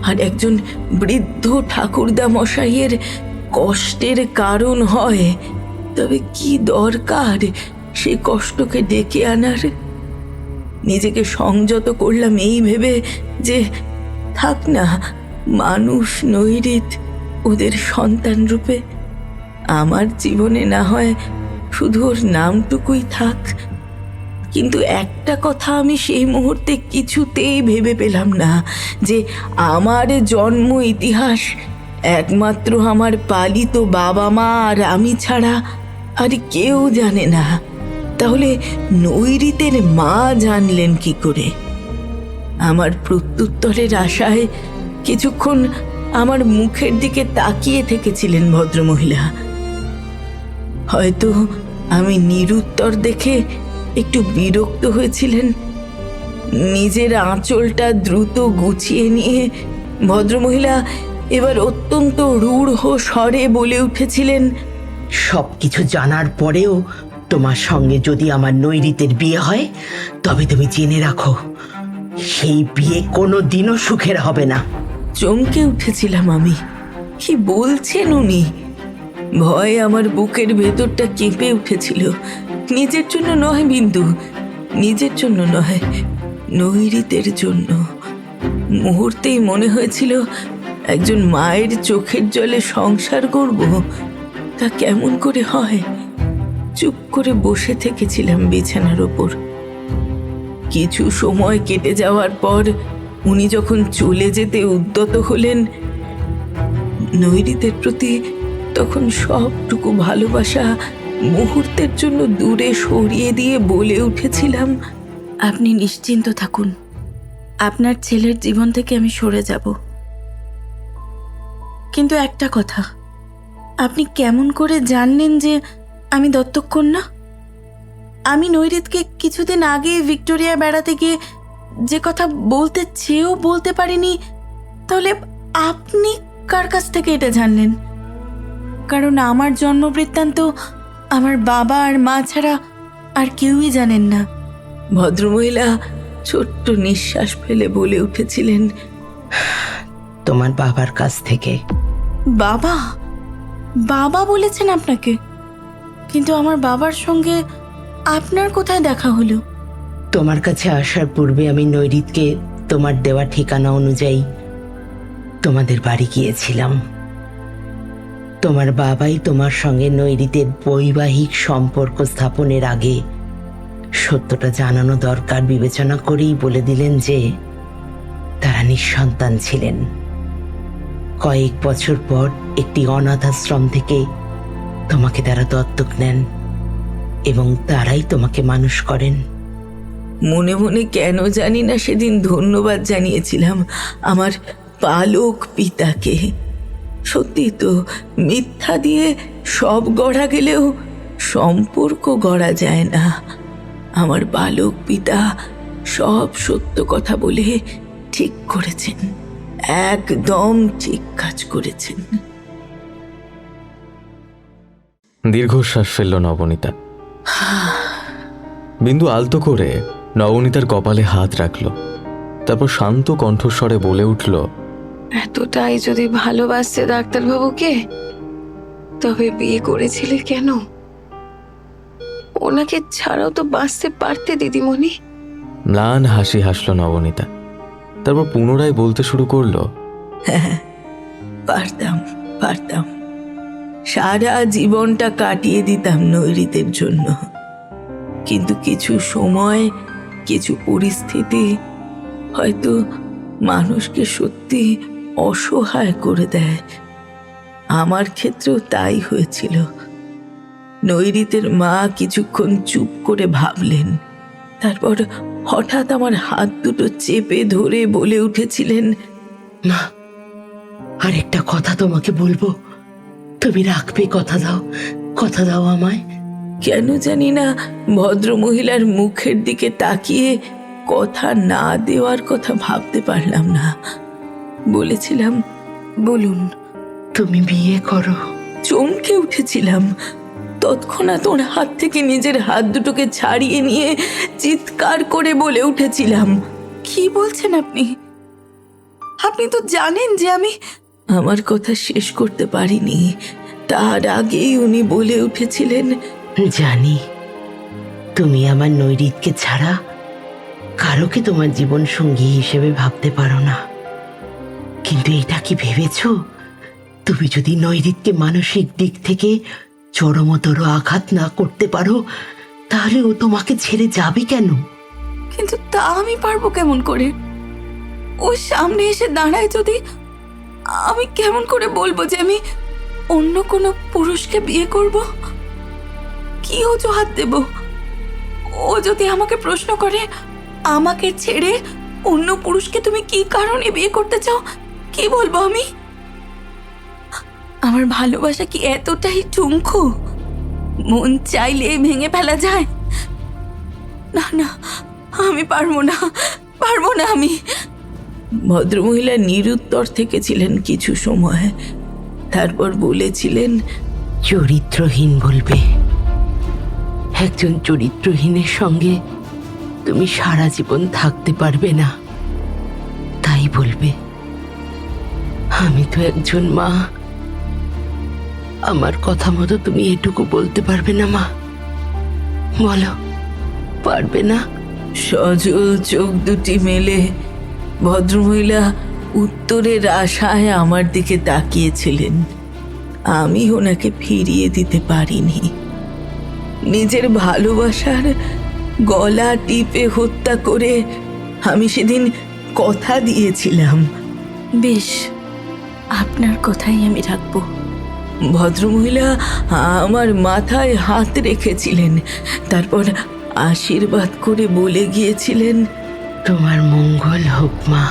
আর একজন বৃদ্ধ ঠাকুরদা মশাইয়ের কষ্টের কারণ হয়, তবে কি দরকার সে কষ্টকে ডেকে আনার। নিজেকে সংযত করলাম এই ভেবে যে থাক না, মানুষ নৈরিত ওদের সন্তান রূপে। আমার জীবনে না হয় শুধু ওর নামটুকুই থাক। কিন্তু একটা কথা আমি সেই মুহূর্তে কিছুতেই ভেবে পেলাম না, যে আমার জন্ম ইতিহাস একমাত্র আমার পালিত বাবা মা আর আমি ছাড়া আর কেউ জানে না। তাহলে নৈরিতের মা জানলেন কি করে? আমার প্রত্যুত্তরের আশায় কিছুক্ষণ আমার মুখের দিকে তাকিয়ে থেকেছিলেন ভদ্রমহিলা। হয়তো আমি নিরুত্তর দেখে একটু বিরক্ত হয়েছিলেন। নিজের আঁচলটা দ্রুত গুছিয়ে নিয়ে ভদ্রমহিলা এবার অত্যন্ত রূঢ় স্বরে বলে উঠেছিলেন, সবকিছু জানার পরেও তোমার সঙ্গে যদি আমার নৈরিতের বিয়ে হয়, তবে তুমি জেনে রাখো, সেই বিয়ে কোনো দিনও সুখের হবে না। চমকে উঠেছিলাম আমি। কি বলছেন উনি? ভয়ে আমার বুকের ভেতরটা কেঁপে উঠেছিল। নিজের জন্য নয় বিন্দু, নিজের জন্য নয়, নৈরিতের জন্য। মুহূর্তেই মনে হয়েছিল একজন মায়ের চোখের জলে সংসার করব। তা কেমন করে হয়? চুপ করে বসে থেকেছিলাম বিছানার ওপর। কিছু সময় কেটে যাওয়ার পর উনি যখন চলে যেতে উদ্যত হলেন, নৈরিতের প্রতি তখন সবটুকু ভালোবাসা মুহূর্তের জন্য দূরে সরিয়ে দিয়ে বলে উঠেছিলাম, আপনি নিশ্চিন্ত থাকুন, আপনার ছেলের জীবন থেকে আমি সরে যাব। কিন্তু একটা কথা, আপনি কেমন করে জানলেন যে আমি দত্তক কন্যা? আমি নৈরিতকে কিছুদিন আগে ভিক্টোরিয়া বেড়াতে গিয়ে যে কথা বলতে চেয়েও বলতে পারিনি, তাহলে আপনি কার কাছ থেকে এটা জানলেন? কারণ আমার জন্ম বৃত্তান্ত আমার বাবা আর মা ছাড়া আর কেউই জানেন না। ভদ্রমহিলা ছোট্ট নিঃশ্বাস ফেলে বলে উঠেছিলেন, তোমার বাবার কাছ থেকে। বাবা? বাবা বলেছেন আপনাকে? কিন্তু আমার বাবার সঙ্গে আপনার কোথায় দেখা হলো? তোমার কাছে আসার পূর্বে আমি নৈরিতকে তোমার দেওয়া ঠিকানা অনুযায়ী তোমাদের বাড়ি গিয়েছিলাম। তোমার বাবাই তোমার সঙ্গে নৈরিতের বৈবাহিক সম্পর্ক স্থাপনের আগে সত্যটা জানানো দরকার বিবেচনা করেই বলে দিলেন যে তারা নিঃসন্তান ছিলেন। কয়েক বছর পর একটি অনাথ আশ্রম থেকে তোমাকে তারা দত্তক নেন এবং তারাই তোমাকে মানুষ করেন। মনে মনে কেন জানি না সেদিন ধন্যবাদ জানিয়েছিলাম আমার পালক পিতাকে। সত্যি তো, মিথ্যা দিয়ে সব গড়া গেলেও সম্পর্ক গড়া যায় না। আমার বালক পিতা সব সত্য কথা বলে ঠিক করেছেন, একদম ঠিক কাজ করেছেন। দীর্ঘশ্বাস ফেলল নবনীতা। বিন্দু আলতো করে নবনীতার কপালে হাত রাখল, তারপর শান্ত কণ্ঠস্বরে বলে উঠল, এতটাই যদি ভালোবাসছে ডাক্তারবাবুকে, তবে বিয়ে করেছিলে কেন? ওনাকে ছাড়াও তো বাঁচতে পারতে দিদিমণি। ম্লান হাসি হাসল নবনীতা, তারপর পুনরায় বলতে শুরু করলো, হ্যাঁ, পারতাম পারতাম। সারা জীবনটা কাটিয়ে দিতাম নৈরিতের জন্য, কিন্তু কিছু সময়, কিছু পরিস্থিতি হয়তো মানুষকে সত্যি অসহায় করে দেয়। আমার ক্ষেত্রেও তাই হয়েছিল। নৈরিতের মা কিছুক্ষণ চুপ করে ভাবলেন, তারপর হঠাৎ আমার হাত দুটো চেপে ধরে বলে উঠেছিলেন, মা, আরেকটা কথা তোমাকে বলবো, তুমি রাখবে? কথা দাও আমায়। কেন জানি না ভদ্রমহিলার মুখের দিকে তাকিয়ে কথা না দেওয়ার কথা ভাবতে পারলাম না। বলেছিলাম, বলুন। তুমি বিয়ে করো। চমকে উঠেছিলাম। তৎক্ষণাৎ ওর হাত থেকে নিজের হাত দুটোকে ছাড়িয়ে নিয়ে চিৎকার করে বলে উঠেছিলাম, কি বলছেন আপনি? আপনি তো জানেন যে আমি... আমার কথা শেষ করতে পারিনি, তার আগেই উনি বলে উঠেছিলেন, জানি তুমি আমার নৈরিতকে ছাড়া কারোকে তোমার জীবন সঙ্গী হিসেবে ভাবতে পারো না, কিন্তু এটা কি ভেবেছো তুমি যদি নৈরিতকে মানসিক দিক থেকে চরমতর আঘাত না করতে পারো তাহলে ও তোমাকে ছেড়ে যাবে কেন? কিন্তু তা আমি পারবো কেমন করে? ওর সামনে এসে দাঁড়ায় যদি, আমি কেমন করে বলবো যে আমি অন্য কোনো পুরুষকে বিয়ে করব? কি অজুহাত দেব? ও যদি আমাকে প্রশ্ন করে, আমাকে ছেড়ে অন্য পুরুষকে তুমি কি কারণে বিয়ে করতে চাও, কি বলবো আমি? আমার ভালোবাসা কি এতটাই টুমকো, মন চাইলে ভেঙে ফেলা যায়? না না, আমি পারবো না আমি। ভদ্রমহিলা নিরুত্তর থেকেছিলেন কিছু সময়, তারপর বলেছিলেন, চরিত্রহীন বলবে। একজন চরিত্রহীনের সঙ্গে তুমি সারা জীবন থাকতে পারবে না, তাই বলবে। আমি তো একজন মা, আমার কথা মতো তুমি এটুকু বলতে পারবে না মা? বলো, পারবে না? সজল চোখ দুটি মেলে ভদ্রমহিলা উত্তরের আশায় আমার দিকে তাকিয়েছিলেন। আমি ওনাকে ফিরিয়ে দিতে পারিনি। নিজের ভালোবাসার গলা টিপে হত্যা করে আমি সেদিন কথা দিয়েছিলাম, বেশ, আপনার কথাই আমি রাখবো। ভদ্রমহিলা আমার মাথায় হাত রেখেছিলেন, তারপর আশীর্বাদ করে বলে গিয়েছিলেন, তোমার মঙ্গল হোক মা,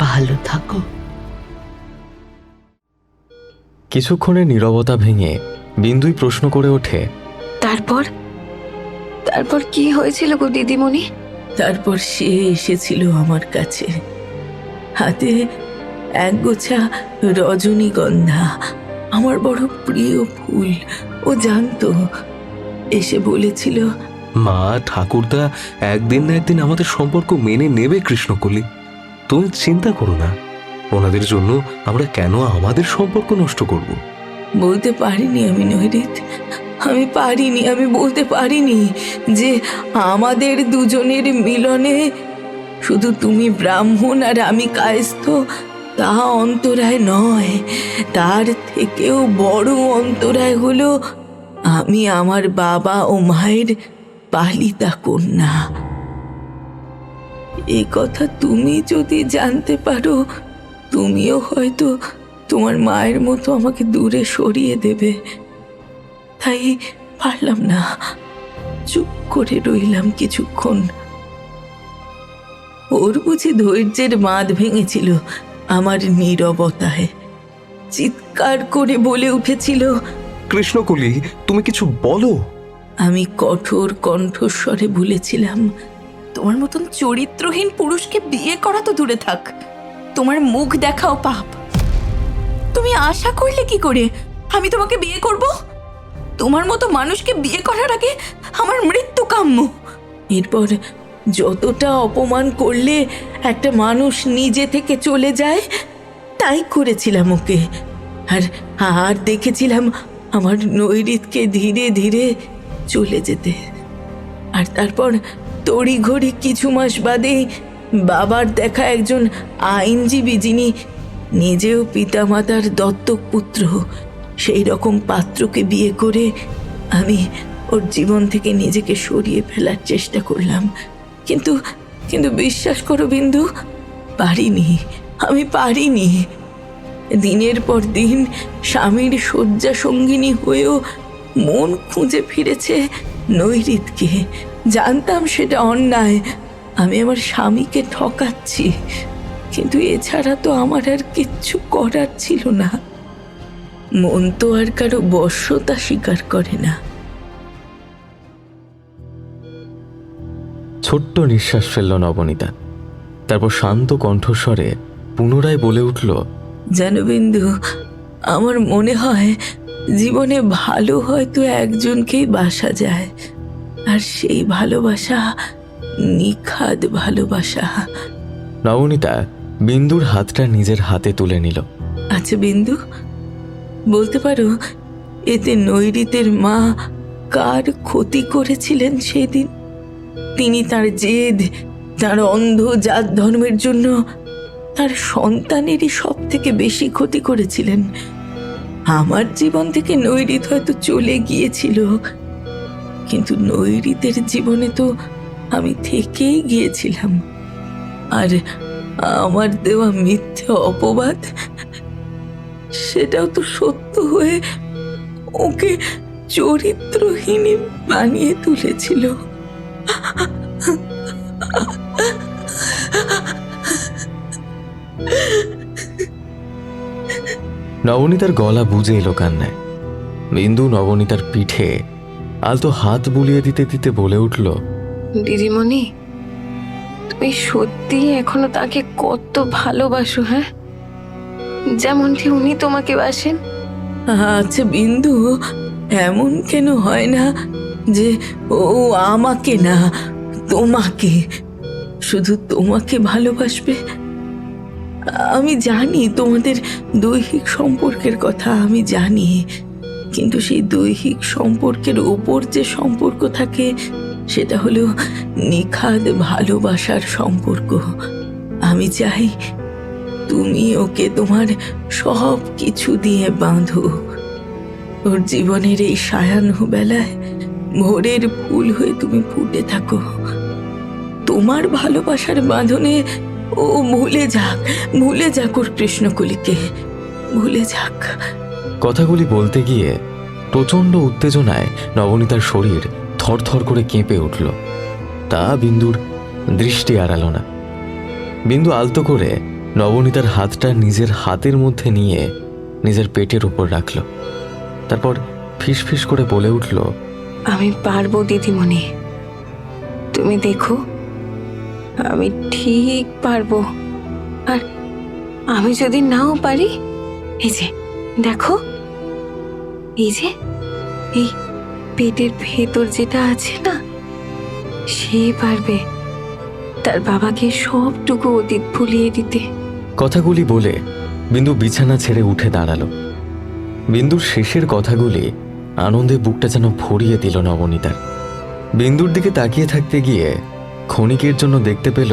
ভালো থাকো। কিছুক্ষণের নীরবতা ভেঙে বিন্দুই প্রশ্ন করে ওঠে, তারপর কি হয়েছিল গো দিদিমণি? তারপর সে এসেছিল আমার কাছে, হাতে একগোছা রজনীগন্ধা, আমার বড় প্রিয় ফুল। ও জানতো। এসে বলেছিল, মা, ঠাকুরদা একদিন না একদিন আমাদের সম্পর্ক মেনে নেবে কৃষ্ণকলি, তুমি চিন্তা করো না। ওনাদের জন্য আমরা কেন আমাদের সম্পর্ক নষ্ট করব? বলতে পারিনি আমি নৈরিত, আমি বলতে পারিনি যে আমাদের দুজনের মিলনে শুধু তুমি ব্রাহ্মণ আর আমি কায়স্থ, তা অন্তরায় নয়। তার থেকেও বড় অন্তরায় হলো আমি আমার বাবা ও মায়ের পালিতা কন্যা। এ কথা তুমি যদি জানতে পারো, তুমিও হয়তো তোমার মায়ের মতো আমাকে দূরে সরিয়ে দেবে। তাই পারলাম না, চুপ করে রইলাম কিছুক্ষণ। ওর বুঝি ধৈর্যের বাঁধ ভেঙেছিল আমার নীরবতায়। চিৎকার করে বলে উঠেছিল, কৃষ্ণকলি, তুমি কিছু বলো। আমি কঠোর কণ্ঠস্বরে বলেছিলাম, তোমার মতন চরিত্রহীন পুরুষকে বিয়ে করা তো দূরে থাক, তোমার মুখ দেখাও পাপ। তুমি আশা করলে কি করে আমি তোমাকে বিয়ে করব? তোমার মতো মানুষকে বিয়ে করার আগে আমার মৃত্যু কাম্য। এরপর যতটা অপমান করলে একটা মানুষ নিজে থেকে চলে যায়, তাই করেছিলাম ওকে। আর দেখেছিলাম আমার নৈরিতকে ধীরে ধীরে চলে যেতে। আর তারপর তড়িঘড়ি কিছু মাস বাদেই বাবার দেখা একজন আইনজীবী, যিনি নিজেও পিতামাতার দত্তক পুত্র, সেই রকম পাত্রকে বিয়ে করে আমি ওর জীবন থেকে নিজেকে সরিয়ে ফেলার চেষ্টা করলাম, কিন্তু কিন্তু বিশ্বাস করো বিন্দু, পারিনি, আমি পারিনি। দিনের পর দিন স্বামীর শয্যা সঙ্গিনী হয়েও মন খুঁজে ফিরেছে নৈরিতকে। জানতাম সেটা অন্যায়, আমি আমার স্বামীকে ঠকাচ্ছি, কিন্তু এছাড়া তো আমার আর কিচ্ছু করার ছিল না। মন তো আর কারো বশ্যতা স্বীকার করে না। ছোট্ট নিঃশ্বাস ফেলল নবনীতা, তারপর শান্ত কণ্ঠস্বরে পুনরায় বলে উঠল, জানো বিন্দু, আমার মনে হয় জীবনে ভালো হয়তো একজনকেই বাসা যায়, আর সেই ভালোবাসা নিখাদ ভালোবাসা। নবনীতা বিন্দুর হাতটা নিজের হাতে তুলে নিল। আচ্ছা বিন্দু, বলতে পারো এতে নৈরিতের মা কার ক্ষতি করেছিলেন সেদিন? তিনি তার জেদ, তার অন্ধ জাত ধর্মের জন্য তার সন্তানেরই সব থেকে বেশি ক্ষতি করেছিলেন। আমার জীবন থেকে নৈরিত হয়তো চলে গিয়েছিল, কিন্তু নৈরিতের জীবনে তো আমি থেকেই গিয়েছিলাম। আর আমার দেওয়া মিথ্যে অপবাদ, সেটাও তো সত্য হয়ে ওকে চরিত্রহীন বানিয়ে তুলেছিল। নবনীতার গলা বুঝে এলো কান্নায়। বিন্দু নবনীতার পিঠে আলতো হাত বুলিয়ে দিতে দিতে বলে উঠল, দিদিমণি, তুমি সত্যি এখনো তাকে কত ভালোবাসো? হ্যাঁ, যেমনটি উনি তোমাকে বাসেন। আচ্ছা বিন্দু, এমন কেন হয় না যে ও আমাকে না, তোমাকে, শুধু তোমাকে ভালোবাসবে? আমি জানি তোমাদের দৈহিক সম্পর্কের কথা, আমি জানি, কিন্তু সেই দৈহিক সম্পর্কের ওপর যে সম্পর্ক থাকে সেটা হলো নিখাদ ভালোবাসার সম্পর্ক। আমি চাই তুমি ওকে তোমার সব কিছু দিয়ে বাঁধো। ওর জীবনের এই সায়াহ্ন বেলায় ভোরের ফুল হয়ে তুমি ফুটে থাকো। তোমার ভালোবাসার বাঁধনে ও ভুলে যাক ওর কৃষ্ণকলিকে, ভুলে যাক। কথাগুলি বলতে গিয়ে প্রচণ্ড উত্তেজনায় নবনীতার শরীর থরথর করে কেঁপে উঠল। তা বিন্দুর দৃষ্টি এড়াল না। বিন্দু আলতো করে নবনীতার হাতটা নিজের হাতের মধ্যে নিয়ে নিজের পেটের উপর রাখল। তারপর ফিসফিস করে বলে উঠল, আমি পারবো দিদিমণি, তুমি দেখো, আমি ঠিক পারবো। আর আমি যদি নাও পারি, এই যে দেখো, এই যে এই পেটের ভেতর যেটা আছে না, সে পারবে তার বাবাকে সবটুকু অতীত ভুলিয়ে দিতে। কথাগুলি বলে বিন্দু বিছানা ছেড়ে উঠে দাঁড়ালো। বিন্দুর শেষের কথাগুলি আনন্দে বুকটা যেন ভরিয়ে দিল নবনীতার। বিন্দুর দিকে তাকিয়ে থাকতে গিয়ে ক্ষণিকের জন্য দেখতে পেল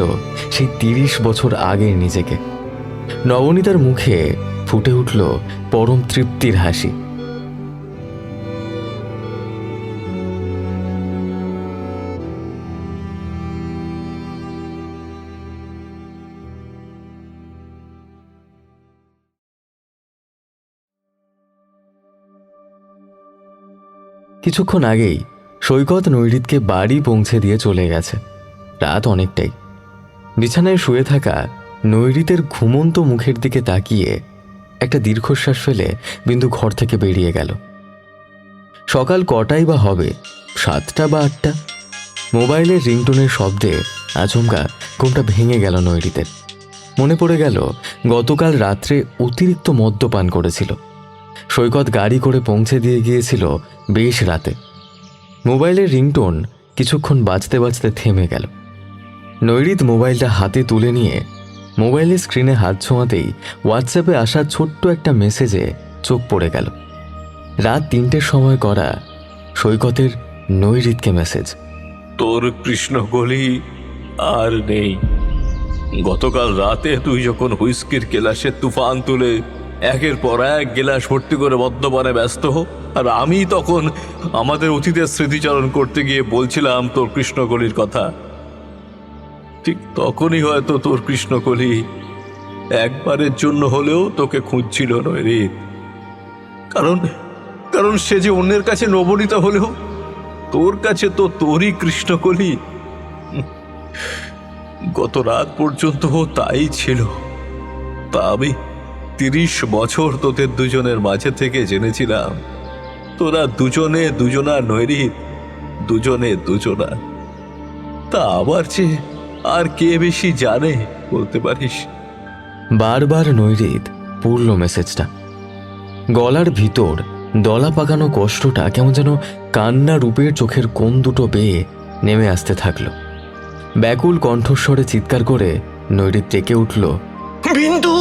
সেই 30 বছর আগের নিজেকে। নবনীতার মুখে ফুটে উঠল পরম তৃপ্তির হাসি। কিছুক্ষণ আগেই সৈকত নৈরিতকে বাড়ি পৌঁছে দিয়ে চলে গেছে। রাত অনেকটাই। বিছানায় শুয়ে থাকা নৈরিতের ঘুমন্ত মুখের দিকে তাকিয়ে একটা দীর্ঘশ্বাস ফেলে বিন্দু ঘর থেকে বেরিয়ে গেল। সকাল কটাই বা হবে, 7টা বা 8টা। মোবাইলের রিংটোনের শব্দে আচমকা ঘুমটা ভেঙে গেল নৈরিতের। মনে পড়ে গেল গতকাল রাত্রে অতিরিক্ত মদ্যপান করেছিল। সৈকত গাড়ি করে পৌঁছে দিয়ে গিয়েছিল বেশ রাতে। মোবাইলের রিংটোন কিছুক্ষণ বাজতে বাজতে থেমে গেল। নৈরিত মোবাইলটা হাতে তুলে নিয়ে মোবাইলের স্ক্রিনে হাত ছোঁয়াতেই হোয়াটসঅ্যাপে আসা ছোট্ট একটা মেসেজে চোখ পড়ে গেল। রাত 3টের সময় করা সৈকতের নৈরিতকে মেসেজ। তোর কৃষ্ণকলি আর নেই। গতকাল রাতে তুই যখন হুইস্কির কেলাসে তুফান তুলে একের পর এক গেলাস ভর্তি করে মদ্যপানে ব্যস্ত, আর আমি তখন আমাদের অতীতের স্মৃতিচারণ করতে গিয়ে বলছিলাম তোর কৃষ্ণকলির কথা। ঠিক তখনই হয়তো তোর কৃষ্ণকলি একবারের জন্য হলেও তোকে খুঁজছিল নৈরিত। কারণ কারণ সে যে অন্যের কাছে নবনীতা হলেও তোর কাছে তো তোরই কৃষ্ণকলি। গত রাত পর্যন্ত তাই ছিল। তা আমি 30 বছর তোদের দুজনের মাঝে থেকে জেনেছিলাম তোরা দুজনে দুজনা নৈরিত, দুজনে দুজনা। তা আবার যে আর কে বেশি জানে বলতে পারিস? বারবার নৈরিত পড়ল মেসেজটা। গলার ভিতর দলা পাকানো কষ্টটা কেমন যেন কান্না রূপের চোখের কোণ দুটো বেয়ে নেমে আসতে থাকলো। ব্যাকুল কণ্ঠস্বরে চিৎকার করে নৈরিত ডেকে উঠল, বিন্দু,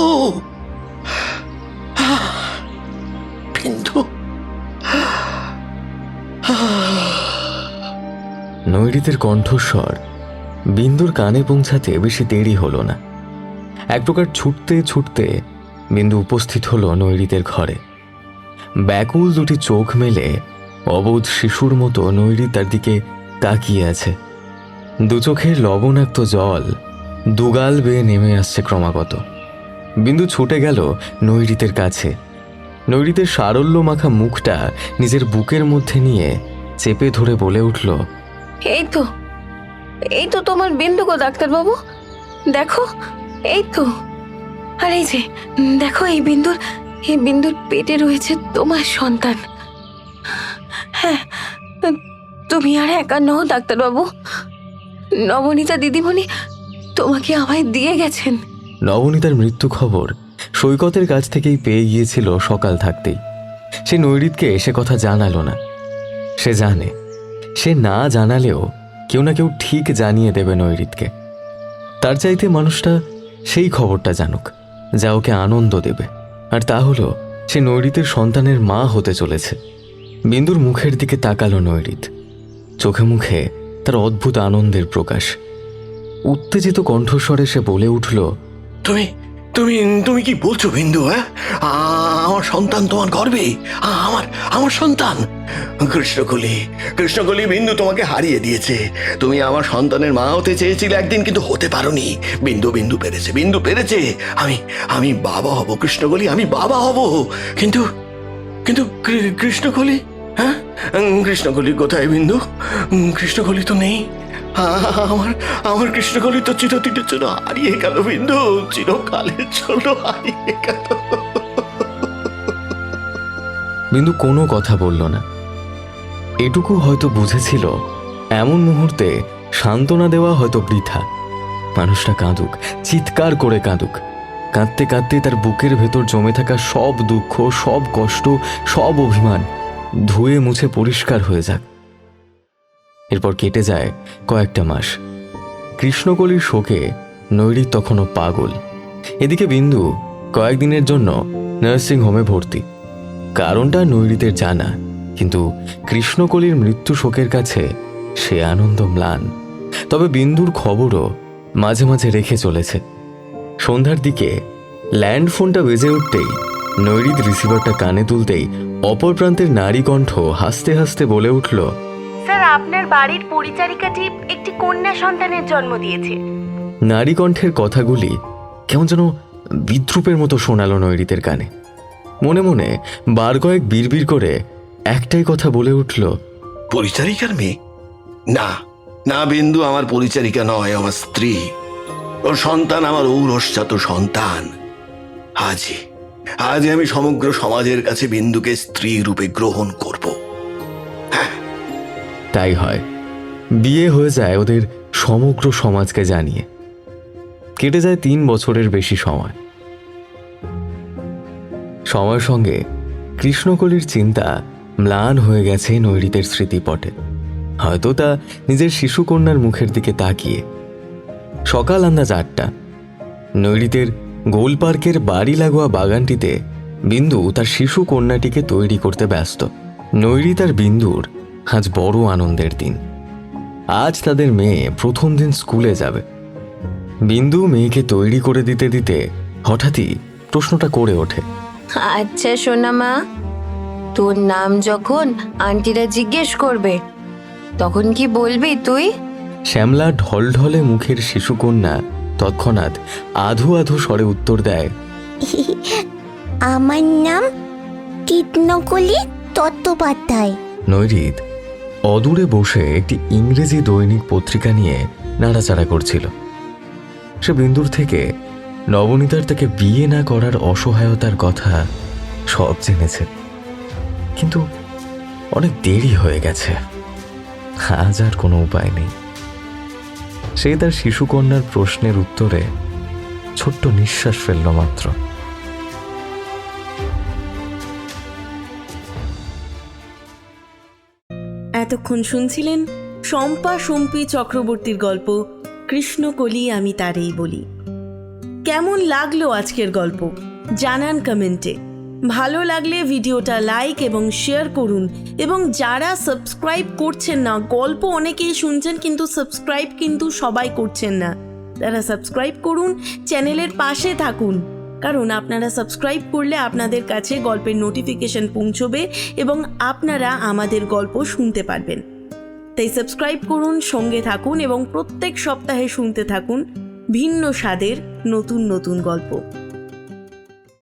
বিন্দু। নৈরিতের কণ্ঠস্বর বিন্দুর কানে পৌঁছাতে বেশি দেরি হলো না। এক প্রকার ছুটতে ছুটতে বিন্দু উপস্থিত হলো নৈরিতের ঘরে। ব্যাকুল দুটি চোখ মেলে অবোধ শিশুর মতো নৈরিত তার দিকে তাকিয়ে আছে। দু চোখের লবণাক্ত জল দুগাল বেয়ে নেমে আসছে ক্রমাগত। বিন্দু ছুটে গেল নৈরিতের কাছে। নৈরিতের সারল্য মাখা মুখটা নিজের বুকের মধ্যে নিয়ে চেপে ধরে বলে উঠল, এই তো তোমার বিন্দু গো ডাক্তারবাবু, দেখো এই তো। আর এই যে দেখো, এই বিন্দুর পেটে রয়েছে তোমার সন্তান। হ্যাঁ, তুমি আর একা নও ডাক্তারবাবু, নবনীতা দিদিমণি তোমাকে আমায় দিয়ে গেছেন। নবনীতার মৃত্যু খবর সৈকতের কাছ থেকেই পেয়ে গিয়েছিল সকাল থাকতেই। সে নৈরিতকে সে কথা জানালো না। সে জানে সে না জানালেও কেউ না কেউ ঠিক জানিয়ে দেবে নৈরিতকে। তার চাইতে মানুষটা সেই খবরটা জানুক যা ওকে আনন্দ দেবে। আর তা হলো সে নৈরিতের সন্তানের মা হতে চলেছে। বিন্দুর মুখের দিকে তাকালো নৈরিত। চোখে মুখে তার অদ্ভুত আনন্দের প্রকাশ। উত্তেজিত কণ্ঠস্বরে সে বলে উঠল, তুমি তুমি তুমি কি বলছো বিন্দু? হ্যাঁ, আমার সন্তান তোমার গর্বে, আমার সন্তান। কৃষ্ণকলি, কৃষ্ণকলি, বিন্দু তোমাকে হারিয়ে দিয়েছে। তুমি আমার সন্তানের মা হতে চেয়েছিলে একদিন, কিন্তু হতে পারোনি। বিন্দু পেরেছে, বিন্দু পেরেছে। আমি বাবা হব কৃষ্ণকলি, আমি বাবা হব। কিন্তু কিন্তু কৃষ্ণকলি, হ্যাঁ, কৃষ্ণকলি কোথায় বিন্দু? কৃষ্ণকলি তো নেই। আমার কৃষ্ণকলি তো চিরদিনের জন্য হারিয়ে গেল বিন্দু, চিরকালের জন্য হারিয়ে গেল। বিন্দু কোনো কথা বলল না। এটুকু হয়তো বুঝেছিল এমন মুহূর্তে সান্ত্বনা দেওয়া হয়তো বৃথা। মানুষটা কাঁদুক, চিৎকার করে কাঁদুক। কাঁদতে কাঁদতে তার বুকের ভেতর জমে থাকা সব দুঃখ, সব কষ্ট, সব অভিমান ধুয়ে মুছে পরিষ্কার হয়ে যাক। এরপর কেটে যায় কয়েকটা মাস। কৃষ্ণকলির শোকে নৈরিত তখনও পাগল। এদিকে বিন্দু কয়েকদিনের জন্য নার্সিং হোমে ভর্তি। কারণটা নৈরিতের জানা, কিন্তু কৃষ্ণকলির মৃত্যু শোকের কাছে সে আনন্দ ম্লান। তবে বিন্দুর খবরও মাঝে মাঝে রেখে চলেছে। সন্ধ্যার দিকে ল্যান্ড ফোনটা বেজে উঠতেই নৈরিত রিসিভারটা কানে তুলতেই অপর প্রান্তের নারী কণ্ঠ হাসতে হাসতে বলে উঠল, স্যার, আপনার বাড়ির পরিচারিকাটি একটি কন্যা সন্তানের জন্ম দিয়েছে। নারী কণ্ঠের কথাগুলি কেমন যেন বিদ্রুপের মতো শোনালো নৈরিতের কানে। মনে মনে বার কয়েক বিড়বিড় করে একটাই কথা বলে উঠল, পরিচারিকার মেয়ে? না না বিন্দু, আমার পরিচারিকা নয়, আমার স্ত্রী। ওর সন্তান আমার ঔরসজাত সন্তান। আজই আমি সমগ্র সমাজের কাছে বিন্দুকে স্ত্রী রূপে গ্রহণ করব। তাই হয়। বিয়ে হয়ে যায় ওদের সমগ্র সমাজকে জানিয়ে। কেটে যায় 3 বছরের বেশি সময়। সময়ের সঙ্গে কৃষ্ণকলির চিন্তা ম্লান হয়ে গেছে নৈরিতের স্মৃতিপটে। হয়তো তা নিজের শিশুকন্যার মুখের দিকে তাকিয়ে। সকাল আন্দাজ 8টা। নৈরিতের গোল পার্কের বাড়ি লাগোয়া বাগানটিতে বিন্দু তার শিশু কন্যাটিকে তৈরি করতে ব্যস্ত। নৈরিত আর বিন্দুর আজ বড় আনন্দের দিন। আজ তাদের মেয়ে প্রথম দিন স্কুলে যাবে। বিন্দু মেয়েকে তৈরি করে দিতে দিতে হঠাৎই প্রশ্নটা করে ওঠে, আচ্ছা সোনা মা, তোর নাম যখন আন্টিরা জিজ্ঞেস করবে তখন কি বলবি তুই? শ্যামলা ঢলঢলে মুখের শিশুকন্যা তৎক্ষণাৎ আধু আধু স্বরে উত্তর দেয়, আমার নাম কীর্তনকলি তত্ত্বপাধ্যায়। নৈরিত অদূরে বসে একটি ইংরেজি দৈনিক পত্রিকা নিয়ে নাড়াচাড়া করছিল। সে বিন্দুর থেকে নবনীতার তাকে বিয়ে না করার অসহায়তার কথা সব জেনেছে, কিন্তু অনেক দেরি হয়ে গেছে। আজ আর কোনো উপায় নেই। সে তার শিশুকন্যার প্রশ্নের উত্তরে ছোট্ট নিঃশ্বাস ফেলল মাত্র। এতক্ষণ শুনছিলেন শম্পা সম্পি চক্রবর্তীর গল্প কৃষ্ণকলি আমি তারেই বলি। কেমন লাগলো আজকের গল্প জানান কমেন্টে। ভালো লাগলে ভিডিওটা লাইক এবং শেয়ার করুন, এবং যারা সাবস্ক্রাইব করছেন না, গল্প অনেকেই শুনছেন কিন্তু সাবস্ক্রাইব কিন্তু সবাই করছেন না, তারা সাবস্ক্রাইব করুন, চ্যানেলের পাশে থাকুন, কারণ আপনারা সাবস্ক্রাইব করলে আপনাদের কাছে গল্পের নোটিফিকেশন পৌঁছবে এবং আপনারা আমাদের গল্প শুনতে পারবেন। তাই সাবস্ক্রাইব করুন, সঙ্গে থাকুন এবং প্রত্যেক সপ্তাহে শুনতে থাকুন ভিন্ন স্বাদের নতুন নতুন গল্প।